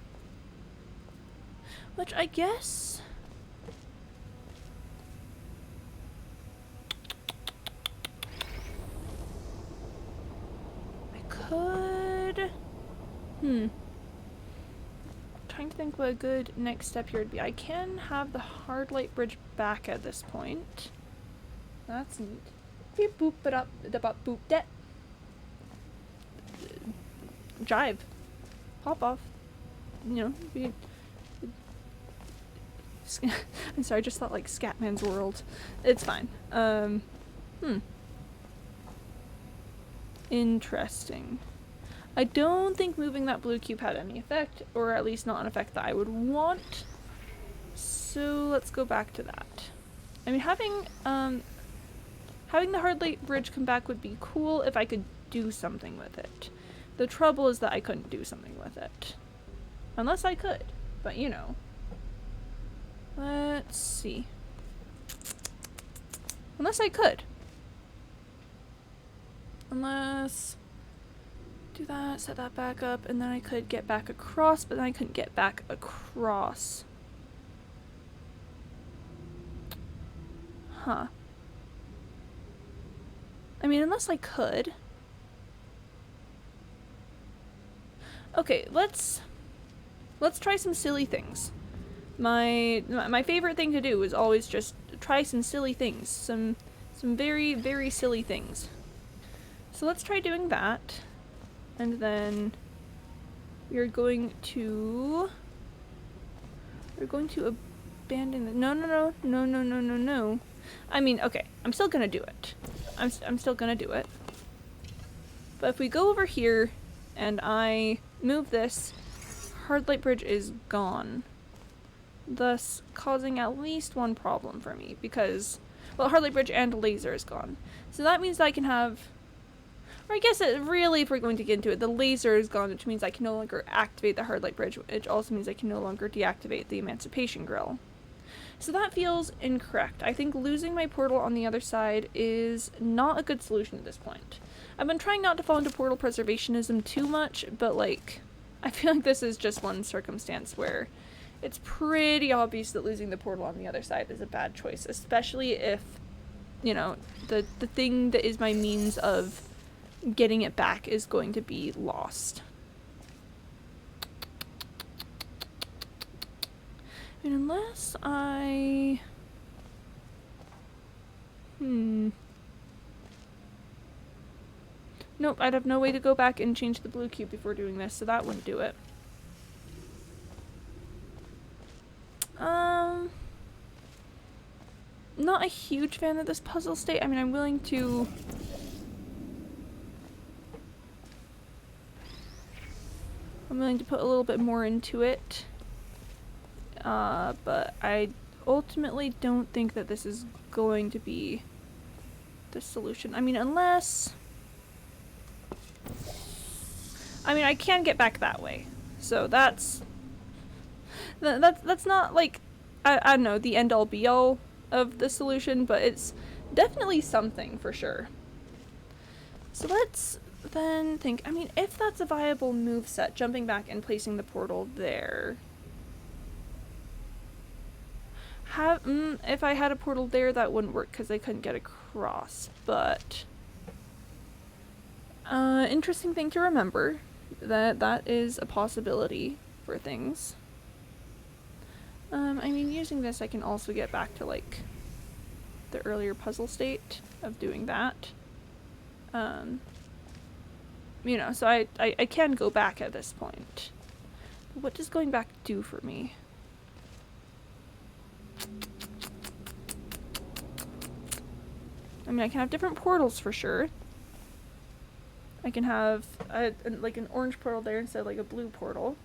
Which I guess... I could... Trying to think what a good next step here would be. I can have the hard light bridge back at this point. That's neat. Beep boop it up, da bop boop det. Jive. Pop off. You know, be... I'm sorry, I just thought like Scatman's World. It's fine. Interesting. I don't think moving that blue cube had any effect, or at least not an effect that I would want. So let's go back to that. I mean, having the hard light bridge come back would be cool if I could do something with it. The trouble is that I couldn't do something with it. Unless I could, but you know. Let's see. Unless I could. Unless... do that, set that back up, and then I could get back across, but then I couldn't get back across. Huh. I mean, unless I could. Okay, let's try some silly things. My favorite thing to do is always just try some silly things. Some very, very silly things. So let's try doing that. And then we're going to abandon the no. I mean, okay, I'm still gonna do it. I'm still gonna do it. But if we go over here and I move this, hard light bridge is gone. Thus causing at least one problem for me because, well, hard light bridge and laser is gone. So that means that I can have, or I guess really, if we're going to get into it, the laser is gone, which means I can no longer activate the hard light bridge, which also means I can no longer deactivate the emancipation grill. So that feels incorrect. I think losing my portal on the other side is not a good solution at this point. I've been trying not to fall into portal preservationism too much, but like, I feel like this is just one circumstance where it's pretty obvious that losing the portal on the other side is a bad choice, especially if, you know, the thing that is my means of getting it back is going to be lost. I mean, unless I... Nope, I'd have no way to go back and change the blue cube before doing this, so that wouldn't do it. Not a huge fan of this puzzle state. I mean, I'm willing to... put a little bit more into it. But I ultimately don't think that this is going to be the solution. I mean, unless... I mean, I can get back that way. So that's not, like, I don't know, the end-all be-all of the solution, but it's definitely something for sure. So let's then think, I mean, if that's a viable moveset, jumping back and placing the portal there. If I had a portal there, that wouldn't work because I couldn't get across, but... interesting thing to remember, that is a possibility for things. I mean, using this, I can also get back to, like, the earlier puzzle state of doing that. You know, so I can go back at this point. What does going back do for me? I mean, I can have different portals for sure. I can have like an orange portal there instead of like a blue portal.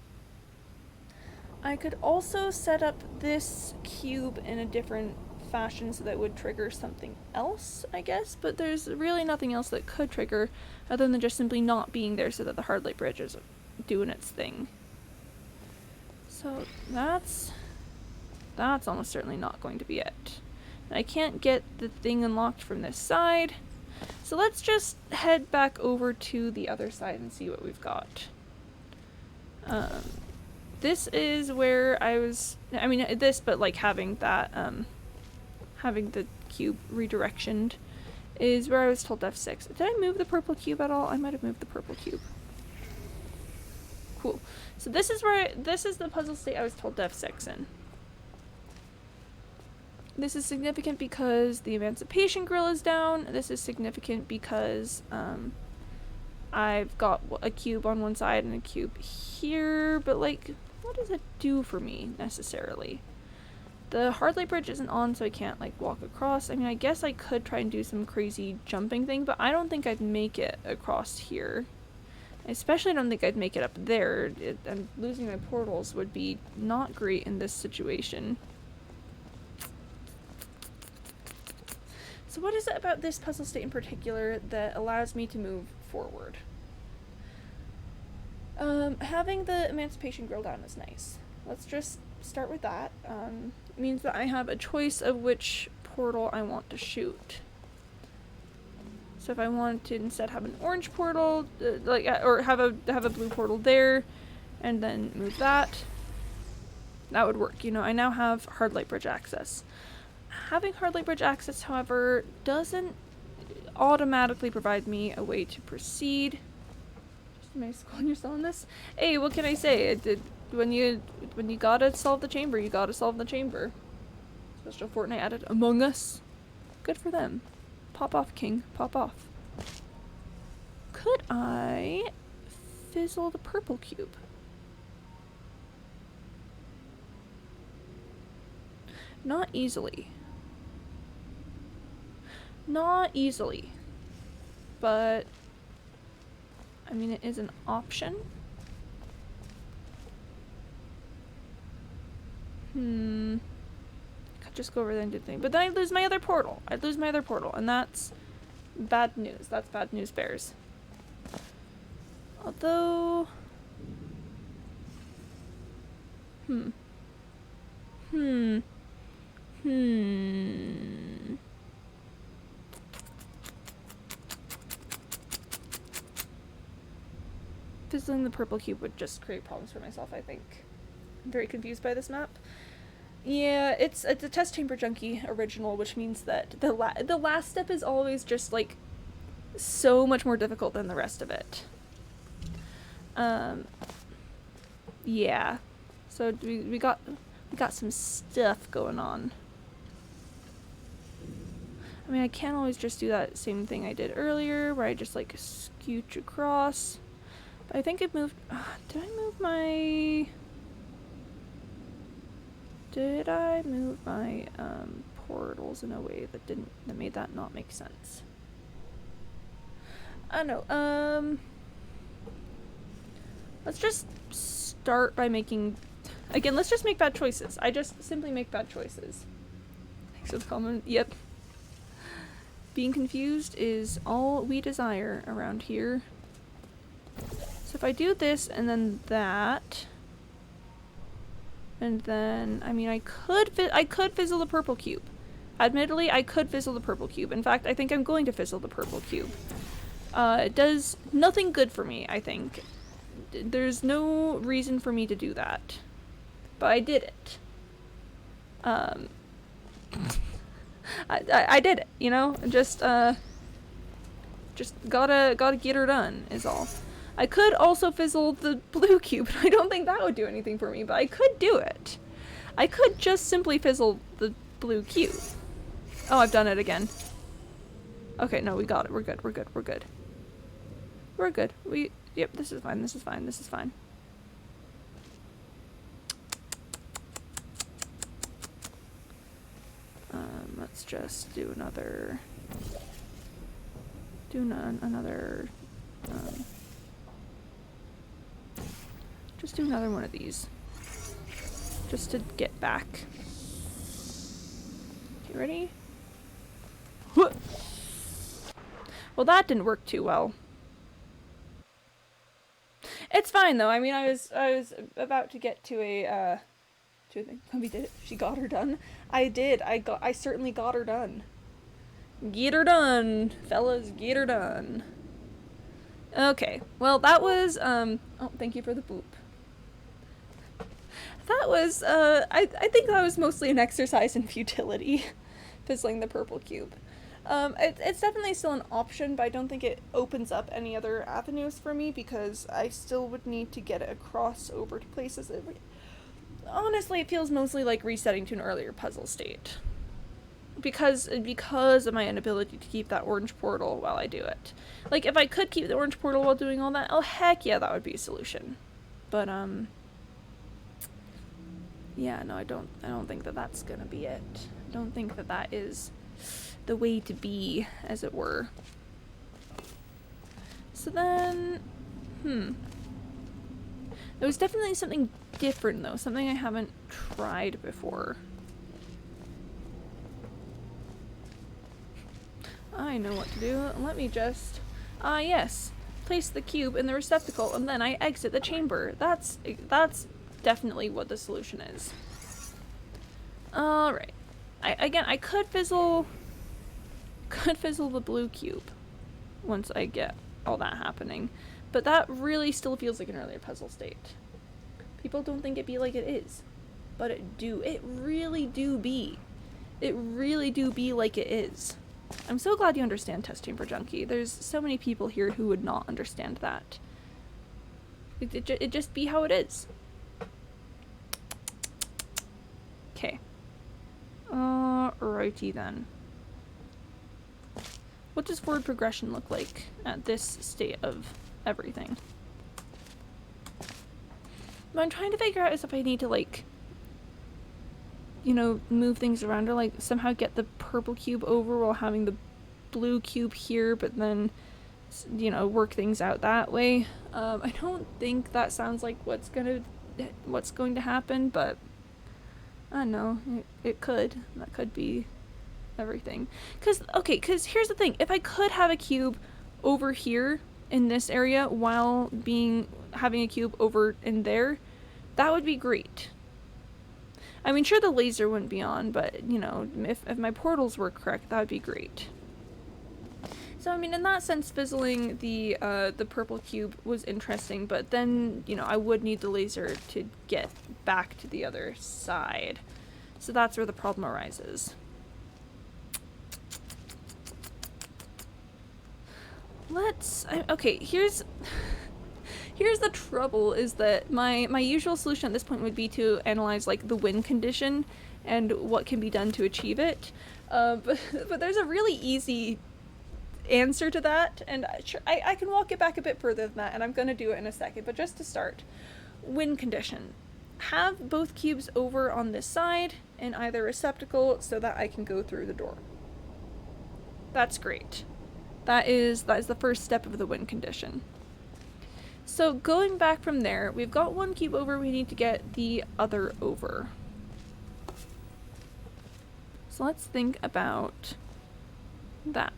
I could also set up this cube in a different fashion so that it would trigger something else, I guess, but there's really nothing else that could trigger other than just simply not being there so that the hard light bridge is doing its thing. So that's almost certainly not going to be it. I can't get the thing unlocked from this side, so let's just head back over to the other side and see what we've got. This is where but like having that, having the cube redirectioned is where I was told F6. Did I move the purple cube at all? I might have moved the purple cube. Cool. So this is the puzzle state I was told F6 in. This is significant because the emancipation grill is down. This is significant because, I've got a cube on one side and a cube here, but like, what does it do for me necessarily? The hard light bridge isn't on, so I can't like walk across. I mean, I guess I could try and do some crazy jumping thing, but I don't think I'd make it across here. I especially don't think I'd make it up there. And losing my portals would be not great in this situation. So what is it about this puzzle state in particular that allows me to move forward? Having the emancipation grill down is nice. Let's just start with that. It means that I have a choice of which portal I want to shoot. So if I want to instead have an orange portal, or have a blue portal there, and then move that, that would work. You know, I now have hard light bridge access. Having hard light bridge access, however, doesn't automatically provide me a way to proceed. Am I calling yourself on this? Hey, what can I say? When you gotta solve the chamber, you gotta solve the chamber. Special Fortnite added Among Us. Good for them. Pop off, King. Pop off. Could I fizzle the purple cube? Not easily. Not easily. But I mean, it is an option. Could just go over there and do the thing. But then I'd lose my other portal. And that's bad news. That's bad news bears. Although... Fizzling the purple cube would just create problems for myself, I think. I'm very confused by this map. Yeah, it's a test chamber junkie original, which means that the last step is always just like so much more difficult than the rest of it. Yeah. So we got some stuff going on. I mean, I can't always just do that same thing I did earlier, where I just like scooch across. But I think it moved. Did I move my portals in a way that made that not make sense? I don't know. Let's just start by making. Again, let's just make bad choices. I just simply make bad choices. Thanks for the comment. Yep. Being confused is all we desire around here. So if I do this and then that, and then, I mean, I could fizzle the purple cube. Admittedly, I could fizzle the purple cube. In fact, I think I'm going to fizzle the purple cube. It does nothing good for me, I think. There's no reason for me to do that. But I did it. I did it, you know? Just gotta get her done, is all. I could also fizzle the blue cube, but I don't think that would do anything for me, but I could do it. I could just simply fizzle the blue cube. Oh, I've done it again. Okay, no, we got it. We're good. Yep, this is fine. just do another... another... just do another one of these. Just to get back. You ready? Well, that didn't work too well. It's fine though. I mean, I was about to get to a to a thing. Quimby did it. She got her done. I did. I certainly got her done. Get her done, fellas. Get her done. Okay. Well, that was oh, thank you for the boop. That was I think that was mostly an exercise in futility, fizzling the purple cube. It's definitely still an option, but I don't think it opens up any other avenues for me because I still would need to get it across over to places. Honestly, it feels mostly like resetting to an earlier puzzle state. Because of my inability to keep that orange portal while I do it. Like, if I could keep the orange portal while doing all that, oh heck yeah, that would be a solution. But, yeah, no, I don't think that that's gonna be it. I don't think that that is the way to be, as it were. So then, there was definitely something different though, something I haven't tried before. I know what to do. Let me just, yes, place the cube in the receptacle and then I exit the chamber. That's definitely what the solution is. Alright. I could fizzle the blue cube once I get all that happening, but that really still feels like an earlier puzzle state. People don't think it be like it is, but it really do be like it is. I'm so glad you understand Test Chamber Junkie. There's so many people here who would not understand that. It just be how it is. Okay. Righty then. What does forward progression look like at this state of everything? What I'm trying to figure out is if I need to, like, you know, move things around or, like, somehow get the purple cube over while having the blue cube here, but then, you know, work things out that way. I don't think that sounds like what's going to happen, but I don't know. It could. That could be everything. Cause here's the thing. If I could have a cube over here in this area while having a cube over in there, that would be great. I mean, sure, the laser wouldn't be on, but, you know, if my portals were correct, that would be great. So, I mean, in that sense, fizzling the purple cube was interesting, but then, you know, I would need the laser to get back to the other side. So that's where the problem arises. Okay, here's the trouble, is that my usual solution at this point would be to analyze, like, the win condition and what can be done to achieve it. But there's a really easy answer to that, and I can walk it back a bit further than that, and I'm going to do it in a second. But just to start, win condition. Have both cubes over on this side in either receptacle so that I can go through the door. That's great. That is the first step of the win condition. So going back from there, we've got one cube over, we need to get the other over. So let's think about that.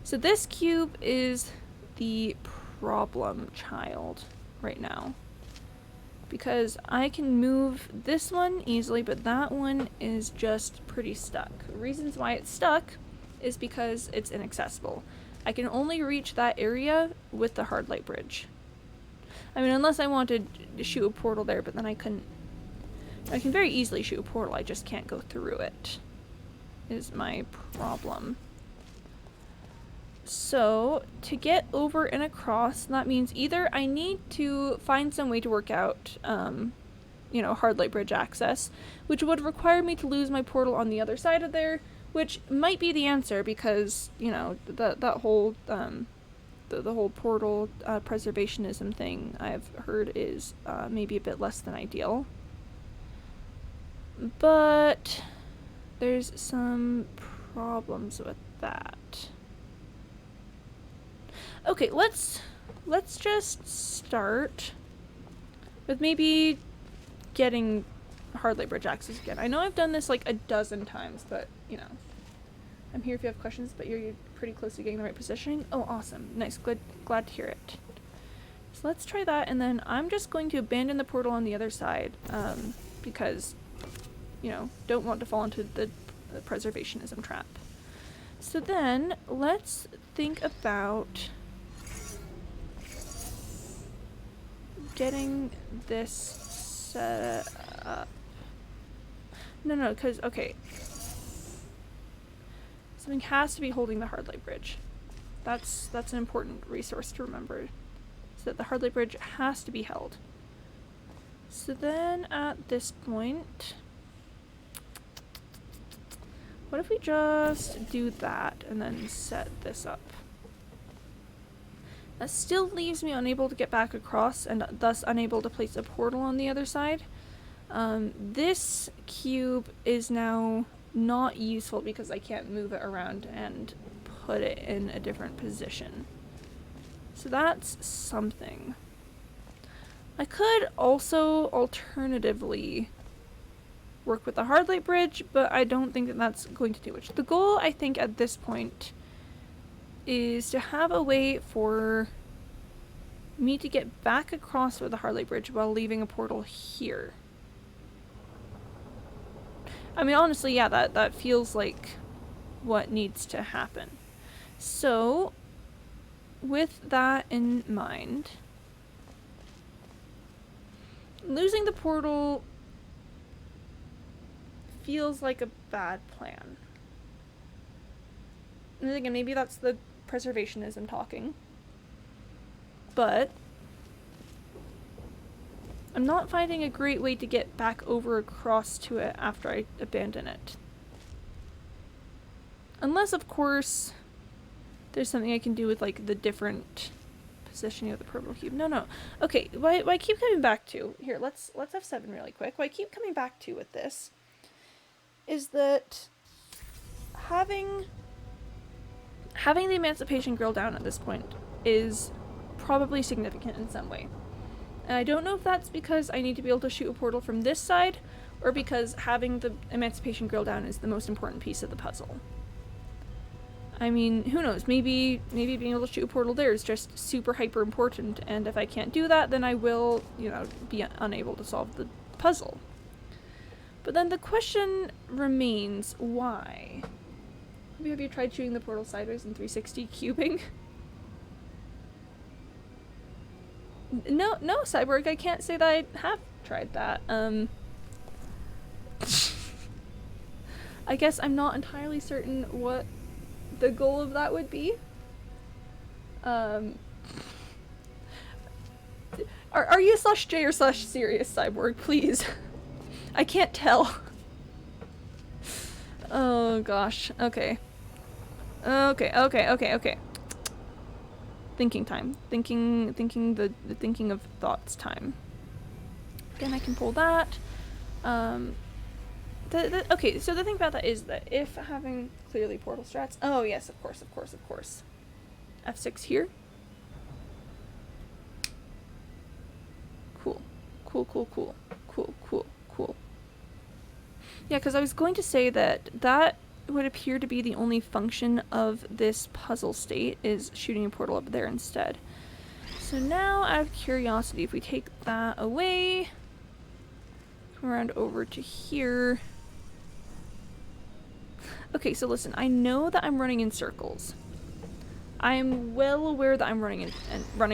So this cube is the problem child right now, because I can move this one easily, but that one is just pretty stuck. The reasons why it's stuck is because it's inaccessible. I can only reach that area with the hard light bridge. I mean, unless I wanted to shoot a portal there, but then I couldn't. I can very easily shoot a portal, I just can't go through it, is my problem. So, to get over and across, that means either I need to find some way to work out, you know, hard light bridge access, which would require me to lose my portal on the other side of there, which might be the answer because, you know, that whole, the whole portal preservationism thing I've heard is maybe a bit less than ideal. But there's some problems with that. Okay, let's just start with maybe getting hard light bridge access again. I know I've done this like a dozen times, but you know, I'm here if you have questions, but you're pretty close to getting the right positioning. Oh, awesome. Nice. Glad to hear it. So let's try that, and then I'm just going to abandon the portal on the other side, because, you know, don't want to fall into the preservationism trap. So then, let's think about getting this set up. No, because, okay. Something has to be holding the hard light bridge. That's an important resource to remember. So that the hard light bridge has to be held. So then at this point, what if we just do that and then set this up? That still leaves me unable to get back across and thus unable to place a portal on the other side. This cube is now not useful because I can't move it around and put it in a different position. So that's something. I could also alternatively work with the hard light bridge, but I don't think that that's going to do much. The goal, I think, at this point is to have a way for me to get back across with the hard light bridge while leaving a portal here. I mean, honestly, yeah, that feels like what needs to happen. So, with that in mind, losing the portal feels like a bad plan. And again, maybe that's the preservationism talking. But I'm not finding a great way to get back over across to it after I abandon it. Unless, of course, there's something I can do with, like, the different positioning of the purple cube. No. Okay, what I keep coming back to... Here, let's have 7 really quick. What I keep coming back to with this is that having the Emancipation Grill down at this point is probably significant in some way. And I don't know if that's because I need to be able to shoot a portal from this side, or because having the Emancipation Grill down is the most important piece of the puzzle. I mean, who knows, maybe being able to shoot a portal there is just super hyper important, and if I can't do that, then I will, you know, be unable to solve the puzzle. But then the question remains, why? Have you tried shooting the portal sideways in 360 cubing? No, Cyborg, I can't say that I have tried that. I guess I'm not entirely certain what the goal of that would be. Are you /J or /serious, Cyborg, please? I can't tell. Oh gosh, okay. Okay. Thinking time. Thinking the thinking of thoughts time. Again, I can pull that. Okay, so the thing about that is that if having clearly portal strats... Oh yes, of course. F6 here. Cool. Yeah, because I was going to say that would appear to be the only function of this puzzle state, is shooting a portal up there instead. So now, out of curiosity, if we take that away, come around over to here. Okay, so listen, I know that I'm running in circles. I'm well aware that I'm running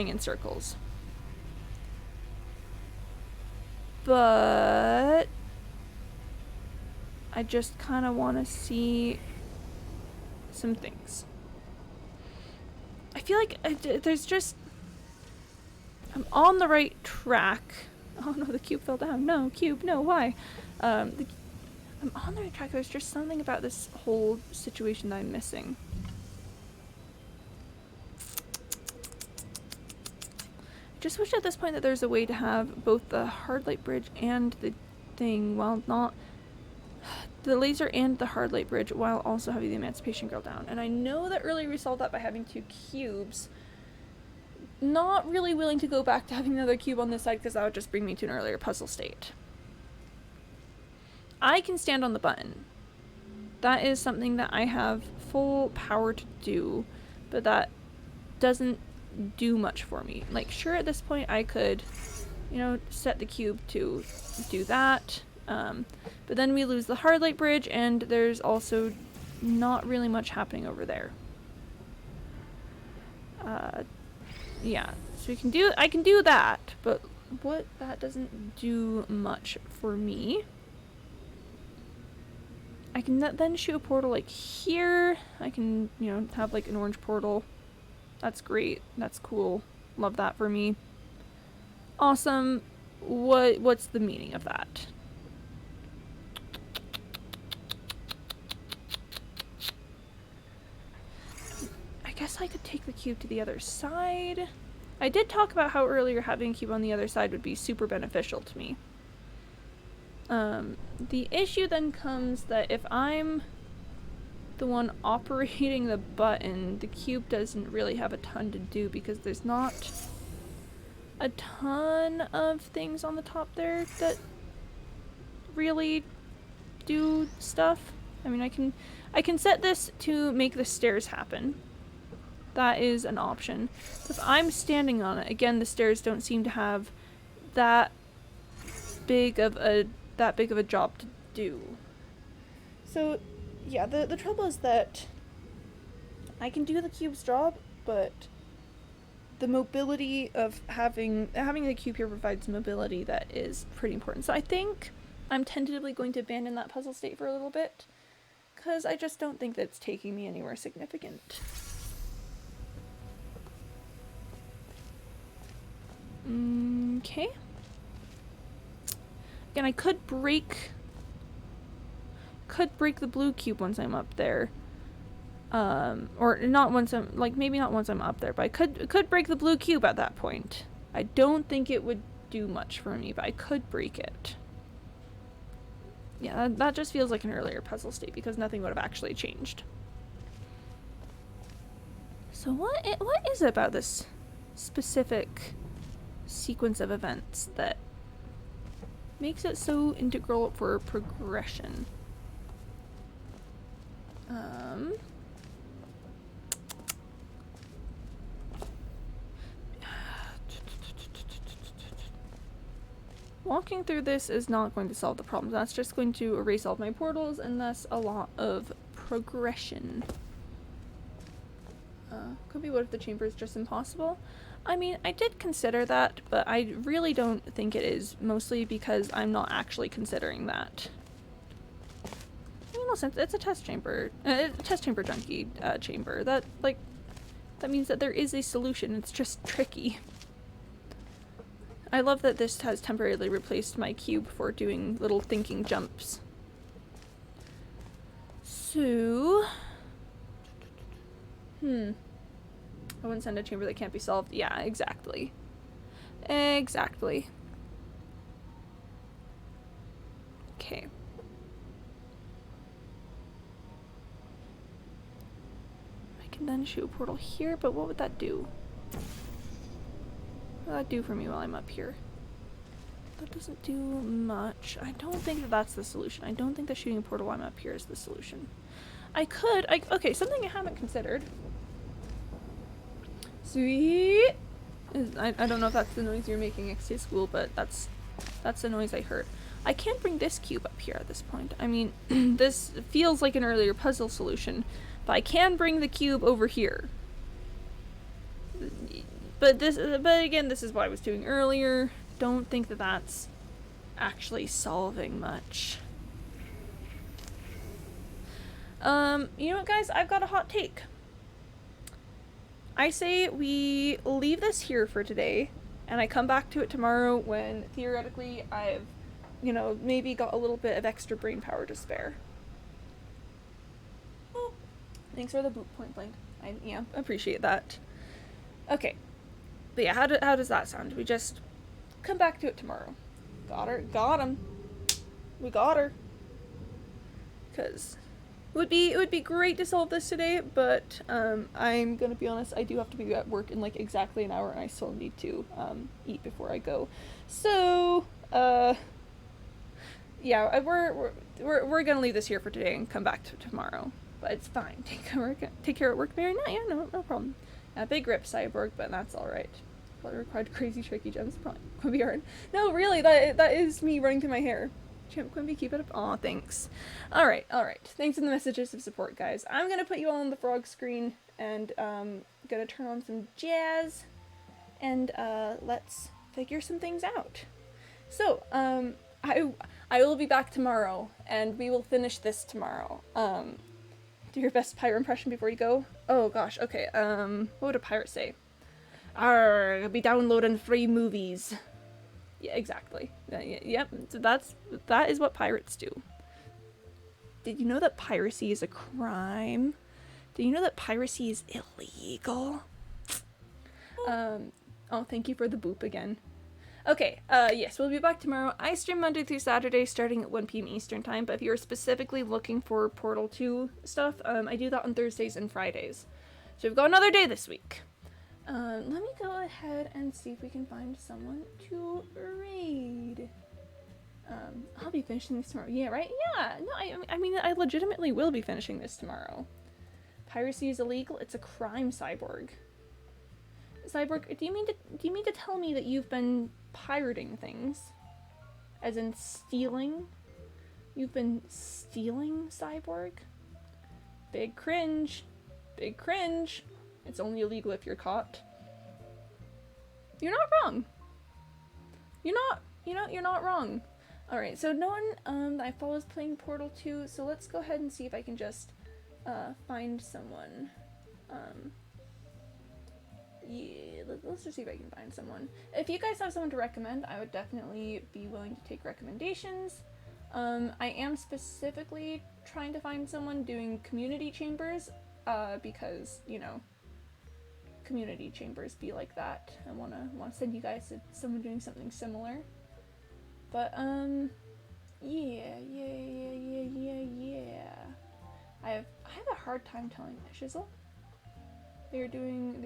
in circles. But I just kind of want to see some things. I feel like there's just... I'm on the right track. Oh no, the cube fell down. No, cube, no, why? I'm on the right track. There's just something about this whole situation that I'm missing. Just wish at this point that there's a way to have both the hard light bridge and the thing while not... the laser and the hard light bridge while also having the Emancipation Girl down. And I know that earlier we solved that by having 2 cubes. Not really willing to go back to having another cube on this side because that would just bring me to an earlier puzzle state. I can stand on the button. That is something that I have full power to do, but that doesn't do much for me. Like, sure, at this point I could, you know, set the cube to do that, but then we lose the hard light bridge, and there's also not really much happening over there. Yeah, so I can do that, but that doesn't do much for me. I can then shoot a portal like here. I can, you know, have like an orange portal. That's great. That's cool. Love that for me. Awesome. What's the meaning of that? I guess I could take the cube to the other side. I did talk about how earlier having a cube on the other side would be super beneficial to me. The issue then comes that if I'm the one operating the button, the cube doesn't really have a ton to do because there's not a ton of things on the top there that really do stuff. I mean, I can set this to make the stairs happen. That is an option. If I'm standing on it, again, the stairs don't seem to have that big of a job to do. So yeah, the trouble is that I can do the cube's job, but the mobility of having the cube here provides mobility that is pretty important. So I think I'm tentatively going to abandon that puzzle state for a little bit, because I just don't think that it's taking me anywhere significant. Okay. Again, I could break the blue cube once I'm up there. Or not once I'm, like, maybe not once I'm up there, but I could break the blue cube at that point. I don't think it would do much for me, but I could break it. Yeah, that just feels like an earlier puzzle state because nothing would have actually changed. So what is it about this specific sequence of events that makes it so integral for progression? Walking through this is not going to solve the problem. That's just going to erase all of my portals and thus a lot of progression. Could be what if the chamber is just impossible? I mean, I did consider that, but I really don't think it is, mostly because I'm not actually considering that. I mean, listen, it's a test chamber junkie chamber. That means that there is a solution. It's just tricky. I love that this has temporarily replaced my cube for doing little thinking jumps. So, I wouldn't send a chamber that can't be solved. Yeah, exactly. Exactly. Okay. I can then shoot a portal here, but what would that do? What would that do for me while I'm up here? That doesn't do much. I don't think that that's the solution. I don't think that shooting a portal while I'm up here is the solution. Okay, something I haven't considered. Sweet! I don't know if that's the noise you're making next to school, but that's the noise I heard. I can't bring this cube up here at this point. I mean, this feels like an earlier puzzle solution, but I can bring the cube over here. But again, this is what I was doing earlier. Don't think that that's actually solving much. You know what, guys? I've got a hot take. I say we leave this here for today, and I come back to it tomorrow when, theoretically, I've, maybe got a little bit of extra brain power to spare. Well, thanks for the boot point blank. I appreciate that. Okay. But yeah, how does that sound? We just come back to it tomorrow. Got her. Got him. We got her. because it would be great to solve this today, but I'm gonna be honest, I do have to be at work in like exactly an hour, and I still need to eat before I go. So yeah, we're gonna leave this here for today and come back to tomorrow. But it's fine. Take care at work, Mary. No problem. Big rip, Cyborg, but that's all right. What required crazy tricky gems? Probably Quimby yarn. No, really, that is me running through my hair. Champ Quimby, keep it up. Aw, thanks. All right. Thanks for the messages of support, guys. I'm gonna put you all on the frog screen and gonna turn on some jazz, and let's figure some things out. So I will be back tomorrow, and we will finish this tomorrow. Do your best pirate impression before you go. Oh gosh, okay. What would a pirate say? I'll be downloading free movies. Yeah, exactly. Yep. So that is what pirates do. Did you know that piracy is a crime? Did you know that piracy is illegal? Oh, thank you for the boop again. Okay, yes, we'll be back tomorrow. I stream Monday through Saturday starting at 1 p.m. Eastern time, but if you're specifically looking for Portal 2 stuff, I do that on Thursdays and Fridays. So we've got another day this week. Let me go ahead and see if we can find someone to raid. I'll be finishing this tomorrow. Yeah, right? Yeah, no, I mean, I legitimately will be finishing this tomorrow. Piracy is illegal. It's a crime, Cyborg. Cyborg, do you mean to tell me that you've been pirating things? As in stealing? You've been stealing, Cyborg? Big cringe. Big cringe. It's only illegal if you're caught. You're not wrong. You're not wrong. Alright, so no one that I follow is playing Portal 2, so let's go ahead and see if I can just find someone. Yeah, let's just see if I can find someone. If you guys have someone to recommend, I would definitely be willing to take recommendations. I am specifically trying to find someone doing community chambers, because, you know, community chambers be like that. I wanna send you guys to someone doing something similar. But, yeah. I have a hard time telling Shizzle. They're doing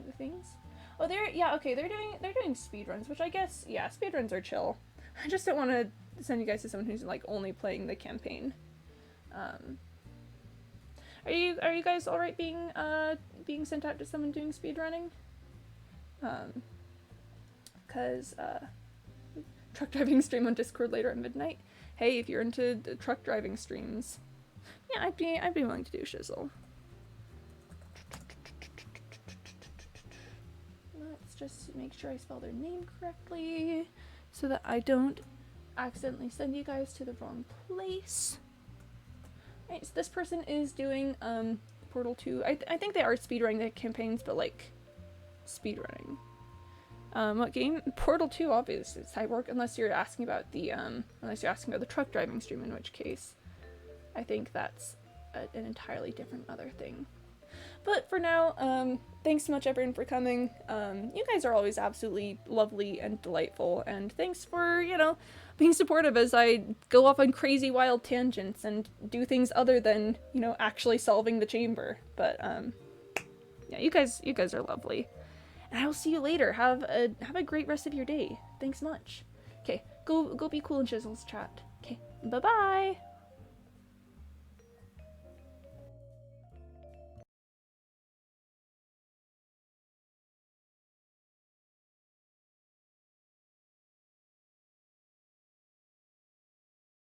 the things. Oh, they're doing speedruns, which I guess, yeah, speedruns are chill. I just don't want to send you guys to someone who's like only playing the campaign. Are you guys all right being sent out to someone doing speedrunning? Cause truck driving stream on Discord later at midnight. Hey, if you're into the truck driving streams, yeah, I'd be willing to do Shizzle. Let's just make sure I spell their name correctly so that I don't accidentally send you guys to the wrong place. Right, so this person is doing Portal 2. I think they are speedrunning the campaigns, but like speedrunning. What game? Portal 2, obviously. Cyborg, unless you're asking about the truck driving stream, in which case I think that's an entirely different other thing. But for now, thanks so much everyone for coming. You guys are always absolutely lovely and delightful, and thanks for, you know, being supportive as I go off on crazy wild tangents and do things other than, you know, actually solving the chamber. But yeah, you guys are lovely. And I will see you later. Have a great rest of your day. Thanks much. Okay, go be cool in Shizzle's chat. Okay, bye-bye.